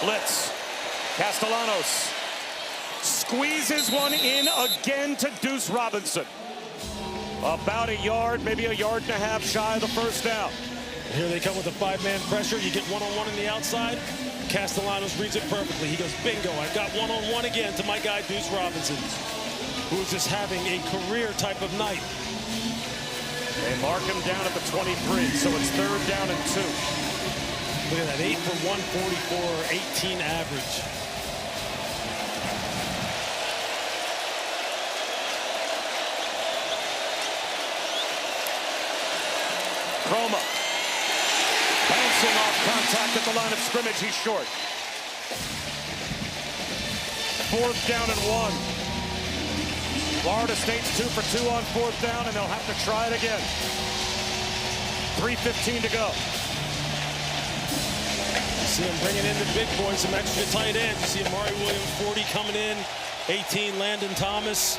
Blitz. Castellanos squeezes one in again to Deuce Robinson. About a yard, maybe a yard and a half shy of the 1st down. Here they come with a 5-man pressure. You get one-on-one on the outside. Castellanos reads it perfectly. He goes, bingo, I've got one-on-one again to my guy, Deuce Robinson, who is just having a career type of night. They mark him down at the 23, so it's 3rd down and 2. Look at that, 8 for 144, 18 average. Croma. Bouncing off contact at the line of scrimmage. He's short. 4th down and 1. Florida State's 2 for 2 on 4th down, and they'll have to try it again. 3:15 to go. You see him bringing in the big boys, some extra tight ends. You see Amari Williams, 40, coming in. 18, Landon Thomas.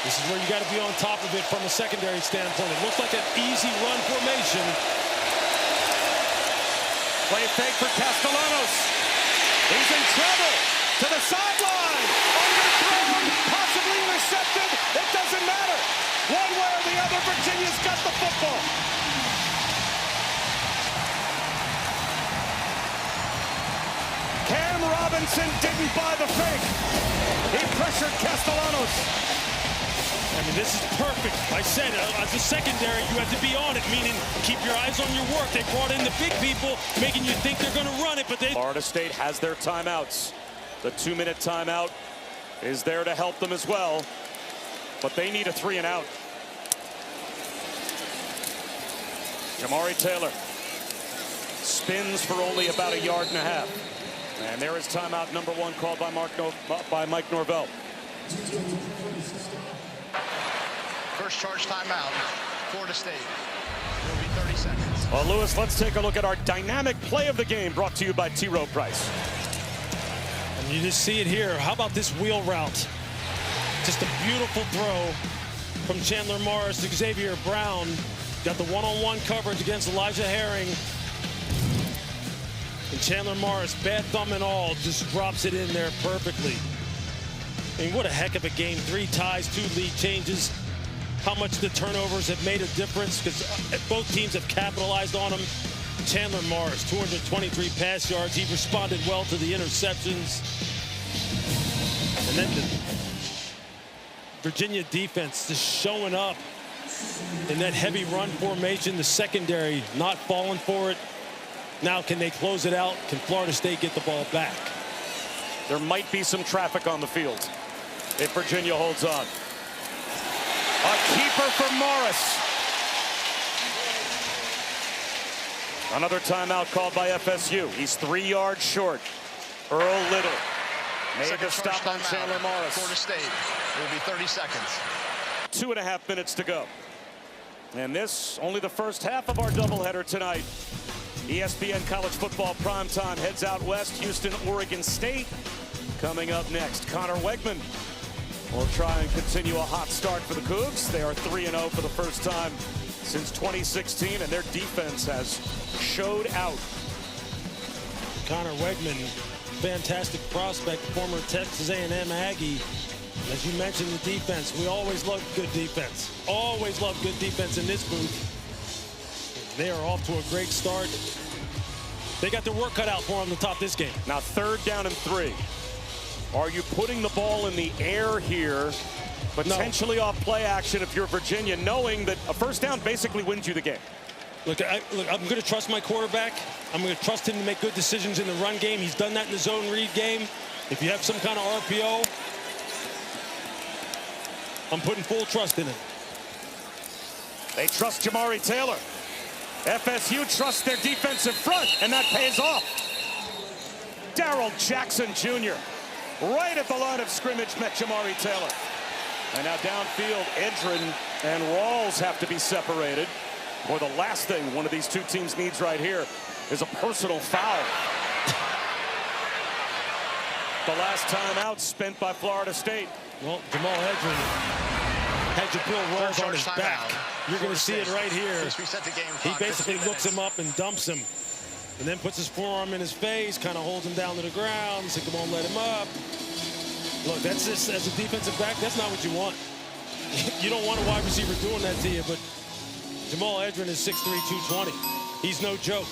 This is where you got to be on top of it from a secondary standpoint. It looks like an easy run formation. Play fake for Castellanos. He's in trouble. To the sideline. Underthrown. Possibly intercepted. It doesn't matter. One way or the other, Virginia's got the football. Cam Robinson didn't buy the fake. He pressured Castellanos. I mean, this is perfect. I said, as a secondary, you have to be on it, meaning keep your eyes on your work. They brought in the big people, making you think they're going to run it, but they... Florida State has their timeouts. The 2-minute timeout is there to help them as well, but they need a 3 and out. Jamari Taylor spins for only about 1.5 yards. And there is timeout number 1 called by Mike Norvell. First charge timeout, Florida State. It'll be 30 seconds. Well, Lewis, let's take a look at our dynamic play of the game, brought to you by T. Rowe Price. And you just see it here. How about this wheel route? Just a beautiful throw from Chandler Morris to Xavier Brown. Got the one-on-one coverage against Elijah Herring. And Chandler Morris, bad thumb and all, just drops it in there perfectly. I mean, what a heck of a game. 3 ties, 2 lead changes. How much the turnovers have made a difference, because both teams have capitalized on them. Chandler Morris, 223 pass yards. He responded well to the interceptions. And then the Virginia defense just showing up in that heavy run formation. The secondary not falling for it. Now, can they close it out? Can Florida State get the ball back? There might be some traffic on the field if Virginia holds on. A keeper for Morris. Another timeout called by FSU. He's 3 yards short. Earl Little made the stop on Chandler Morris. Florida State. It will be 30 seconds. 2.5 minutes to go. And this, only the first half of our doubleheader tonight. ESPN College Football Primetime heads out west. Houston, Oregon State. Coming up next, Connor Wegman will try and continue a hot start for the Cougs. They are 3-0 for the first time since 2016, and their defense has showed out. Connor Wegman, fantastic prospect, former Texas A&M Aggie. As you mentioned, the defense, we always love good defense. Always love good defense in this booth. They are off to a great start. They got their work cut out for them to top this game. Now 3rd down and 3. Are you putting the ball in the air here, potentially off play action if you're Virginia, knowing that a first down basically wins you the game? Look, I'm going to trust my quarterback. I'm going to trust him to make good decisions in the run game. He's done that in the zone read game. If you have some kind of RPO, I'm putting full trust in him. They trust Jamari Taylor. FSU trusts their defensive front, and that pays off. Darrell Jackson Jr. right at the line of scrimmage met Jamari Taylor. And now downfield, Edrin and Rawls have to be separated. Boy, the last thing one of these two teams needs right here is a personal foul. The last timeout spent by Florida State. Well, Jamal Edrin had Jabril Rawls on his back. You're going to see it right here. He basically looks him up and dumps him. And then puts his forearm in his face, kind of holds him down to the ground. Said, come on, let him up. Look, that's just, as a defensive back, that's not what you want. You don't want a wide receiver doing that to you, but Jamal Edrin is 6'3", 220. He's no joke.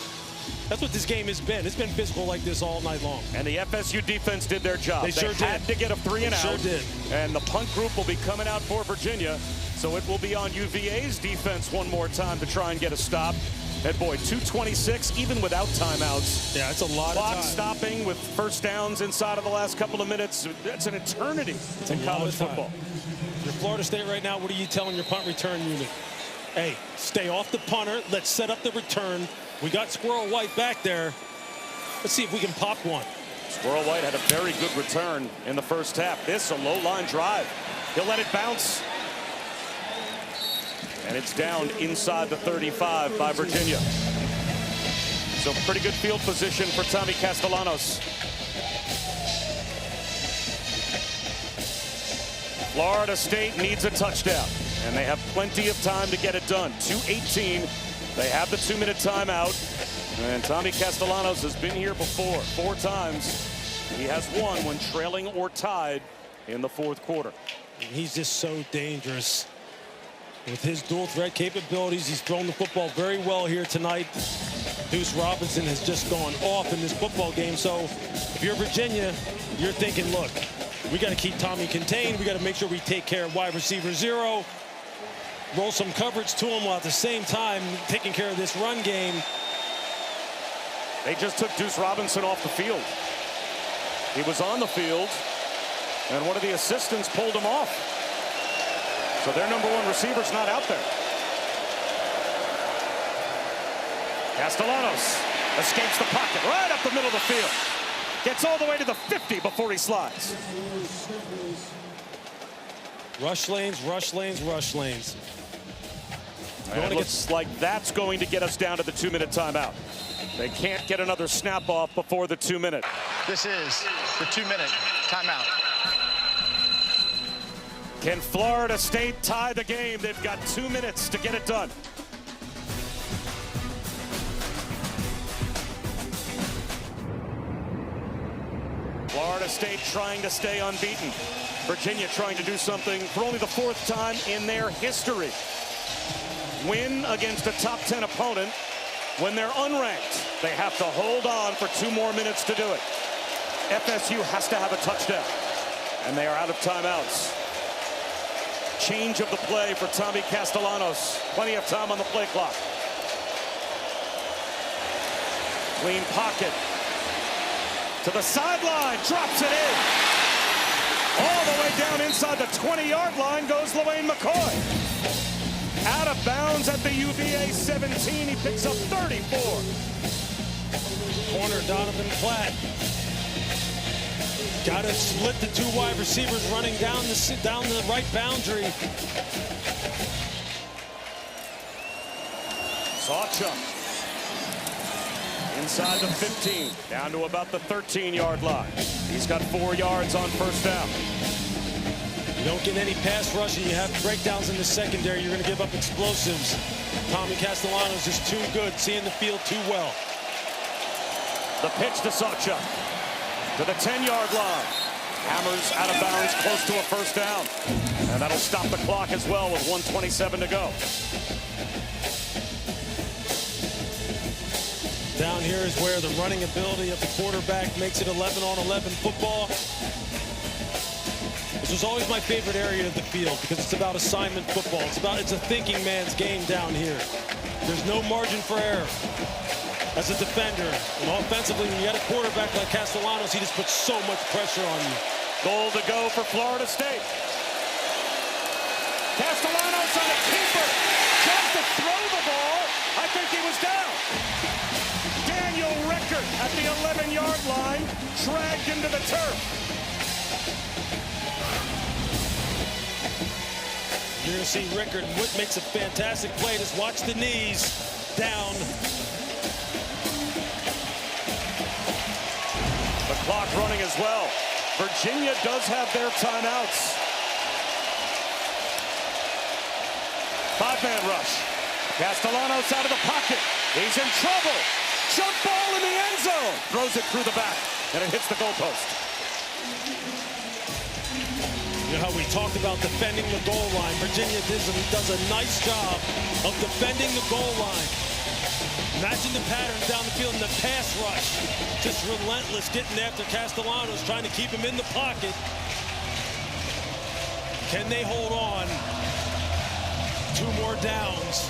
That's what this game has been. It's been physical like this all night long. And the FSU defense did their job. They sure had to get a 3 and out. Sure did. And the punt group will be coming out for Virginia. So it will be on UVA's defense one more time to try and get a stop. Head boy, 2:26, even without timeouts. Yeah, it's a lot Clock of time. stopping with first downs inside of the last couple of minutes. That's an eternity in college football. You're Florida State right now. What are you telling your punt return unit? Hey, stay off the punter. Let's set up the return. We got Squirrel White back there. Let's see if we can pop one. Squirrel White had a very good return in the first half. This, a low-line drive. He'll let it bounce. And it's down inside the 35 by Virginia. So pretty good field position for Tommy Castellanos. Florida State needs a touchdown, and they have plenty of time to get it done. 2:18. They have the 2-minute timeout. And Tommy Castellanos has been here before, 4 times. He has won when trailing or tied in the fourth quarter. He's just so dangerous. With his dual threat capabilities, he's thrown the football very well here tonight. Deuce Robinson has just gone off in this football game. So if you're Virginia, you're thinking, look, we got to keep Tommy contained. We got to make sure we take care of wide receiver 0. Roll some coverage to him while at the same time taking care of this run game. They just took Deuce Robinson off the field. He was on the field, and one of the assistants pulled him off. So their number 1 receiver's not out there. Castellanos escapes the pocket right up the middle of the field. Gets all the way to the 50 before he slides. Rush lanes, rush lanes, rush lanes. And it looks like that's going to get us down to the 2-minute timeout. They can't get another snap off before the 2-minute. This is the 2-minute timeout. Can Florida State tie the game? They've got 2 minutes to get it done. Florida State trying to stay unbeaten. Virginia trying to do something for only the 4th time in their history. Win against a top 10 opponent when they're unranked. They have to hold on for 2 more minutes to do it. FSU has to have a touchdown, and they are out of timeouts. Change of the play for Tommy Castellanos. Plenty of time on the play clock. Clean pocket. To the sideline, drops it in. All the way down inside the 20-yard line goes LaWayne McCoy. Out of bounds at the UVA 17. He picks up 34. Corner Donovan Platt. Got to split the 2 wide receivers running down the right boundary. Sawchuk inside the 15, down to about the 13-yard line. He's got 4 yards on first down. You don't get any pass rush and you have breakdowns in the secondary, you're going to give up explosives. Tommy Castellanos is too good, seeing the field too well. The pitch to Sawchuk. To the 10-yard line. Hammers out of bounds, close to a first down. And that'll stop the clock as well with 1:27 to go. Down here is where the running ability of the quarterback makes it 11-on-11 football. This was always my favorite area of the field because it's about assignment football. It's a thinking man's game down here. There's no margin for error. As a defender and offensively, when you got a quarterback like Castellanos, he just puts so much pressure on you. Goal to go for Florida State. Castellanos on a keeper. Tries to throw the ball. I think he was down. Daniel Rickert at the 11-yard line, dragged into the turf. You're going to see Rickert. Witt makes a fantastic play. Just watch the knees down. The clock running as well. Virginia does have their timeouts. 5-man rush. Castellanos out of the pocket. He's in trouble. Jump ball in the end zone. Throws it through the back, and it hits the goalpost. You know how we talked about defending the goal line. Virginia does a nice job of defending the goal line. Matching the patterns down the field in the pass rush. Just relentless getting after Castellanos, trying to keep him in the pocket. Can they hold on? 2 more downs.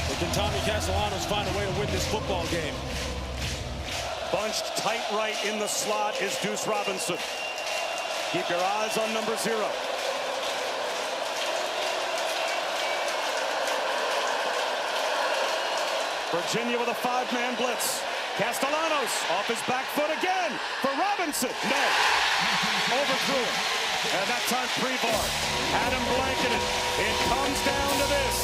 But can Tommy Castellanos find a way to win this football game? Bunched tight right in the slot is Deuce Robinson. Keep your eyes on number 0. Virginia with a 5-man blitz. Castellanos off his back foot again for Robinson. No. Overthrew it. And that time Prevar had him blanketed. It comes down to this.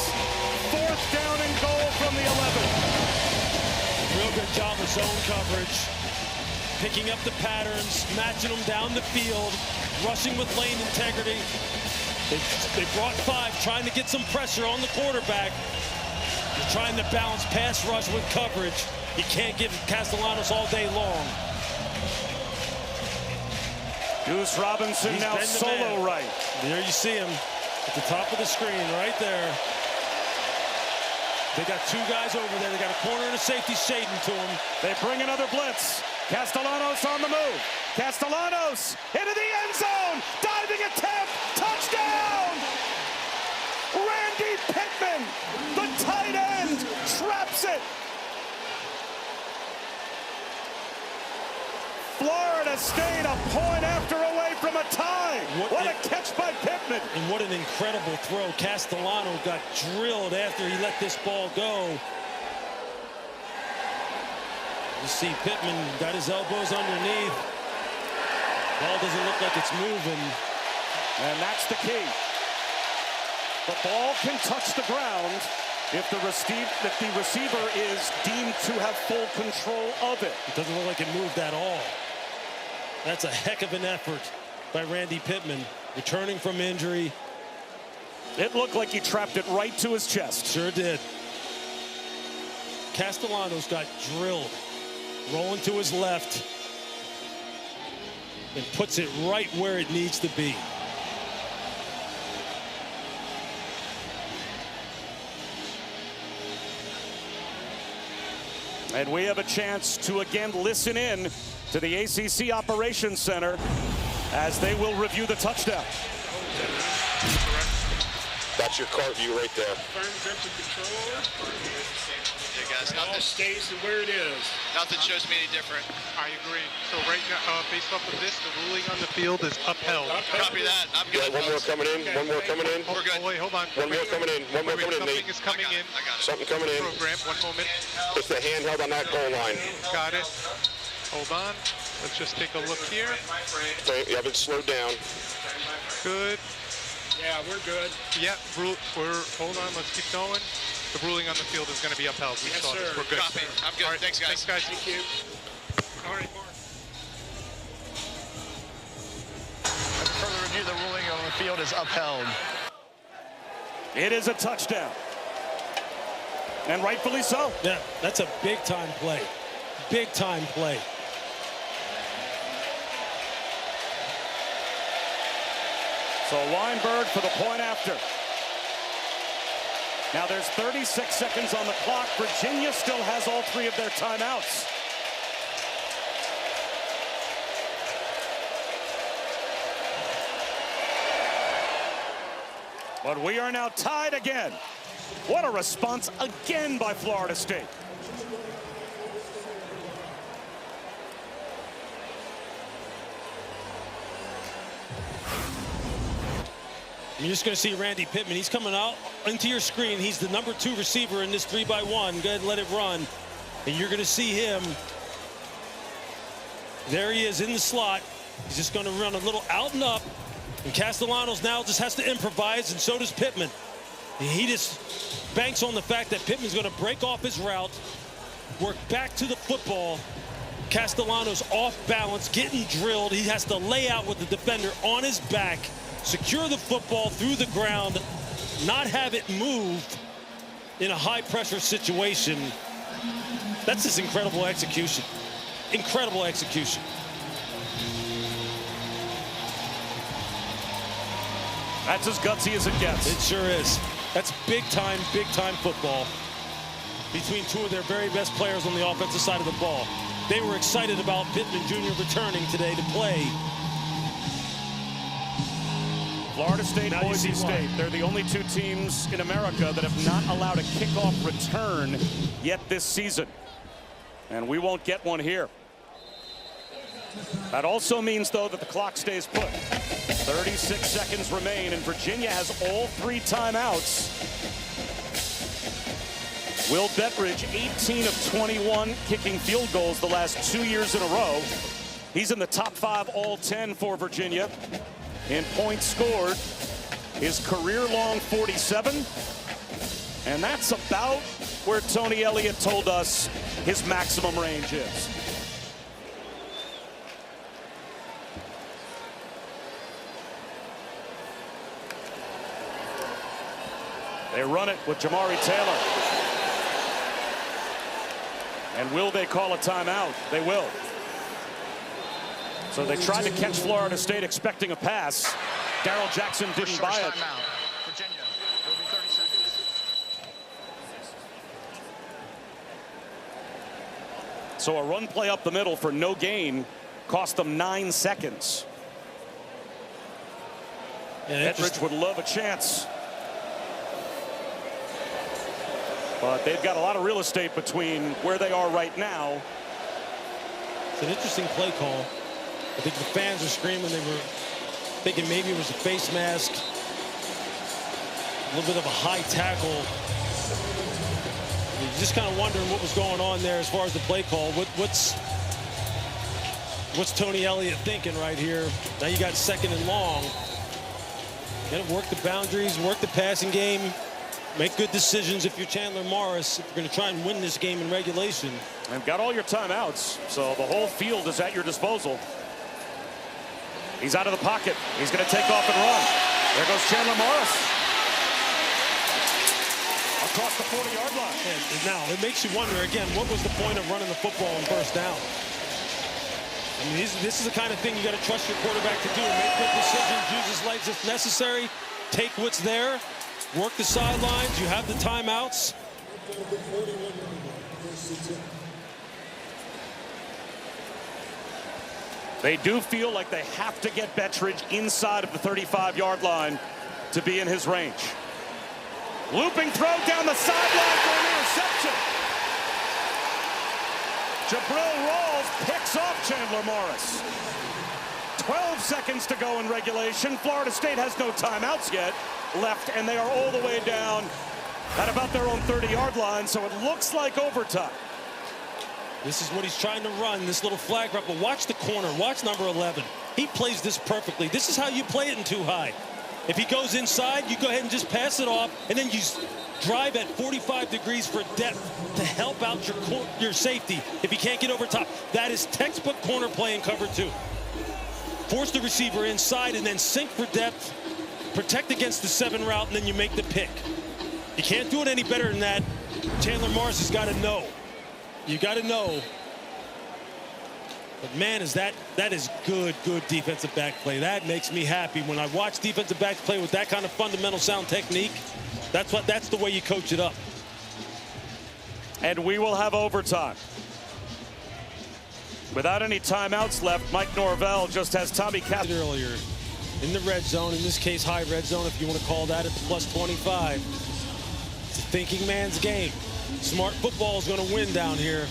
4th down and goal from the 11. Real good job of zone coverage. Picking up the patterns, matching them down the field, rushing with lane integrity. They brought 5, trying to get some pressure on the quarterback. You're trying to balance pass rush with coverage. You can't give Castellanos all day long. Deuce Robinson now solo right. There you see him at the top of the screen right there. They got 2 guys over there. They got a corner and a safety shading to him. They bring another blitz. Castellanos on the move. Castellanos into the end zone. Diving attempt. Touchdown! Randy Pittman, the tight end, traps it. Florida State a point after away from a tie. What a catch by Pittman. And what an incredible throw. Castellano got drilled after he let this ball go. You see Pittman got his elbows underneath. Ball doesn't look like it's moving. And that's the key. The ball can touch the ground if the receiver is deemed to have full control of it. It doesn't look like it moved at all. That's a heck of an effort by Randy Pittman, returning from injury. It looked like he trapped it right to his chest. Sure did. Castellanos got drilled, rolling to his left, and puts it right where it needs to be. And we have a chance to again listen in to the ACC Operations Center as they will review the touchdown. That's your cart view right there. Firm grip of control. Yeah, guys, It all stays where it is. nothing shows me any different. I agree. So right now, based off of this, the ruling on the field is upheld. Copy that. I'm good. Yeah, one more coming in. One more coming in. We're good. Oh, wait, hold on. One more coming in. One more coming in, Something Nate. is coming in. I got it. Something coming in. Program, one moment. It's the handheld on that goal line. Got it. Hold on. Let's just take a look here. Okay, you have it slowed down. Good. Yeah, we're good. Yeah, hold on. Let's keep going. The ruling on the field is going to be upheld. We Yes, saw this. sir. We're good. Copy. I'm good. All right, Thanks, guys. Thanks, guys. Thank you. All right, Mark. As further review, the ruling on the field is upheld. It is a touchdown. And rightfully so. Yeah, that's a big-time play. Big-time play. So Weinberg for the point after. Now there's 36 seconds on the clock. Virginia still has all 3 of their timeouts. But we are now tied again. What a response again by Florida State. You're just going to see Randy Pittman. He's coming out into your screen. He's the number 2 receiver in this 3-by-1. Go ahead and let it run. And you're going to see him. There he is in the slot. He's just going to run a little out and up. And Castellanos now just has to improvise, and so does Pittman. And he just banks on the fact that Pittman's going to break off his route, work back to the football. Castellanos off balance, getting drilled. He has to lay out with the defender on his back, secure the football through the ground, not have it moved in a high-pressure situation. That's just incredible execution. Incredible execution. That's as gutsy as it gets. It sure is. That's big-time football between 2 of their very best players on the offensive side of the ball. They were excited about Pittman Jr. returning today to play. Florida State, Now you Boise see why. State. They're the only two teams in America that have not allowed a kickoff return yet this season. And we won't get one here. That also means, though, that the clock stays put. 36 seconds remain, and Virginia has all 3 timeouts. Will Bettridge, 18 of 21 kicking field goals the last 2 years in a row. He's in the top 5 all 10 for Virginia. In points scored, his career-long 47. And that's about where Tony Elliott told us his maximum range is. They run it with Jamari Taylor. And will they call a timeout? They will. So they tried to catch Florida State expecting a pass. Darrell Jackson didn't buy it. Virginia, it'll be 30 seconds. So a run play up the middle for no gain cost them 9 seconds. Bettridge would love a chance. But they've got a lot of real estate between where they are right now. It's an interesting play call. I think the fans are screaming. They were thinking maybe it was a face mask. A little bit of a high tackle. You're just kind of wondering what was going on there as far as the play call. What's Tony Elliott thinking right here? Now you got 2nd and long. You got to work the boundaries, work the passing game. Make good decisions if you're Chandler Morris, if you're going to try and win this game in regulation. And got all your timeouts, so the whole field is at your disposal. He's out of the pocket. He's going to take off and run. There goes Chandler Morris. Across the 40-yard line. And now, it makes you wonder, again, what was the point of running the football on first down? I mean, this is the kind of thing you got to trust your quarterback to do. Make good decisions, use his legs if necessary, take what's there. Work the sidelines. You have the timeouts. They do feel like they have to get Bettridge inside of the 35-yard line to be in his range. Looping throw down the sideline for an interception. Jabril Rawls picks off Chandler Morris. 12 seconds to go in regulation. Florida State has no timeouts yet left, and they are all the way down at about their own 30-yard line, so it looks like overtime. This is what he's trying to run, this little flag drop. But watch the corner. Watch number 11. He plays this perfectly. This is how you play it in too high. If he goes inside, you go ahead and just pass it off, and then you drive at 45 degrees for depth to help out your safety if he can't get over top. That is textbook corner play in cover 2. Force the receiver inside and then sink for depth, protect against the 7 route, and then you make the pick. You can't do it any better than that. Chandler Morris has got to know. You got to know. But man, that is good defensive back play. That makes me happy when I watch defensive backs play with that kind of fundamental sound technique. That's the way you coach it up. And we will have overtime. Without any timeouts left, Mike Norvell just has Tommy Castro earlier in the red zone, in this case high red zone if you want to call that, at the plus 25. It's a thinking man's game. Smart football is going to win down here.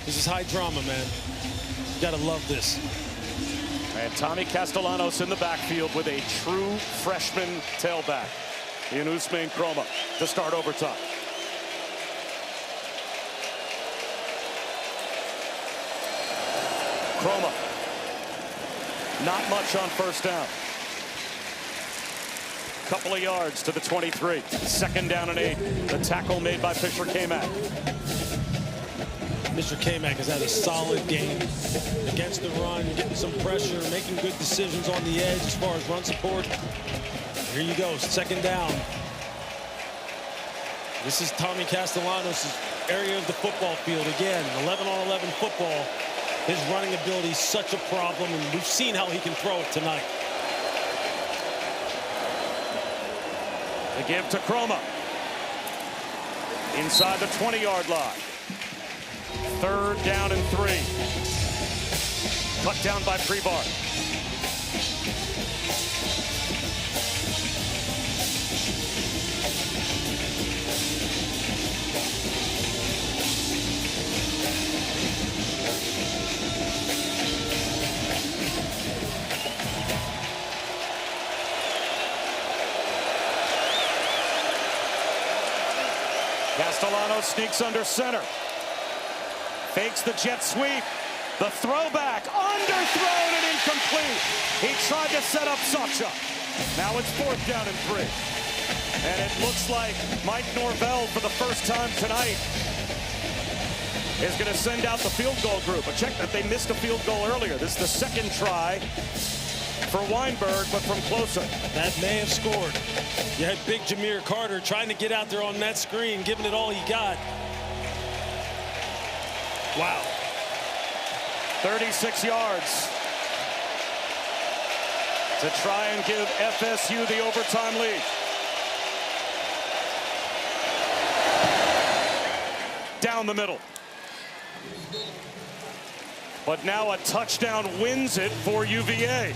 This is high drama, man. You got to love this. And Tommy Castellanos in the backfield with a true freshman tailback in Ousmane Kroma to start overtime. Kroma, not much on first down. Couple of yards to the 23. 2nd down and 8. The tackle made by Fisher K-Mac. Mr. K-Mac has had a solid game against the run, getting some pressure, making good decisions on the edge as far as run support. Here you go, 2nd down. This is Tommy Castellanos' area of the football field. Again, 11-on-11 football. His running ability is such a problem, and we've seen how he can throw it tonight. The give to Kroma. Inside the 20-yard line. 3rd down and 3. Cut down by Prebar. Castellano sneaks under center. Fakes the jet sweep. The throwback, underthrown and incomplete. He tried to set up Sacha. Now it's 4th down and 3. And it looks like Mike Norvell, for the first time tonight, is going to send out the field goal group. But check that they missed a field goal earlier. This is the second try for Weinberg, but from closer. That may have scored. You had big Jameer Carter trying to get out there on that screen, giving it all he got. Wow. 36 yards to try and give FSU the overtime lead. Down the middle. But now a touchdown wins it for UVA.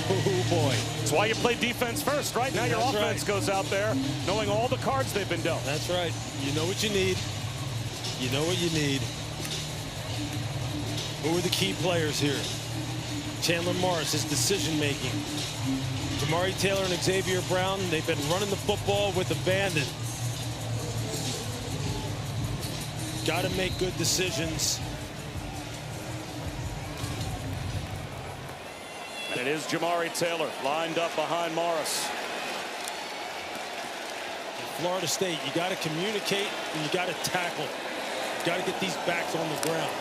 Oh, boy. That's why you play defense first, right? Now your offense goes out there knowing all the cards they've been dealt. That's right. You know what you need. You know what you need. Who are the key players here? Chandler Morris, his decision-making. Jamari Taylor and Xavier Brown, they've been running the football with abandon. Got to make good decisions. And it is Jamari Taylor lined up behind Morris. Florida State, you got to communicate and you got to tackle. You got to get these backs on the ground.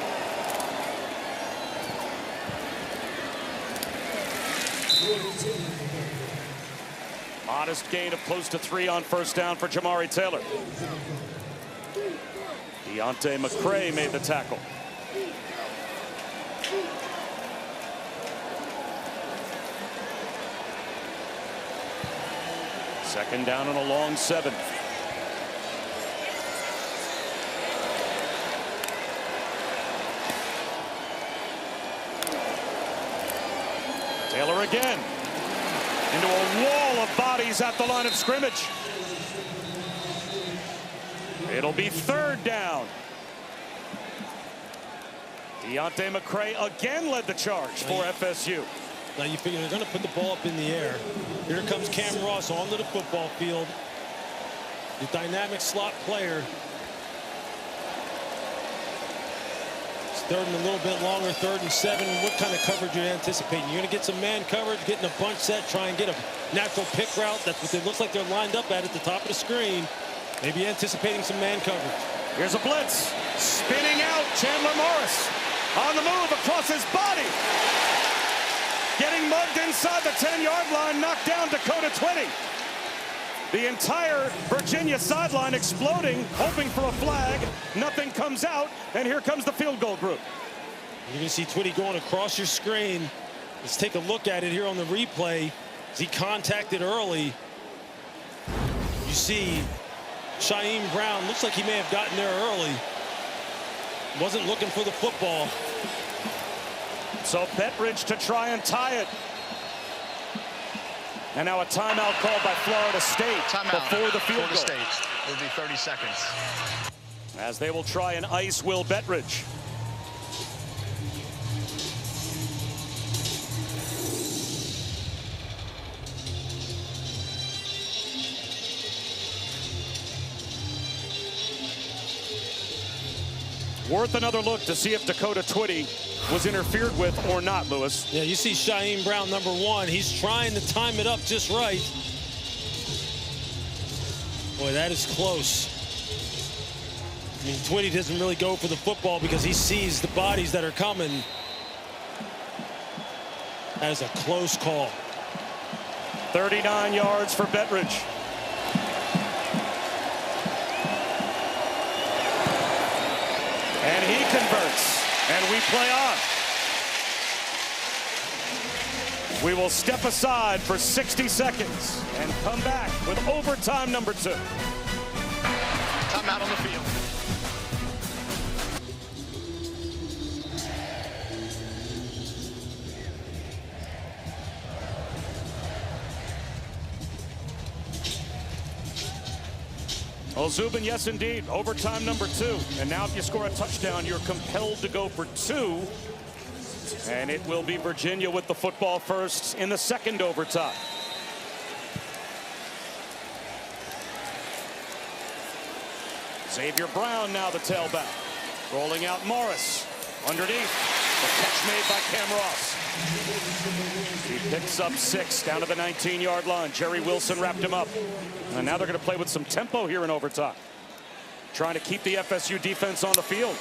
Modest gain of close to 3 on 1st down for Jamari Taylor. Deontay McCray made the tackle. Second down and a long 7. Taylor again. Into a wall of bodies at the line of scrimmage. It'll be 3rd down. Deontay McCray again led the charge for FSU. Now you figure they're going to put the ball up in the air. Here comes Cam Ross onto the football field. The dynamic slot player. It's 3rd and a little bit longer, 3rd and 7. What kind of coverage are you anticipating? You're going to get some man coverage, getting a bunch set, try and get a natural pick route. That's what it looks like they're lined up at the top of the screen. Maybe anticipating some man coverage. Here's a blitz. Spinning out, Chandler Morris. On the move across his body. Getting mugged inside the 10-yard line, knocked down Dakota 20. The entire Virginia sideline exploding, hoping for a flag. Nothing comes out, and here comes the field goal group. You're going to see Twitty going across your screen. Let's take a look at it here on the replay. As he contacted early, you see Shaheem Brown. Looks like he may have gotten there early. Wasn't looking for the football. So Bettridge to try and tie it. And now a timeout called by Florida State before the field goal. State. It'll be 30 seconds. As they will try and ice Will Bettridge. Worth another look to see if Dakota Twitty was interfered with or not, Lewis. Yeah, you see Shaheem Brown, number 1. He's trying to time it up just right. Boy, that is close. I mean, Twitty doesn't really go for the football because he sees the bodies that are coming. That is a close call. 39 yards for Bettridge. And he converts, and we play on. We will step aside for 60 seconds and come back with overtime number 2. Timeout on the field. Well, Zubin, yes, indeed. Overtime number 2. And now if you score a touchdown, you're compelled to go for 2. And it will be Virginia with the football first in the second overtime. Xavier Brown now the tailback. Rolling out Morris. Underneath. The catch made by Cam Ross. He picks up 6 down to the 19-yard line. Jerry Wilson wrapped him up. And now they're going to play with some tempo here in overtime. Trying to keep the FSU defense on the field.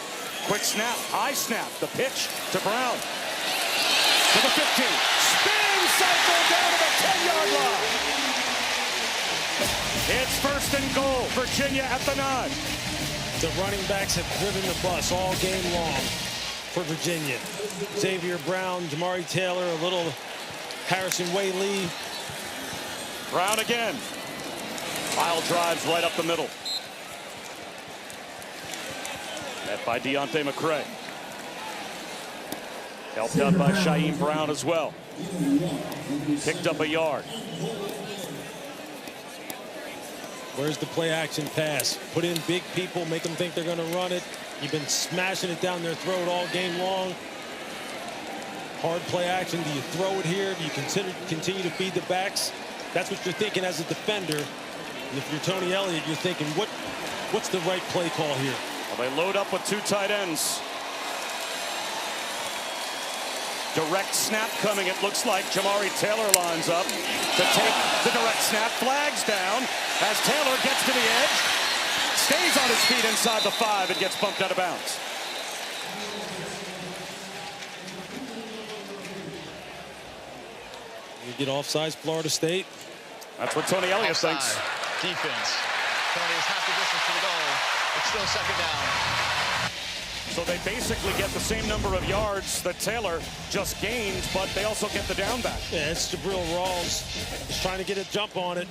Quick snap, high snap, the pitch to Brown. To the 15. Spin cycle down to the 10-yard line. It's 1st and goal. Virginia at the 9. The running backs have driven the bus all game long for Virginia. Xavier Brown, Jamari Taylor, a little Harrison Way-Lee. Brown again. Pile drives right up the middle. Met by Deontay McCray. Helped out by Shaheem Brown as well. Picked up a yard. Where's the play action pass? Put in big people, make them think they're going to run it. You've been smashing it down their throat all game long. Hard play action. Do you throw it here? Do you continue to feed the backs? That's what you're thinking as a defender. And if you're Tony Elliott, you're thinking, what's the right play call here? Well, they load up with 2 tight ends. Direct snap coming, it looks like. Jamari Taylor lines up to take the direct snap. Flags down as Taylor gets to the edge. Stays on his feet inside the 5 and gets bumped out of bounds. You get offsides, Florida State. That's what Tony Elliott thinks. Defense. Tony is half the distance to the goal. It's still 2nd down. So they basically get the same number of yards that Taylor just gained, but they also get the down back. Yeah, it's Jabril Rawls. He's trying to get a jump on it.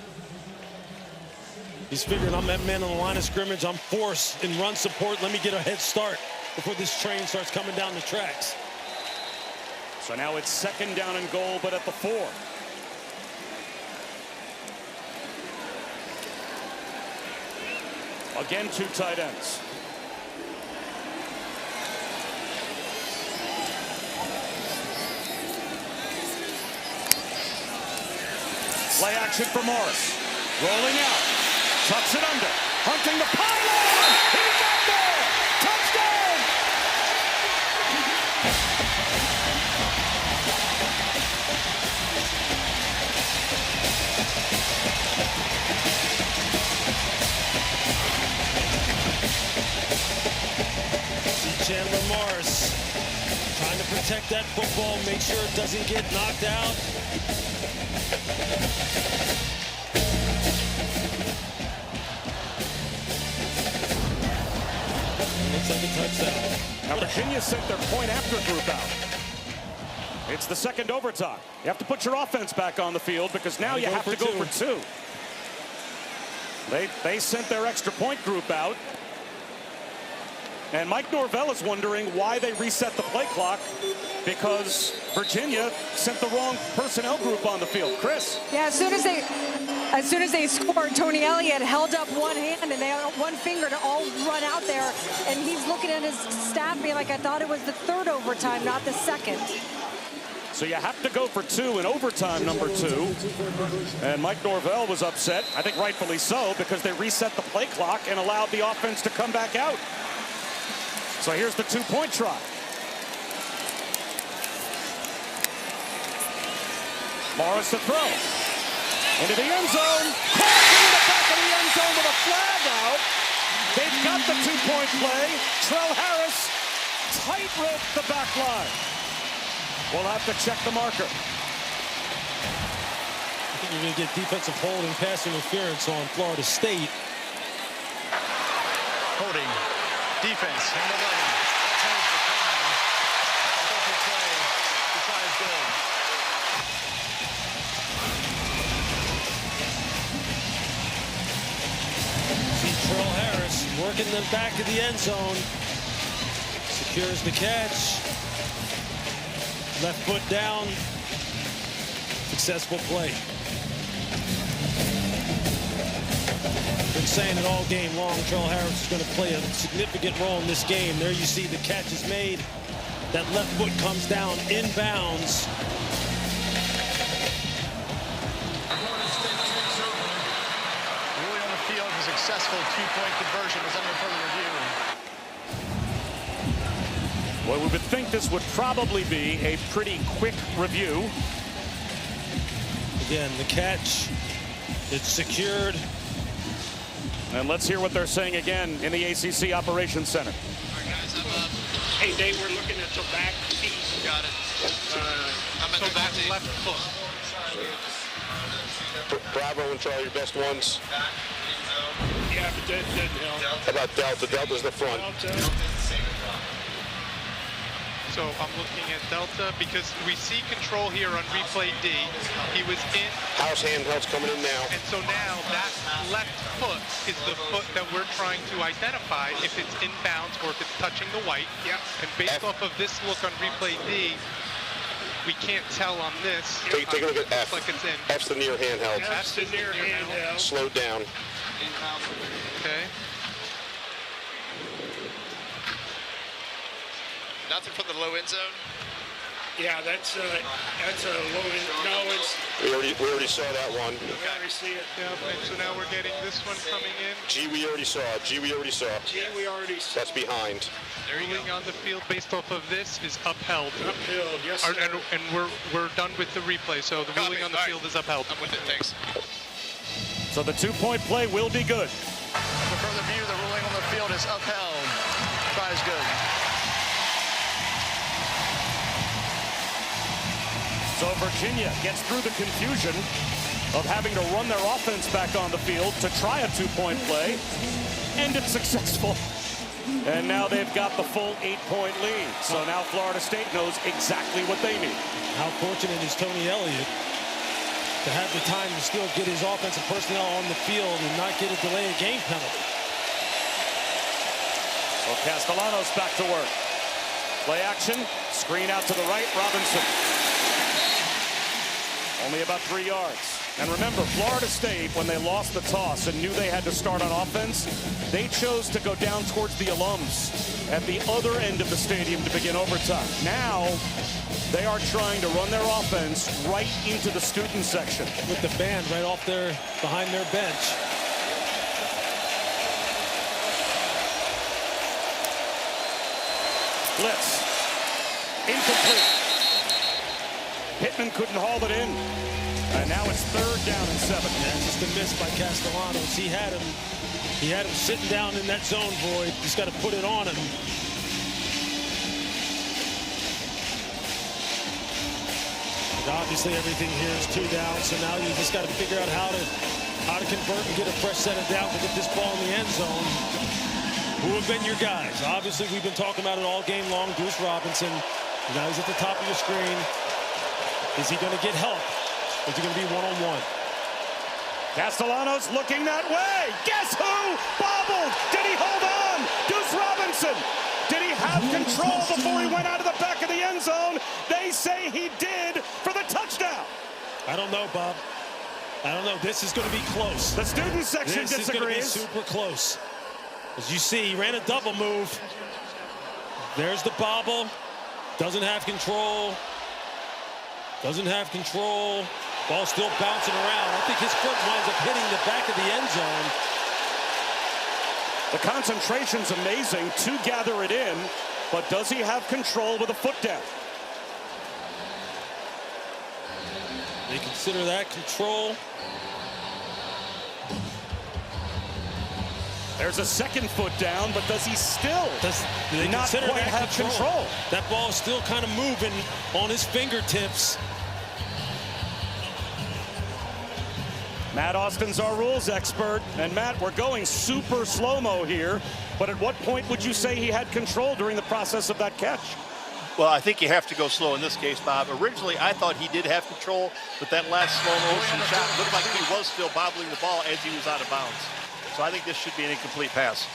He's figuring, I'm that man on the line of scrimmage. I'm force in run support. Let me get a head start before this train starts coming down the tracks. So now it's 2nd down and goal, but at the 4. Again, 2 tight ends. Play action for Morris. Rolling out. Tucks it under. Hunting the pylon. He got there. Touchdown. See Chandler Morris trying to protect that football, make sure it doesn't get knocked out. Looks like a touchdown. Now Virginia sent their point after group out. It's the 2nd overtime. You have to put your offense back on the field because now you have to go for 2. They sent their extra point group out. And Mike Norvell is wondering why they reset the play clock, because Virginia sent the wrong personnel group on the field. Chris? Yeah, as soon as they scored, Tony Elliott held up one hand and they had one finger to all run out there, and he's looking at his staff being like, I thought it was the 3rd overtime, not the 2nd. So you have to go for 2 in overtime number 2. And Mike Norvell was upset, I think rightfully so, because they reset the play clock and allowed the offense to come back out. So here's the 2-point try. Morris to throw. Into the end zone. Caught into the back of the end zone with a flag out. They've got the 2-point play. Trell Harris tight-roped the back line. We'll have to check the marker. I think you're going to get defensive holding, pass interference on Florida State. Holding. Defense. Number 11. Change the time. Defensive play. The try is good. See Trell Harris working them back to the end zone. Secures the catch. Left foot down. Successful play. Been saying it all game long. Trell Harris is going to play a significant role in this game. There you see the catch is made. That left foot comes down inbounds. Really on the field was successful two-point conversion is under further review. Well, we would think this would probably be a pretty quick review. Again, the catch, it's secured. And let's hear what they're saying again in the ACC Operations Center. Hey, Dave, we're looking at the back feet. Got it. I'm at the back left foot. Bravo and Charlie, your best ones. Yeah, but that doesn't help. How about Delta? Delta's the front. Delta. So I'm looking at Delta because we see control here on replay D. He was in. House handhelds coming in now. And so now that left foot is the foot that we're trying to identify if it's inbounds or if it's touching the white. Yep. And based off of this look on replay D, we can't tell on this. Take a look at F. Like it's in. F's the near handheld. That's the near handheld. Slow down. Okay. Nothing from the low end zone. Yeah, that's a low end. No, it's. We already saw that one. We already see it. Yeah, and so now we're getting this one coming in. G we already saw. G we already saw. G we already saw. That's behind. Ruling on the field based off of this is upheld. Upheld, yes, sir. And we're done with the replay, so the ruling on the field is upheld. I'm with it, thanks. So the two-point play will be good. For further view, the ruling on the field is upheld. Try is good. So Virginia gets through the confusion of having to run their offense back on the field to try a two-point play, and it's successful. And now they've got the full 8-point lead. So now Florida State knows exactly what they need. How fortunate is Tony Elliott to have the time to still get his offensive personnel on the field and not get a delay of game penalty. So Castellanos back to work. Play action, screen out to the right, Robinson. Only about 3 yards. And remember, Florida State, when they lost the toss and knew they had to start on offense, they chose to go down towards the alums at the other end of the stadium to begin overtime. Now, they are trying to run their offense right into the student section. With the band right off there behind their bench. Blitz. Incomplete. Pittman couldn't haul it in. And now it's 3rd down and 7. That's just a miss by Castellanos. He had him sitting down in that zone void. Just got to put it on him. And obviously everything here is 2 down, so now you just got to figure out how to convert and get a fresh set of downs to get this ball in the end zone. Who have been your guys? Obviously, we've been talking about it all game long. Bruce Robinson. Now he's at the top of your screen. Is he going to get help? Is he going to be one-on-one? Castellanos looking that way. Guess who? Bobbled. Did he hold on? Deuce Robinson. Did he have control before he went out of the back of the end zone? They say he did for the touchdown. I don't know, Bob. I don't know. This is going to be close. The student section disagrees. This is going to be super close. As you see, he ran a double move. There's the bobble. Doesn't have control. Doesn't have control. Ball still bouncing around. I think his foot winds up hitting the back of the end zone. The concentration's amazing to gather it in, but does he have control with a foot down? They consider that control. There's a second foot down, but does he still not quite have control? That ball is still kind of moving on his fingertips. Matt Austin's our rules expert. And Matt, we're going super slow-mo here, but at what point would you say he had control during the process of that catch? Well, I think you have to go slow in this case, Bob. Originally, I thought he did have control, but that last slow motion shot looked like he was still bobbling the ball as he was out of bounds. So I think this should be an incomplete pass.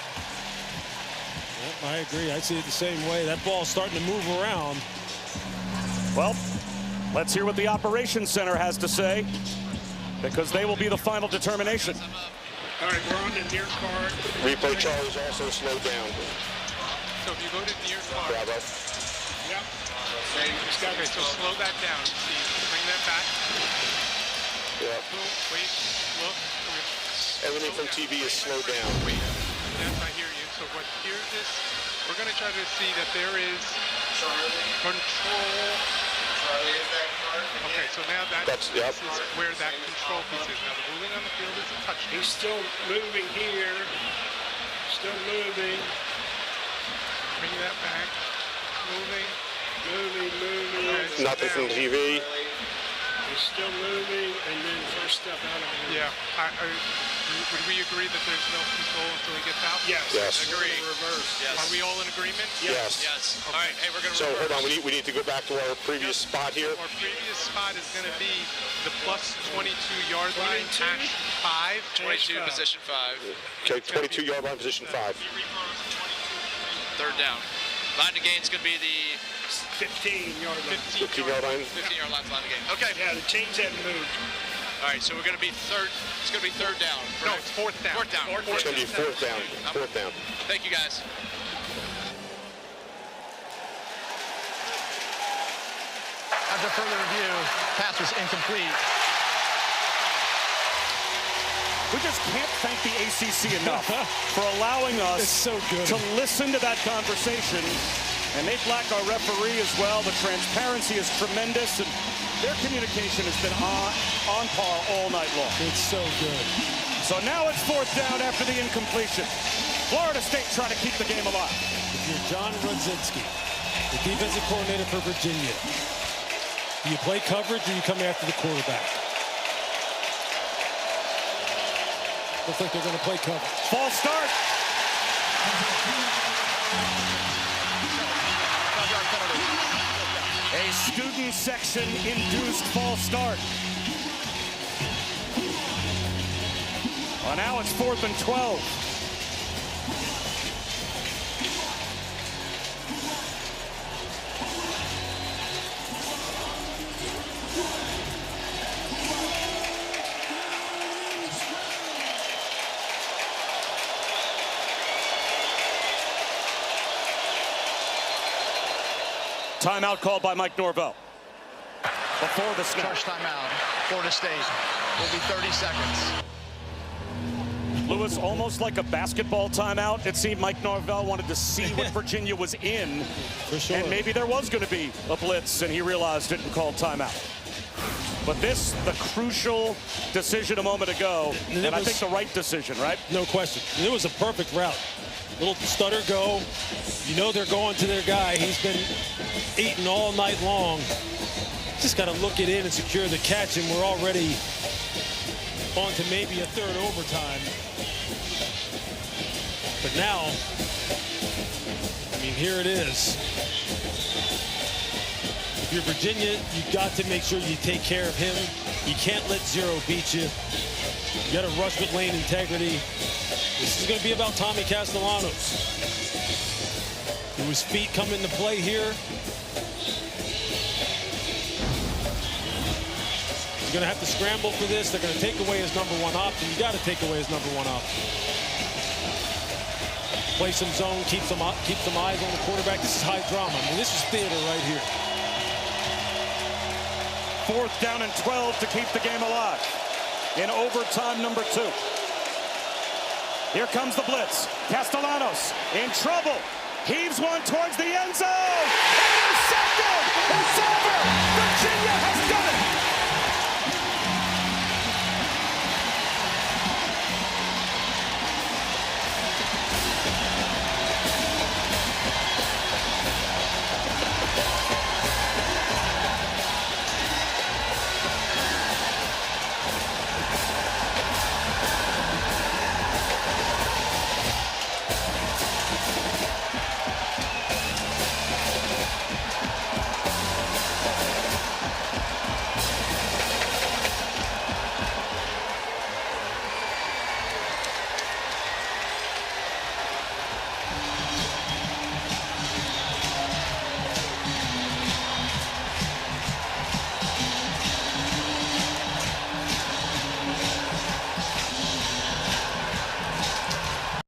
Yep, I agree. I see it the same way. That ball's starting to move around. Well, let's hear what the Operations Center has to say, because they will be the final determination. All right, we're on the near card. Replay Charlie's also slowed down. So if you go to near card. Bravo. Yep. Okay, so slow that down. Bring that back. Yep. Wait, look. everything from TV is slowed down. Wait, yes, I hear you. So what? Here's this. We're going to try to see that there is control. Okay, so now this is where that control piece is. Now the ruling on the field is a touchdown. He's still moving here. Still moving. Bring that back. Moving. Moving. Nothing from TV. He's still moving, and then first step out of the Yeah. Would we agree that there's no control until he gets out? Yes. Agree. Reverse. Yes. Are we all in agreement? Yes. All right. Hey, we're going to So hold on, we need to go back to our previous spot here. Our previous spot is going to be the plus 22-yard line, hash 5. 22, position 5. Okay, 22-yard line, position 5. Third down. Line to gain is going to be the 15-yard line. 15-yard line. 15-yard line to gain. Okay. Yeah, the chains haven't moved. All right, so we're going to be third. It's going to be third down. No, it's fourth down. Fourth down. It's going to be fourth down. Fourth down. Thank you, guys. After further review, pass was incomplete. We just can't thank the ACC enough for allowing us to listen to that conversation. And Nate Black, our referee as well. The transparency is tremendous, and their communication has been on par all night long. It's so good. So now it's fourth down after the incompletion. Florida State trying to keep the game alive. If you're John Rudzinski, the defensive coordinator for Virginia, do you play coverage or you come after the quarterback? Looks like they're going to play coverage. False start. A student section induced false start. Well, now it's 4th and 12. Timeout called by Mike Norvell. Before the snap. First timeout. Florida State will be 30 seconds. Lewis, almost like a basketball timeout. It seemed Mike Norvell wanted to see what Virginia was in. For sure. And maybe there was going to be a blitz, and he realized it and called timeout. But this, the crucial decision a moment ago, and I think the right decision, right? No question. It was a perfect route. Little stutter go. You know they're going to their guy. He's been eating all night long. Just got to look it in and secure the catch, and we're already on to maybe a third overtime. But now, I mean, here it is. If you're Virginia, you got to make sure you take care of him. You can't let zero beat you. You got to rush with lane integrity. This is going to be about Tommy Castellanos. Do his feet come into play here? He's going to have to scramble for this. They're going to take away his #1 option. You got to take away his #1 option. Play some zone, keep some eyes on the quarterback. This is high drama. I mean, this is theater right here. 4th down and 12 to keep the game alive. In overtime #2. Here comes the blitz. Castellanos in trouble. Heaves one towards the end zone. Intercepted. It's over.